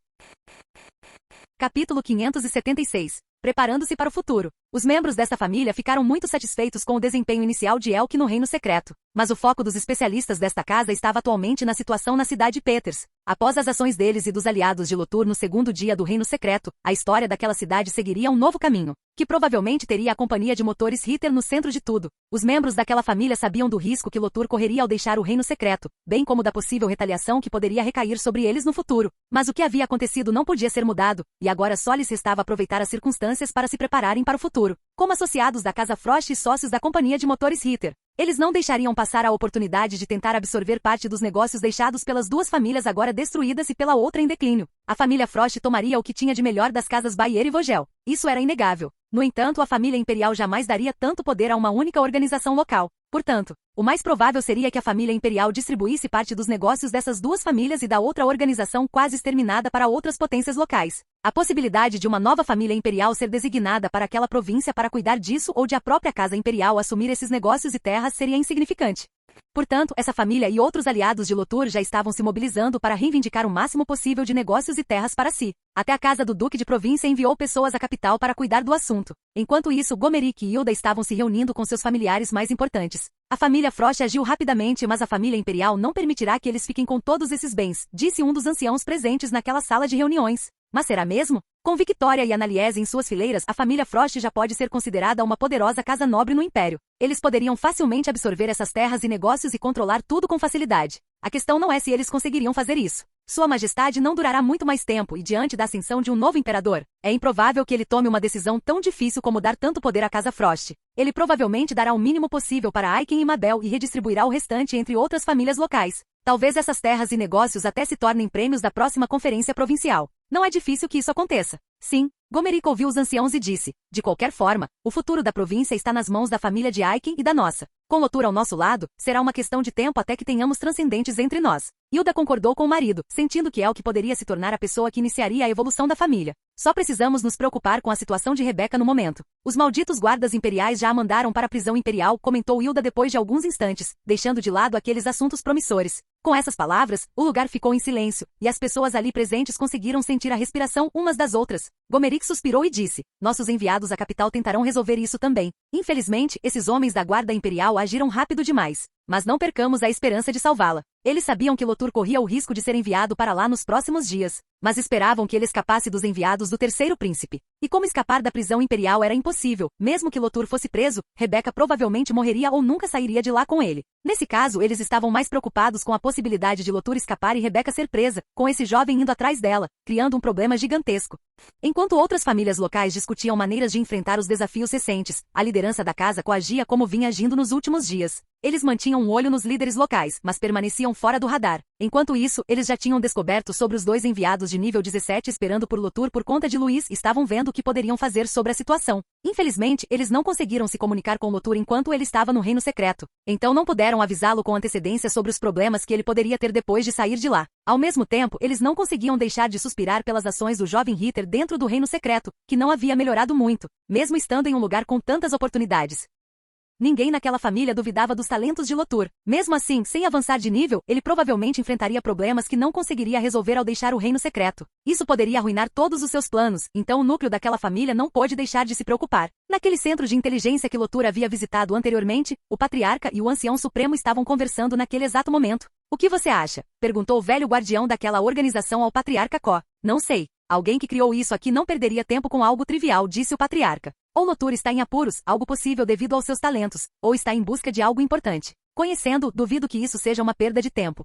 Capítulo 576. Preparando-se para o futuro. Os membros desta família ficaram muito satisfeitos com o desempenho inicial de Elk no Reino Secreto, mas o foco dos especialistas desta casa estava atualmente na situação na cidade Peters. Após as ações deles e dos aliados de Lotur no segundo dia do Reino Secreto, a história daquela cidade seguiria um novo caminho, que provavelmente teria a companhia de motores Hitter no centro de tudo. Os membros daquela família sabiam do risco que Lotur correria ao deixar o Reino Secreto, bem como da possível retaliação que poderia recair sobre eles no futuro. Mas o que havia acontecido não podia ser mudado, e agora só lhes restava aproveitar as circunstâncias para se prepararem para o futuro. Como associados da Casa Frost e sócios da companhia de motores Hitter, eles não deixariam passar a oportunidade de tentar absorver parte dos negócios deixados pelas duas famílias agora destruídas e pela outra em declínio. A família Frost tomaria o que tinha de melhor das casas Bayer e Vogel. Isso era inegável. No entanto, a família imperial jamais daria tanto poder a uma única organização local. Portanto, o mais provável seria que a família imperial distribuísse parte dos negócios dessas duas famílias e da outra organização quase exterminada para outras potências locais. A possibilidade de uma nova família imperial ser designada para aquela província para cuidar disso ou de a própria casa imperial assumir esses negócios e terras seria insignificante. Portanto, essa família e outros aliados de Lotur já estavam se mobilizando para reivindicar o máximo possível de negócios e terras para si. Até a casa do Duque de Província enviou pessoas à capital para cuidar do assunto. Enquanto isso, Gomerik e Hilda estavam se reunindo com seus familiares mais importantes. A família Frost agiu rapidamente, mas a família imperial não permitirá que eles fiquem com todos esses bens, disse um dos anciãos presentes naquela sala de reuniões. Mas será mesmo? Com Victoria e Annaliese em suas fileiras, a família Frost já pode ser considerada uma poderosa casa nobre no Império. Eles poderiam facilmente absorver essas terras e negócios e controlar tudo com facilidade. A questão não é se eles conseguiriam fazer isso. Sua Majestade não durará muito mais tempo e diante da ascensão de um novo imperador, é improvável que ele tome uma decisão tão difícil como dar tanto poder à Casa Frost. Ele provavelmente dará o mínimo possível para Aiken e Mabel e redistribuirá o restante entre outras famílias locais. Talvez essas terras e negócios até se tornem prêmios da próxima conferência provincial. Não é difícil que isso aconteça. Sim, Gomerik ouviu os anciãos e disse, de qualquer forma, o futuro da província está nas mãos da família de Aiken e da nossa. Com Lotur ao nosso lado, será uma questão de tempo até que tenhamos transcendentes entre nós. Hilda concordou com o marido, sentindo que Elk poderia se tornar a pessoa que iniciaria a evolução da família. Só precisamos nos preocupar com a situação de Rebecca no momento. Os malditos guardas imperiais já a mandaram para a prisão imperial, comentou Hilda depois de alguns instantes, deixando de lado aqueles assuntos promissores. Com essas palavras, o lugar ficou em silêncio, e as pessoas ali presentes conseguiram sentir a respiração umas das outras. Gomerik suspirou e disse, nossos enviados à capital tentarão resolver isso também. Infelizmente, esses homens da guarda imperial agiram rápido demais. Mas não percamos a esperança de salvá-la. Eles sabiam que Lotur corria o risco de ser enviado para lá nos próximos dias, mas esperavam que ele escapasse dos enviados do terceiro príncipe. E como escapar da prisão imperial era impossível, mesmo que Lotur fosse preso, Rebecca provavelmente morreria ou nunca sairia de lá com ele. Nesse caso, eles estavam mais preocupados com a possibilidade de Lotur escapar e Rebecca ser presa, com esse jovem indo atrás dela, criando um problema gigantesco. Enquanto outras famílias locais discutiam maneiras de enfrentar os desafios recentes, a liderança da casa coagia como vinha agindo nos últimos dias. Eles mantinham um olho nos líderes locais, mas permaneciam fora do radar. Enquanto isso, eles já tinham descoberto sobre os dois enviados de nível 17 esperando por Lotur por conta de Luiz e estavam vendo o que poderiam fazer sobre a situação. Infelizmente, eles não conseguiram se comunicar com Lotur enquanto ele estava no Reino Secreto. Então não puderam avisá-lo com antecedência sobre os problemas que ele poderia ter depois de sair de lá. Ao mesmo tempo, eles não conseguiam deixar de suspirar pelas ações do jovem Hitter dentro do Reino Secreto, que não havia melhorado muito, mesmo estando em um lugar com tantas oportunidades. Ninguém naquela família duvidava dos talentos de Lotur. Mesmo assim, sem avançar de nível, ele provavelmente enfrentaria problemas que não conseguiria resolver ao deixar o reino secreto. Isso poderia arruinar todos os seus planos, então o núcleo daquela família não pôde deixar de se preocupar. Naquele centro de inteligência que Lotur havia visitado anteriormente, o patriarca e o ancião supremo estavam conversando naquele exato momento. O que você acha? Perguntou o velho guardião daquela organização ao patriarca Ko. Não sei. Alguém que criou isso aqui não perderia tempo com algo trivial, disse o patriarca. Ou Lotur está em apuros, algo possível devido aos seus talentos, ou está em busca de algo importante. Conhecendo, duvido que isso seja uma perda de tempo.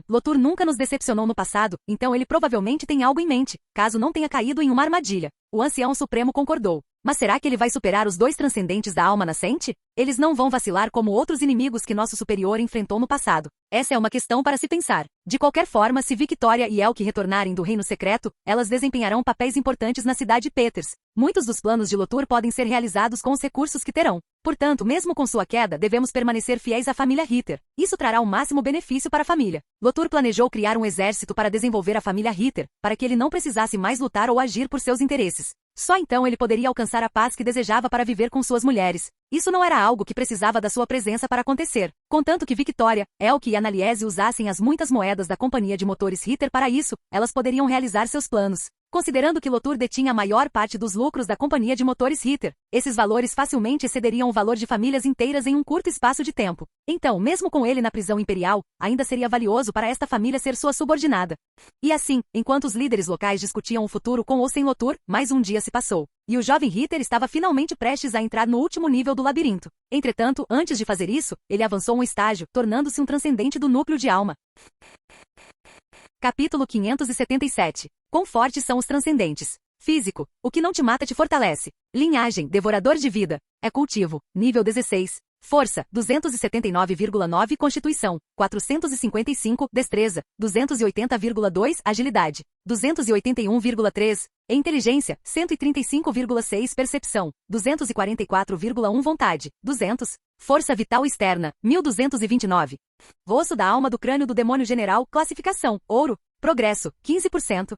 Lotur nunca nos decepcionou no passado, então ele provavelmente tem algo em mente, caso não tenha caído em uma armadilha. O ancião supremo concordou. Mas será que ele vai superar os dois transcendentes da alma nascente? Eles não vão vacilar como outros inimigos que nosso superior enfrentou no passado. Essa é uma questão para se pensar. De qualquer forma, se Victoria e Elke retornarem do reino secreto, elas desempenharão papéis importantes na cidade de Peters. Muitos dos planos de Lotur podem ser realizados com os recursos que terão. Portanto, mesmo com sua queda, devemos permanecer fiéis à família Ritter. Isso trará o máximo benefício para a família. Lotur planejou criar um exército para desenvolver a família Ritter, para que ele não precisasse mais lutar ou agir por seus interesses. Só então ele poderia alcançar a paz que desejava para viver com suas mulheres. Isso não era algo que precisava da sua presença para acontecer. Contanto que Victoria, Elke e Annaliese usassem as muitas moedas da companhia de motores Ritter para isso, elas poderiam realizar seus planos. Considerando que Lotur detinha a maior parte dos lucros da companhia de motores Ritter, esses valores facilmente excederiam o valor de famílias inteiras em um curto espaço de tempo. Então, mesmo com ele na prisão imperial, ainda seria valioso para esta família ser sua subordinada. E assim, enquanto os líderes locais discutiam o futuro com ou sem Lotur, mais um dia se passou. E o jovem Ritter estava finalmente prestes a entrar no último nível do labirinto. Entretanto, antes de fazer isso, ele avançou um estágio, tornando-se um transcendente do núcleo de alma. Capítulo 577. Quão fortes são os transcendentes? Físico. O que não te mata te fortalece. Linhagem. Devorador de vida. É cultivo. Nível 16. Força. 279,9. Constituição. 455. Destreza. 280,2. Agilidade. 281,3. Inteligência. 135,6. Percepção. 244,1. Vontade. 200. Força vital externa. 1229. Osso da alma do crânio do demônio general. Classificação. Ouro. Progresso. 15%.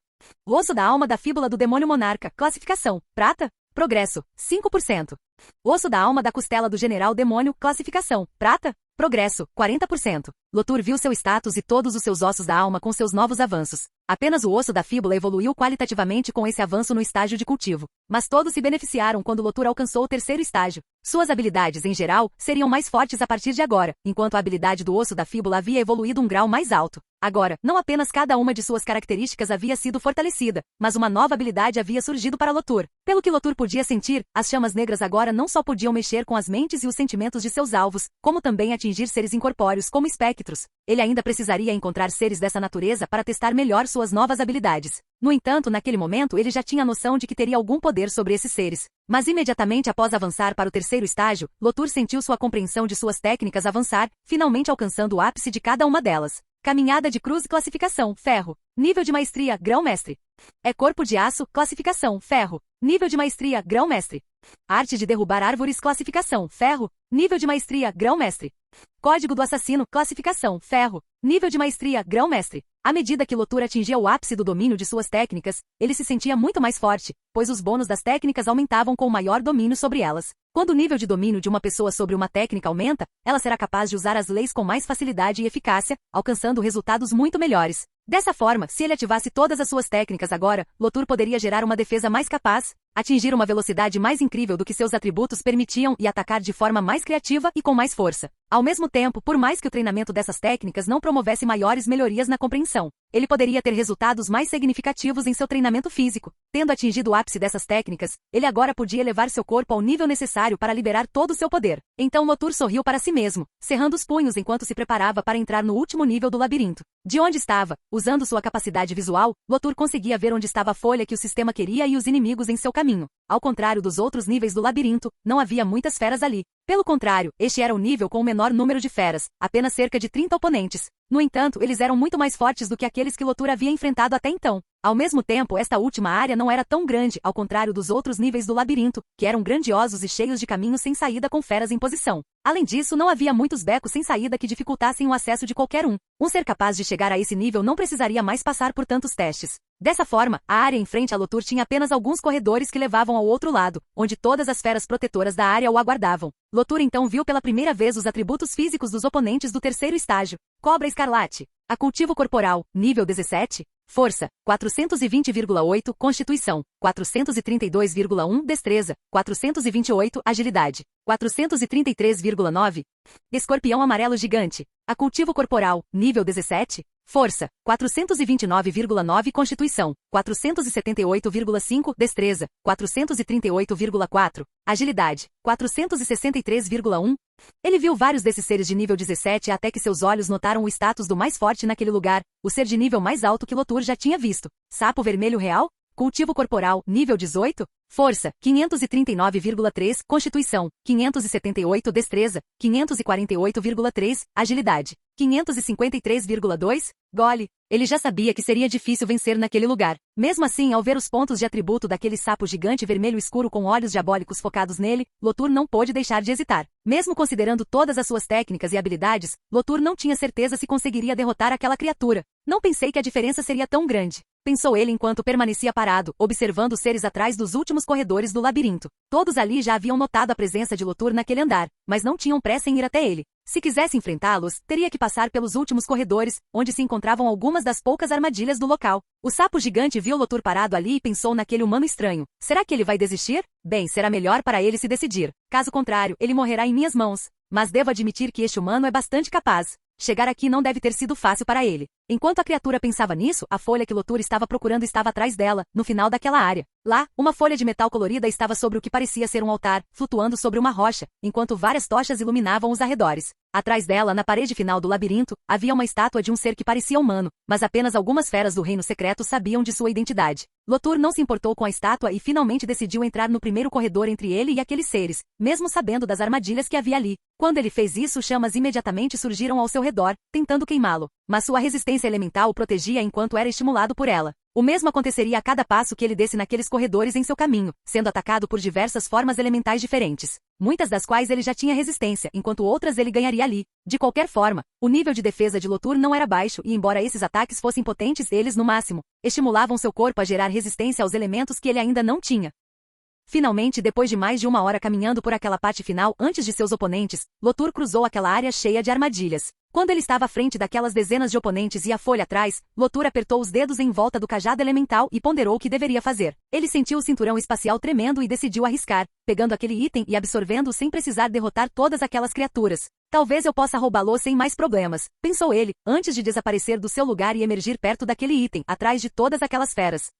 Osso da alma da fíbula do demônio monarca. Classificação. Prata. Progresso. 5%. Osso da alma da costela do general demônio. Classificação. Prata. Progresso. 40%. Lotur viu seu status e todos os seus ossos da alma com seus novos avanços. Apenas o osso da fíbula evoluiu qualitativamente com esse avanço no estágio de cultivo. Mas todos se beneficiaram quando Lotur alcançou o terceiro estágio. Suas habilidades, em geral, seriam mais fortes a partir de agora, enquanto a habilidade do osso da fíbula havia evoluído um grau mais alto. Agora, não apenas cada uma de suas características havia sido fortalecida, mas uma nova habilidade havia surgido para Lotur. Pelo que Lotur podia sentir, as chamas negras agora não só podiam mexer com as mentes e os sentimentos de seus alvos, como também atingir seres incorpóreos como espectros. Ele ainda precisaria encontrar seres dessa natureza para testar melhor suas novas habilidades. No entanto, naquele momento ele já tinha noção de que teria algum poder sobre esses seres. Mas imediatamente após avançar para o terceiro estágio, Lotur sentiu sua compreensão de suas técnicas avançar, finalmente alcançando o ápice de cada uma delas. Caminhada de cruz. Classificação. Ferro. Nível de maestria. Grão-mestre. É corpo de aço. Classificação. Ferro. Nível de maestria. Grão-mestre. Arte de derrubar árvores. Classificação. Ferro. Nível de maestria. Grão-mestre. Código do assassino. Classificação. Ferro. Nível de maestria. Grão-mestre. À medida que Lotur atingia o ápice do domínio de suas técnicas, ele se sentia muito mais forte, pois os bônus das técnicas aumentavam com o maior domínio sobre elas. Quando o nível de domínio de uma pessoa sobre uma técnica aumenta, ela será capaz de usar as leis com mais facilidade e eficácia, alcançando resultados muito melhores. Dessa forma, se ele ativasse todas as suas técnicas agora, Lotur poderia gerar uma defesa mais capaz, atingir uma velocidade mais incrível do que seus atributos permitiam e atacar de forma mais criativa e com mais força. Ao mesmo tempo, por mais que o treinamento dessas técnicas não promovesse maiores melhorias na compreensão, ele poderia ter resultados mais significativos em seu treinamento físico. Tendo atingido o ápice dessas técnicas, ele agora podia elevar seu corpo ao nível necessário para liberar todo o seu poder. Então Lotur sorriu para si mesmo, cerrando os punhos enquanto se preparava para entrar no último nível do labirinto. De onde estava, usando sua capacidade visual, Lotur conseguia ver onde estava a folha que o sistema queria e os inimigos em seu caminho. Ao contrário dos outros níveis do labirinto, não havia muitas feras ali. Pelo contrário, este era o nível com o menor número de feras, apenas cerca de 30 oponentes. No entanto, eles eram muito mais fortes do que aqueles que Lotur havia enfrentado até então. Ao mesmo tempo, esta última área não era tão grande, ao contrário dos outros níveis do labirinto, que eram grandiosos e cheios de caminhos sem saída com feras em posição. Além disso, não havia muitos becos sem saída que dificultassem o acesso de qualquer um. Um ser capaz de chegar a esse nível não precisaria mais passar por tantos testes. Dessa forma, a área em frente a Lotur tinha apenas alguns corredores que levavam ao outro lado, onde todas as feras protetoras da área o aguardavam. Lotur então viu pela primeira vez os atributos físicos dos oponentes do terceiro estágio. Cobra escarlate. Acultivo corporal, nível 17. Força, 420,8, Constituição, 432,1, Destreza, 428, Agilidade, 433,9. Escorpião amarelo gigante. Acultivo corporal, nível 17. Força, 429,9, Constituição, 478,5, Destreza, 438,4, Agilidade, 463,1. Ele viu vários desses seres de nível 17 até que seus olhos notaram o status do mais forte naquele lugar, o ser de nível mais alto que Lotur já tinha visto. Sapo vermelho real? Cultivo corporal, nível 18. Força, 539,3, Constituição, 578, Destreza, 548,3, Agilidade, 553,2, Gole. Ele já sabia que seria difícil vencer naquele lugar. Mesmo assim, ao ver os pontos de atributo daquele sapo gigante vermelho escuro com olhos diabólicos focados nele, Lotur não pôde deixar de hesitar. Mesmo considerando todas as suas técnicas e habilidades, Lotur não tinha certeza se conseguiria derrotar aquela criatura. Não pensei que a diferença seria tão grande, pensou ele enquanto permanecia parado, observando os seres atrás dos últimos corredores do labirinto. Todos ali já haviam notado a presença de Lotur naquele andar, mas não tinham pressa em ir até ele. Se quisesse enfrentá-los, teria que passar pelos últimos corredores, onde se encontravam algumas das poucas armadilhas do local. O sapo gigante viu Lotur parado ali e pensou naquele humano estranho. Será que ele vai desistir? Bem, será melhor para ele se decidir. Caso contrário, ele morrerá em minhas mãos. Mas devo admitir que este humano é bastante capaz. Chegar aqui não deve ter sido fácil para ele. Enquanto a criatura pensava nisso, a folha que Lotur estava procurando estava atrás dela, no final daquela área. Lá, uma folha de metal colorida estava sobre o que parecia ser um altar, flutuando sobre uma rocha, enquanto várias tochas iluminavam os arredores. Atrás dela, na parede final do labirinto, havia uma estátua de um ser que parecia humano, mas apenas algumas feras do reino secreto sabiam de sua identidade. Lotur não se importou com a estátua e finalmente decidiu entrar no primeiro corredor entre ele e aqueles seres, mesmo sabendo das armadilhas que havia ali. Quando ele fez isso, chamas imediatamente surgiram ao seu redor, tentando queimá-lo, mas sua resistência elemental o protegia enquanto era estimulado por ela. O mesmo aconteceria a cada passo que ele desse naqueles corredores em seu caminho, sendo atacado por diversas formas elementais diferentes, muitas das quais ele já tinha resistência, enquanto outras ele ganharia ali. De qualquer forma, o nível de defesa de Lotur não era baixo e embora esses ataques fossem potentes, eles, no máximo, estimulavam seu corpo a gerar resistência aos elementos que ele ainda não tinha. Finalmente, depois de mais de uma hora caminhando por aquela parte final antes de seus oponentes, Lotur cruzou aquela área cheia de armadilhas. Quando ele estava à frente daquelas dezenas de oponentes e a folha atrás, Lotur apertou os dedos em volta do cajado elemental e ponderou o que deveria fazer. Ele sentiu o cinturão espacial tremendo e decidiu arriscar, pegando aquele item e absorvendo-o sem precisar derrotar todas aquelas criaturas. Talvez eu possa roubá-lo sem mais problemas, pensou ele, antes de desaparecer do seu lugar e emergir perto daquele item, atrás de todas aquelas feras.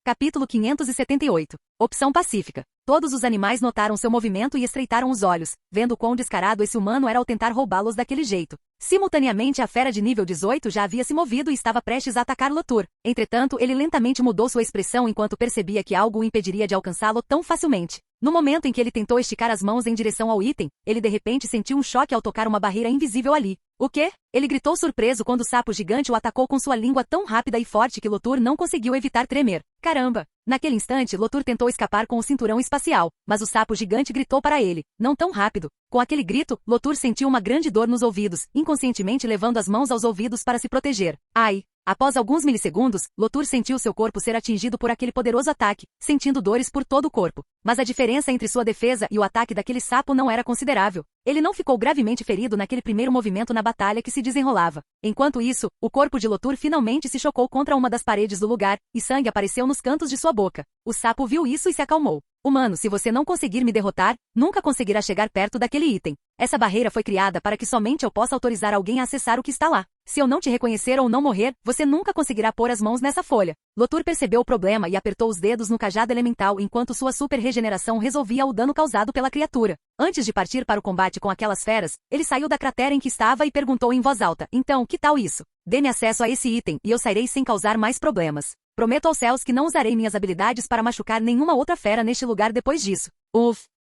Capítulo 578. Opção pacífica. Todos os animais notaram seu movimento e estreitaram os olhos, vendo quão descarado esse humano era ao tentar roubá-los daquele jeito. Simultaneamente, a fera de nível 18 já havia se movido e estava prestes a atacar Lotur. Entretanto, ele lentamente mudou sua expressão enquanto percebia que algo o impediria de alcançá-lo tão facilmente. No momento em que ele tentou esticar as mãos em direção ao item, ele de repente sentiu um choque ao tocar uma barreira invisível ali. O quê? Ele gritou surpreso quando o sapo gigante o atacou com sua língua tão rápida e forte que Lotur não conseguiu evitar tremer. Caramba! Naquele instante, Lotur tentou escapar com o cinturão espacial, mas o sapo gigante gritou para ele, não tão rápido. Com aquele grito, Lotur sentiu uma grande dor nos ouvidos, inconscientemente levando as mãos aos ouvidos para se proteger. Ai! Após alguns milissegundos, Lotur sentiu seu corpo ser atingido por aquele poderoso ataque, sentindo dores por todo o corpo. Mas a diferença entre sua defesa e o ataque daquele sapo não era considerável. Ele não ficou gravemente ferido naquele primeiro movimento na batalha que se desenrolava. Enquanto isso, o corpo de Lotur finalmente se chocou contra uma das paredes do lugar, e sangue apareceu nos cantos de sua boca. O sapo viu isso e se acalmou. Humano, se você não conseguir me derrotar, nunca conseguirá chegar perto daquele item. Essa barreira foi criada para que somente eu possa autorizar alguém a acessar o que está lá. Se eu não te reconhecer ou não morrer, você nunca conseguirá pôr as mãos nessa folha. Lotur percebeu o problema e apertou os dedos no cajado elemental enquanto sua super regeneração resolvia o dano causado pela criatura. Antes de partir para o combate com aquelas feras, ele saiu da cratera em que estava e perguntou em voz alta, então, que tal isso? Dê-me acesso a esse item e eu sairei sem causar mais problemas. Prometo aos céus que não usarei minhas habilidades para machucar nenhuma outra fera neste lugar depois disso.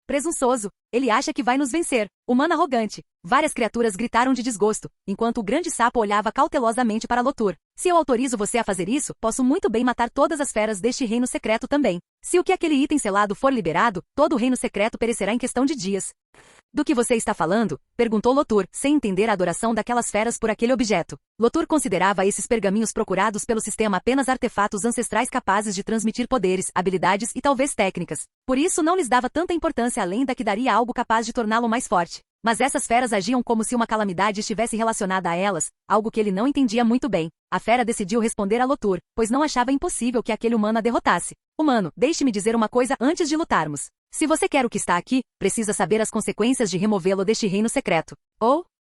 Presunçoso. Ele acha que vai nos vencer. Humano arrogante. Várias criaturas gritaram de desgosto, enquanto o grande sapo olhava cautelosamente para Lotur. Se eu autorizo você a fazer isso, posso muito bem matar todas as feras deste reino secreto também. Se o que aquele item selado for liberado, todo o reino secreto perecerá em questão de dias. Do que você está falando? Perguntou Lotur, sem entender a adoração daquelas feras por aquele objeto. Lotur considerava esses pergaminhos procurados pelo sistema apenas artefatos ancestrais capazes de transmitir poderes, habilidades e talvez técnicas. Por isso não lhes dava tanta importância além da que daria algo capaz de torná-lo mais forte. Mas essas feras agiam como se uma calamidade estivesse relacionada a elas, algo que ele não entendia muito bem. A fera decidiu responder a Lotur, pois não achava impossível que aquele humano a derrotasse. Humano, deixe-me dizer uma coisa antes de lutarmos. Se você quer o que está aqui, precisa saber as consequências de removê-lo deste reino secreto.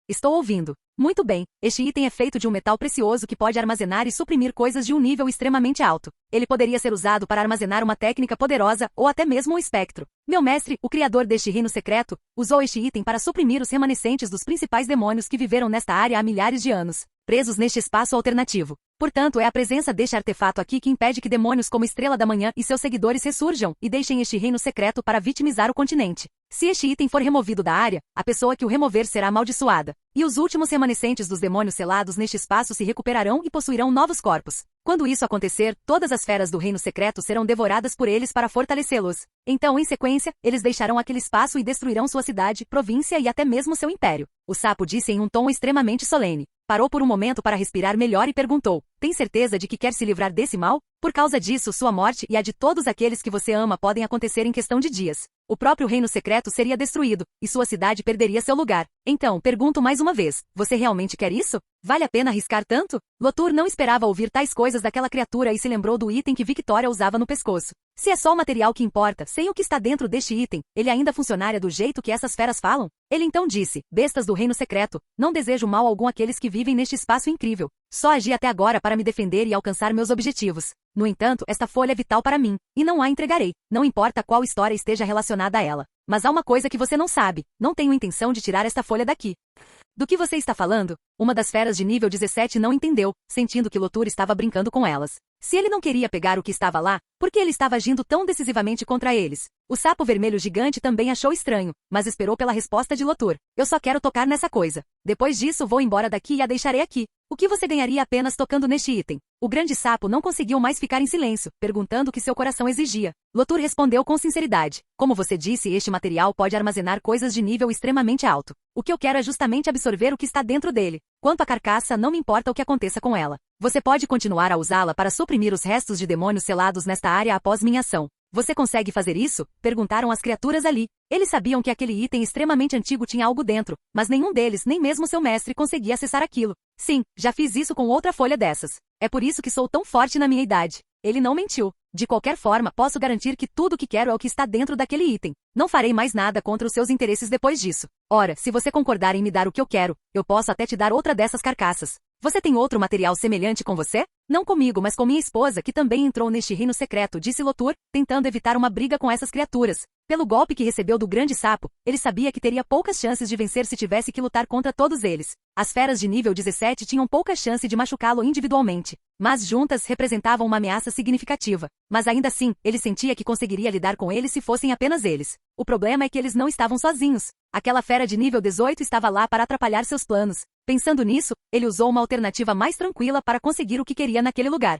Estou ouvindo. Muito bem, este item é feito de um metal precioso que pode armazenar e suprimir coisas de um nível extremamente alto. Ele poderia ser usado para armazenar uma técnica poderosa ou até mesmo um espectro. Meu mestre, o criador deste reino secreto, usou este item para suprimir os remanescentes dos principais demônios que viveram nesta área há milhares de anos, presos neste espaço alternativo. Portanto, é a presença deste artefato aqui que impede que demônios como Estrela da Manhã e seus seguidores ressurjam e deixem este reino secreto para vitimizar o continente. Se este item for removido da área, a pessoa que o remover será amaldiçoada. E os últimos remanescentes dos demônios selados neste espaço se recuperarão e possuirão novos corpos. Quando isso acontecer, todas as feras do reino secreto serão devoradas por eles para fortalecê-los. Então, em sequência, eles deixarão aquele espaço e destruirão sua cidade, província e até mesmo seu império. O sapo disse em um tom extremamente solene. Parou por um momento para respirar melhor e perguntou: tem certeza de que quer se livrar desse mal? Por causa disso, sua morte e a de todos aqueles que você ama podem acontecer em questão de dias. O próprio reino secreto seria destruído, e sua cidade perderia seu lugar. Então, pergunto mais uma vez, você realmente quer isso? Vale a pena arriscar tanto? Lotur não esperava ouvir tais coisas daquela criatura e se lembrou do item que Victoria usava no pescoço. Se é só o material que importa, sem o que está dentro deste item, ele ainda funcionaria do jeito que essas feras falam? Ele então disse: bestas do reino secreto, não desejo mal algum àqueles que vivem neste espaço incrível. Só agi até agora para me defender e alcançar meus objetivos. No entanto, esta folha é vital para mim, e não a entregarei, não importa qual história esteja relacionada a ela. Mas há uma coisa que você não sabe, não tenho intenção de tirar esta folha daqui. Do que você está falando? Uma das feras de nível 17 não entendeu, sentindo que Lotur estava brincando com elas. Se ele não queria pegar o que estava lá, por que ele estava agindo tão decisivamente contra eles? O sapo vermelho gigante também achou estranho, mas esperou pela resposta de Lotur. Eu só quero tocar nessa coisa. Depois disso vou embora daqui e a deixarei aqui. O que você ganharia apenas tocando neste item? O grande sapo não conseguiu mais ficar em silêncio, perguntando o que seu coração exigia. Lotur respondeu com sinceridade. Como você disse, este material pode armazenar coisas de nível extremamente alto. O que eu quero é justamente absorver o que está dentro dele. Quanto à carcaça, não me importa o que aconteça com ela. Você pode continuar a usá-la para suprimir os restos de demônios selados nesta área após minha ação. Você consegue fazer isso? Perguntaram as criaturas ali. Eles sabiam que aquele item extremamente antigo tinha algo dentro, mas nenhum deles, nem mesmo seu mestre, conseguia acessar aquilo. Sim, já fiz isso com outra folha dessas. É por isso que sou tão forte na minha idade. Ele não mentiu. De qualquer forma, posso garantir que tudo o que quero é o que está dentro daquele item. Não farei mais nada contra os seus interesses depois disso. Ora, se você concordar em me dar o que eu quero, eu posso até te dar outra dessas carcaças. Você tem outro material semelhante com você? Não comigo, mas com minha esposa, que também entrou neste reino secreto, disse Lotur, tentando evitar uma briga com essas criaturas. Pelo golpe que recebeu do grande sapo, ele sabia que teria poucas chances de vencer se tivesse que lutar contra todos eles. As feras de nível 17 tinham pouca chance de machucá-lo individualmente, mas juntas representavam uma ameaça significativa. Mas ainda assim, ele sentia que conseguiria lidar com eles se fossem apenas eles. O problema é que eles não estavam sozinhos. Aquela fera de nível 18 estava lá para atrapalhar seus planos. Pensando nisso, ele usou uma alternativa mais tranquila para conseguir o que queria naquele lugar.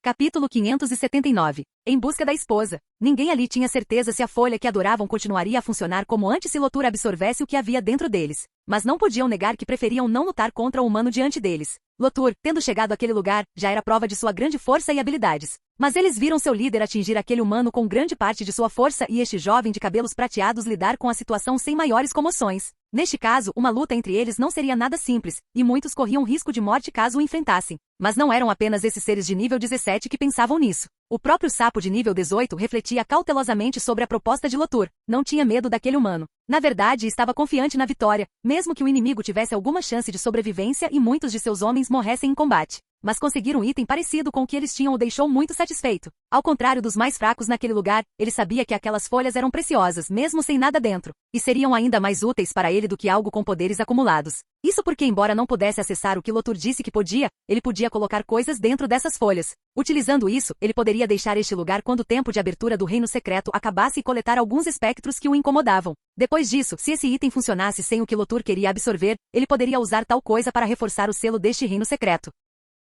Capítulo 579. Em busca da esposa. Ninguém ali tinha certeza se a folha que adoravam continuaria a funcionar como antes se Lotur absorvesse o que havia dentro deles. Mas não podiam negar que preferiam não lutar contra o humano diante deles. Lotur, tendo chegado àquele lugar, já era prova de sua grande força e habilidades. Mas eles viram seu líder atingir aquele humano com grande parte de sua força e este jovem de cabelos prateados lidar com a situação sem maiores comoções. Neste caso, uma luta entre eles não seria nada simples, e muitos corriam risco de morte caso o enfrentassem. Mas não eram apenas esses seres de nível 17 que pensavam nisso. O próprio sapo de nível 18 refletia cautelosamente sobre a proposta de Lotur. Não tinha medo daquele humano. Na verdade, estava confiante na vitória, mesmo que o inimigo tivesse alguma chance de sobrevivência e muitos de seus homens morressem em combate. mas conseguir um item parecido com o que eles tinham o deixou muito satisfeito. Ao contrário dos mais fracos naquele lugar, ele sabia que aquelas folhas eram preciosas, mesmo sem nada dentro, e seriam ainda mais úteis para ele do que algo com poderes acumulados. Isso porque, embora não pudesse acessar o que Lotur disse que podia, ele podia colocar coisas dentro dessas folhas. Utilizando isso, ele poderia deixar este lugar quando o tempo de abertura do reino secreto acabasse e coletar alguns espectros que o incomodavam. Depois disso, se esse item funcionasse sem o que Lotur queria absorver, ele poderia usar tal coisa para reforçar o selo deste reino secreto.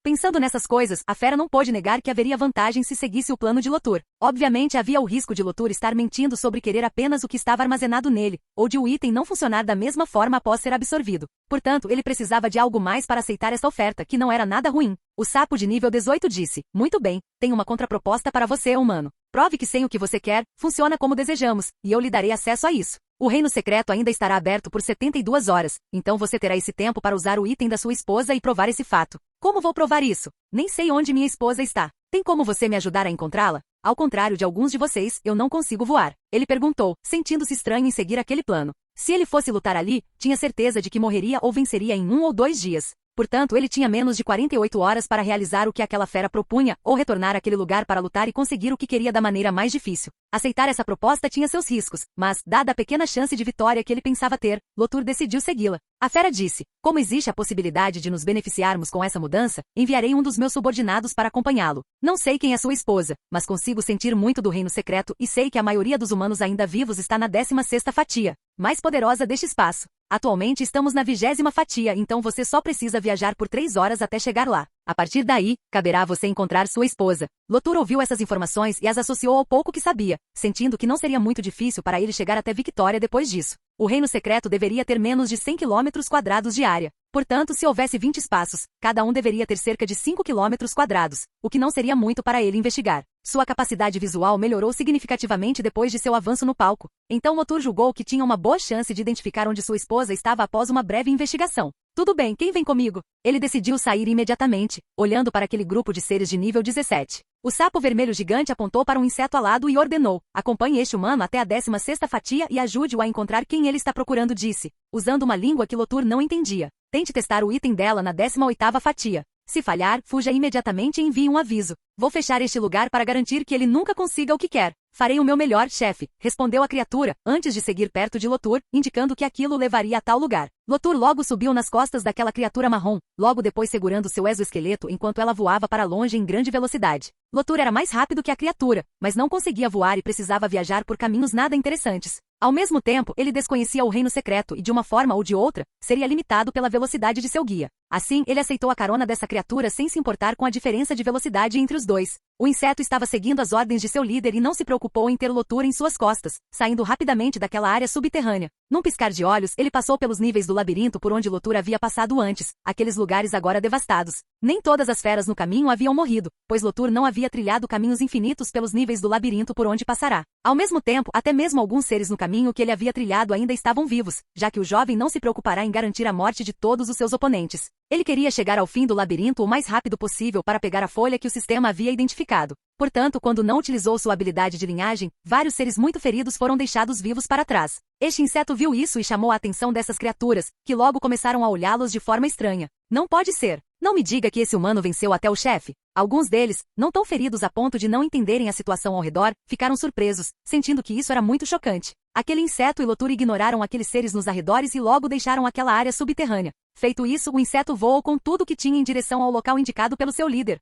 Pensando nessas coisas, a fera não pôde negar que haveria vantagem se seguisse o plano de Lotur. Obviamente havia o risco de Lotur estar mentindo sobre querer apenas o que estava armazenado nele, ou de o item não funcionar da mesma forma após ser absorvido. Portanto, ele precisava de algo mais para aceitar essa oferta, que não era nada ruim. O sapo de nível 18 disse: "Muito bem, tenho uma contraproposta para você, humano. Prove que sem o que você quer, funciona como desejamos, e eu lhe darei acesso a isso. O reino secreto ainda estará aberto por 72 horas, então você terá esse tempo para usar o item da sua esposa e provar esse fato. Como vou provar isso? Nem sei onde minha esposa está. Tem como você me ajudar a encontrá-la? Ao contrário de alguns de vocês, eu não consigo voar." Ele perguntou, sentindo-se estranho em seguir aquele plano. Se ele fosse lutar ali, tinha certeza de que morreria ou venceria em 1 ou 2 dias. Portanto, ele tinha menos de 48 horas para realizar o que aquela fera propunha, ou retornar àquele lugar para lutar e conseguir o que queria da maneira mais difícil. Aceitar essa proposta tinha seus riscos, mas, dada a pequena chance de vitória que ele pensava ter, Lotur decidiu segui-la. A fera disse: "Como existe a possibilidade de nos beneficiarmos com essa mudança, enviarei um dos meus subordinados para acompanhá-lo. Não sei quem é sua esposa, mas consigo sentir muito do reino secreto e sei que a maioria dos humanos ainda vivos está na 16ª fatia, mais poderosa deste espaço. Atualmente estamos na 20ª fatia, então você só precisa viajar por 3 horas até chegar lá. A partir daí, caberá a você encontrar sua esposa." Lotur ouviu essas informações e as associou ao pouco que sabia, sentindo que não seria muito difícil para ele chegar até Victória depois disso. O reino secreto deveria ter menos de 100 km² de área. Portanto, se houvesse 20 espaços, cada um deveria ter cerca de 5 km², o que não seria muito para ele investigar. Sua capacidade visual melhorou significativamente depois de seu avanço no palco. Então Lotur julgou que tinha uma boa chance de identificar onde sua esposa estava após uma breve investigação. "Tudo bem, quem vem comigo?" Ele decidiu sair imediatamente, olhando para aquele grupo de seres de nível 17. O sapo vermelho gigante apontou para um inseto alado e ordenou: "Acompanhe este humano até a 16ª fatia e ajude-o a encontrar quem ele está procurando", disse, usando uma língua que Lotur não entendia. "Tente testar o item dela na 18ª fatia. Se falhar, fuja imediatamente e envie um aviso. Vou fechar este lugar para garantir que ele nunca consiga o que quer." "Farei o meu melhor, chefe", respondeu a criatura, antes de seguir perto de Lotur, indicando que aquilo levaria a tal lugar. Lotur logo subiu nas costas daquela criatura marrom, logo depois segurando seu exoesqueleto enquanto ela voava para longe em grande velocidade. Lotur era mais rápido que a criatura, mas não conseguia voar e precisava viajar por caminhos nada interessantes. Ao mesmo tempo, ele desconhecia o reino secreto e, de uma forma ou de outra, seria limitado pela velocidade de seu guia. Assim, ele aceitou a carona dessa criatura sem se importar com a diferença de velocidade entre os dois. O inseto estava seguindo as ordens de seu líder e não se preocupou em ter Lotur em suas costas, saindo rapidamente daquela área subterrânea. Num piscar de olhos, ele passou pelos níveis do labirinto por onde Lotur havia passado antes, aqueles lugares agora devastados. Nem todas as feras no caminho haviam morrido, pois Lotur não havia trilhado caminhos infinitos pelos níveis do labirinto por onde passará. Ao mesmo tempo, até mesmo alguns seres no caminho que ele havia trilhado ainda estavam vivos, já que o jovem não se preocupará em garantir a morte de todos os seus oponentes. Ele queria chegar ao fim do labirinto o mais rápido possível para pegar a folha que o sistema havia identificado. Portanto, quando não utilizou sua habilidade de linhagem, vários seres muito feridos foram deixados vivos para trás. Este inseto viu isso e chamou a atenção dessas criaturas, que logo começaram a olhá-los de forma estranha. "Não pode ser. Não me diga que esse humano venceu até o chefe." Alguns deles, não tão feridos a ponto de não entenderem a situação ao redor, ficaram surpresos, sentindo que isso era muito chocante. Aquele inseto e Lotur ignoraram aqueles seres nos arredores e logo deixaram aquela área subterrânea. Feito isso, o inseto voou com tudo o que tinha em direção ao local indicado pelo seu líder.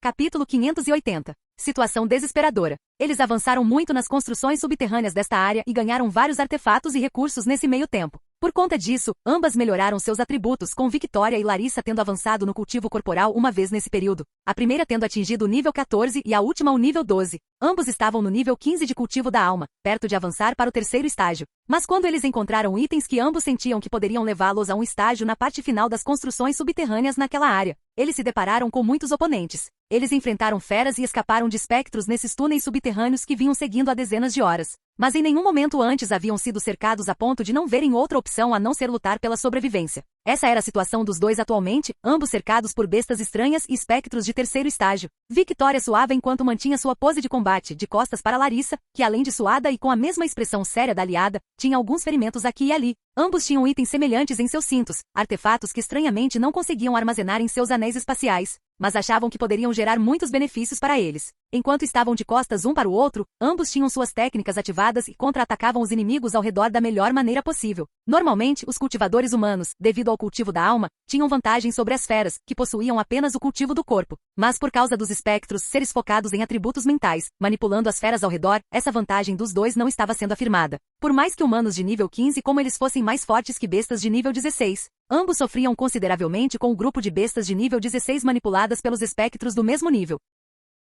Capítulo 580. Situação desesperadora. Eles avançaram muito nas construções subterrâneas desta área e ganharam vários artefatos e recursos nesse meio tempo. Por conta disso, ambas melhoraram seus atributos, com Victoria e Larissa tendo avançado no cultivo corporal uma vez nesse período. A primeira tendo atingido o nível 14 e a última o nível 12. Ambos estavam no nível 15 de cultivo da alma, perto de avançar para o terceiro estágio. Mas quando eles encontraram itens que ambos sentiam que poderiam levá-los a um estágio na parte final das construções subterrâneas naquela área, eles se depararam com muitos oponentes. Eles enfrentaram feras e escaparam de espectros nesses túneis subterrâneos que vinham seguindo há dezenas de horas. Mas em nenhum momento antes haviam sido cercados a ponto de não verem outra opção a não ser lutar pela sobrevivência. Essa era a situação dos dois atualmente, ambos cercados por bestas estranhas e espectros de terceiro estágio. Victoria suava enquanto mantinha sua pose de combate, de costas para Larissa, que além de suada e com a mesma expressão séria da aliada, tinha alguns ferimentos aqui e ali. Ambos tinham itens semelhantes em seus cintos, artefatos que estranhamente não conseguiam armazenar em seus anéis espaciais, mas achavam que poderiam gerar muitos benefícios para eles. Enquanto estavam de costas um para o outro, ambos tinham suas técnicas ativadas e contra-atacavam os inimigos ao redor da melhor maneira possível. Normalmente, os cultivadores humanos, devido ao cultivo da alma, tinham vantagem sobre as feras, que possuíam apenas o cultivo do corpo. Mas por causa dos espectros, seres focados em atributos mentais, manipulando as feras ao redor, essa vantagem dos dois não estava sendo afirmada. Por mais que humanos de nível 15 como eles fossem mais fortes que bestas de nível 16, ambos sofriam consideravelmente com o grupo de bestas de nível 16 manipuladas pelos espectros do mesmo nível.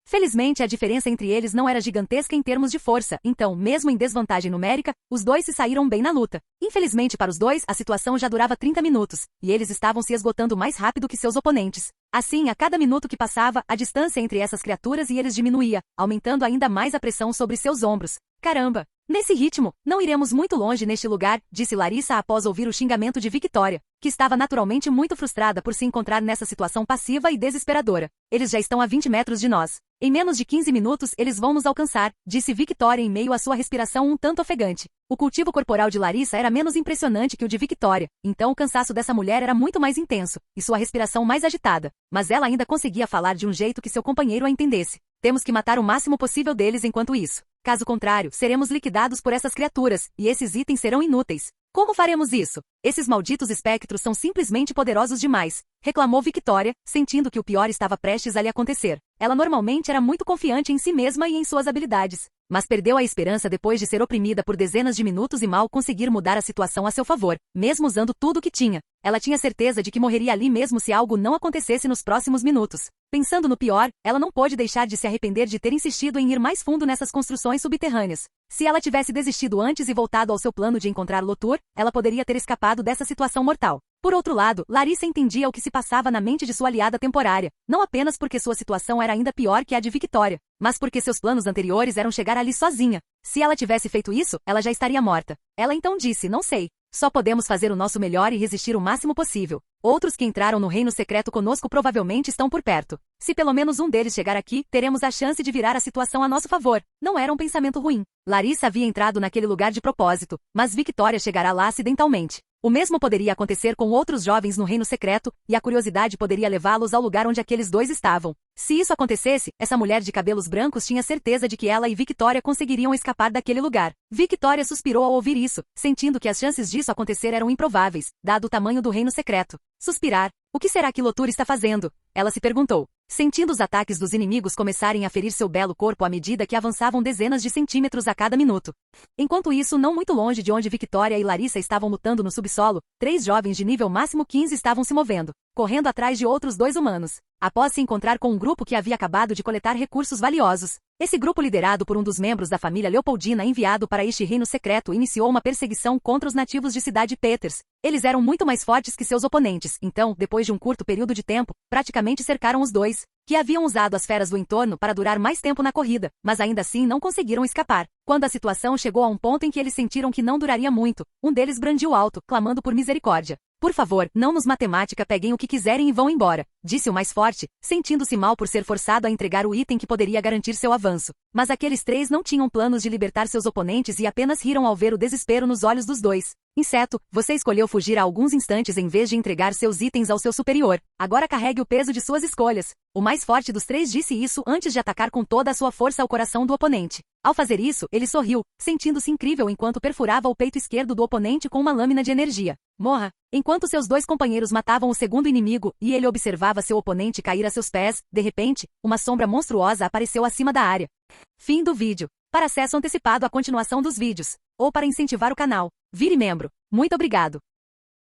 Felizmente, a diferença entre eles não era gigantesca em termos de força, então, mesmo em desvantagem numérica, os dois se saíram bem na luta. Infelizmente para os dois, a situação já durava 30 minutos, e eles estavam se esgotando mais rápido que seus oponentes. Assim, a cada minuto que passava, a distância entre essas criaturas e eles diminuía, aumentando ainda mais a pressão sobre seus ombros. Caramba! Nesse ritmo, não iremos muito longe neste lugar, disse Larissa após ouvir o xingamento de Victoria, que estava naturalmente muito frustrada por se encontrar nessa situação passiva e desesperadora. Eles já estão a 20 metros de nós. Em menos de 15 minutos eles vão nos alcançar, disse Victoria em meio à sua respiração um tanto ofegante. O cultivo corporal de Larissa era menos impressionante que o de Victoria, então o cansaço dessa mulher era muito mais intenso, e sua respiração mais agitada, mas ela ainda conseguia falar de um jeito que seu companheiro a entendesse. Temos que matar o máximo possível deles enquanto isso. Caso contrário, seremos liquidados por essas criaturas, e esses itens serão inúteis. Como faremos isso? Esses malditos espectros são simplesmente poderosos demais, reclamou Victoria, sentindo que o pior estava prestes a lhe acontecer. Ela normalmente era muito confiante em si mesma e em suas habilidades, mas perdeu a esperança depois de ser oprimida por dezenas de minutos e mal conseguir mudar a situação a seu favor, mesmo usando tudo o que tinha. Ela tinha certeza de que morreria ali mesmo se algo não acontecesse nos próximos minutos. Pensando no pior, ela não pôde deixar de se arrepender de ter insistido em ir mais fundo nessas construções subterrâneas. Se ela tivesse desistido antes e voltado ao seu plano de encontrar Lotur, ela poderia ter escapado dessa situação mortal. Por outro lado, Larissa entendia o que se passava na mente de sua aliada temporária, não apenas porque sua situação era ainda pior que a de Victoria, mas porque seus planos anteriores eram chegar ali sozinha. Se ela tivesse feito isso, ela já estaria morta. Ela então disse, não sei. Só podemos fazer o nosso melhor e resistir o máximo possível. Outros que entraram no reino secreto conosco provavelmente estão por perto. Se pelo menos um deles chegar aqui, teremos a chance de virar a situação a nosso favor. Não era um pensamento ruim. Larissa havia entrado naquele lugar de propósito, mas Victoria chegará lá acidentalmente. O mesmo poderia acontecer com outros jovens no reino secreto, e a curiosidade poderia levá-los ao lugar onde aqueles dois estavam. Se isso acontecesse, essa mulher de cabelos brancos tinha certeza de que ela e Victoria conseguiriam escapar daquele lugar. Victoria suspirou ao ouvir isso, sentindo que as chances disso acontecer eram improváveis, dado o tamanho do reino secreto. Suspirar. O que será que Lotur está fazendo? Ela se perguntou. Sentindo os ataques dos inimigos começarem a ferir seu belo corpo à medida que avançavam dezenas de centímetros a cada minuto. Enquanto isso, não muito longe de onde Victoria e Larissa estavam lutando no subsolo, 3 jovens de nível máximo 15 estavam se movendo, correndo atrás de outros 2 humanos, após se encontrar com um grupo que havia acabado de coletar recursos valiosos. Esse grupo, liderado por um dos membros da família Leopoldina enviado para este reino secreto, iniciou uma perseguição contra os nativos de Cidade Peters. Eles eram muito mais fortes que seus oponentes, então, depois de um curto período de tempo, praticamente cercaram os dois, que haviam usado as feras do entorno para durar mais tempo na corrida, mas ainda assim não conseguiram escapar. Quando a situação chegou a um ponto em que eles sentiram que não duraria muito, um deles brandiu alto, clamando por misericórdia. Por favor, não nos matemática, peguem o que quiserem e vão embora, disse o mais forte, sentindo-se mal por ser forçado a entregar o item que poderia garantir seu avanço. Mas aqueles 3 não tinham planos de libertar seus oponentes e apenas riram ao ver o desespero nos olhos dos dois. Inseto, você escolheu fugir há alguns instantes em vez de entregar seus itens ao seu superior. Agora carregue o peso de suas escolhas. O mais forte dos 3 disse isso antes de atacar com toda a sua força ao coração do oponente. Ao fazer isso, ele sorriu, sentindo-se incrível enquanto perfurava o peito esquerdo do oponente com uma lâmina de energia. Morra! Enquanto seus 2 companheiros matavam o segundo inimigo e ele observava seu oponente cair a seus pés, de repente, uma sombra monstruosa apareceu acima da área. Fim do vídeo. Para acesso antecipado à continuação dos vídeos, ou para incentivar o canal, vire membro. Muito obrigado!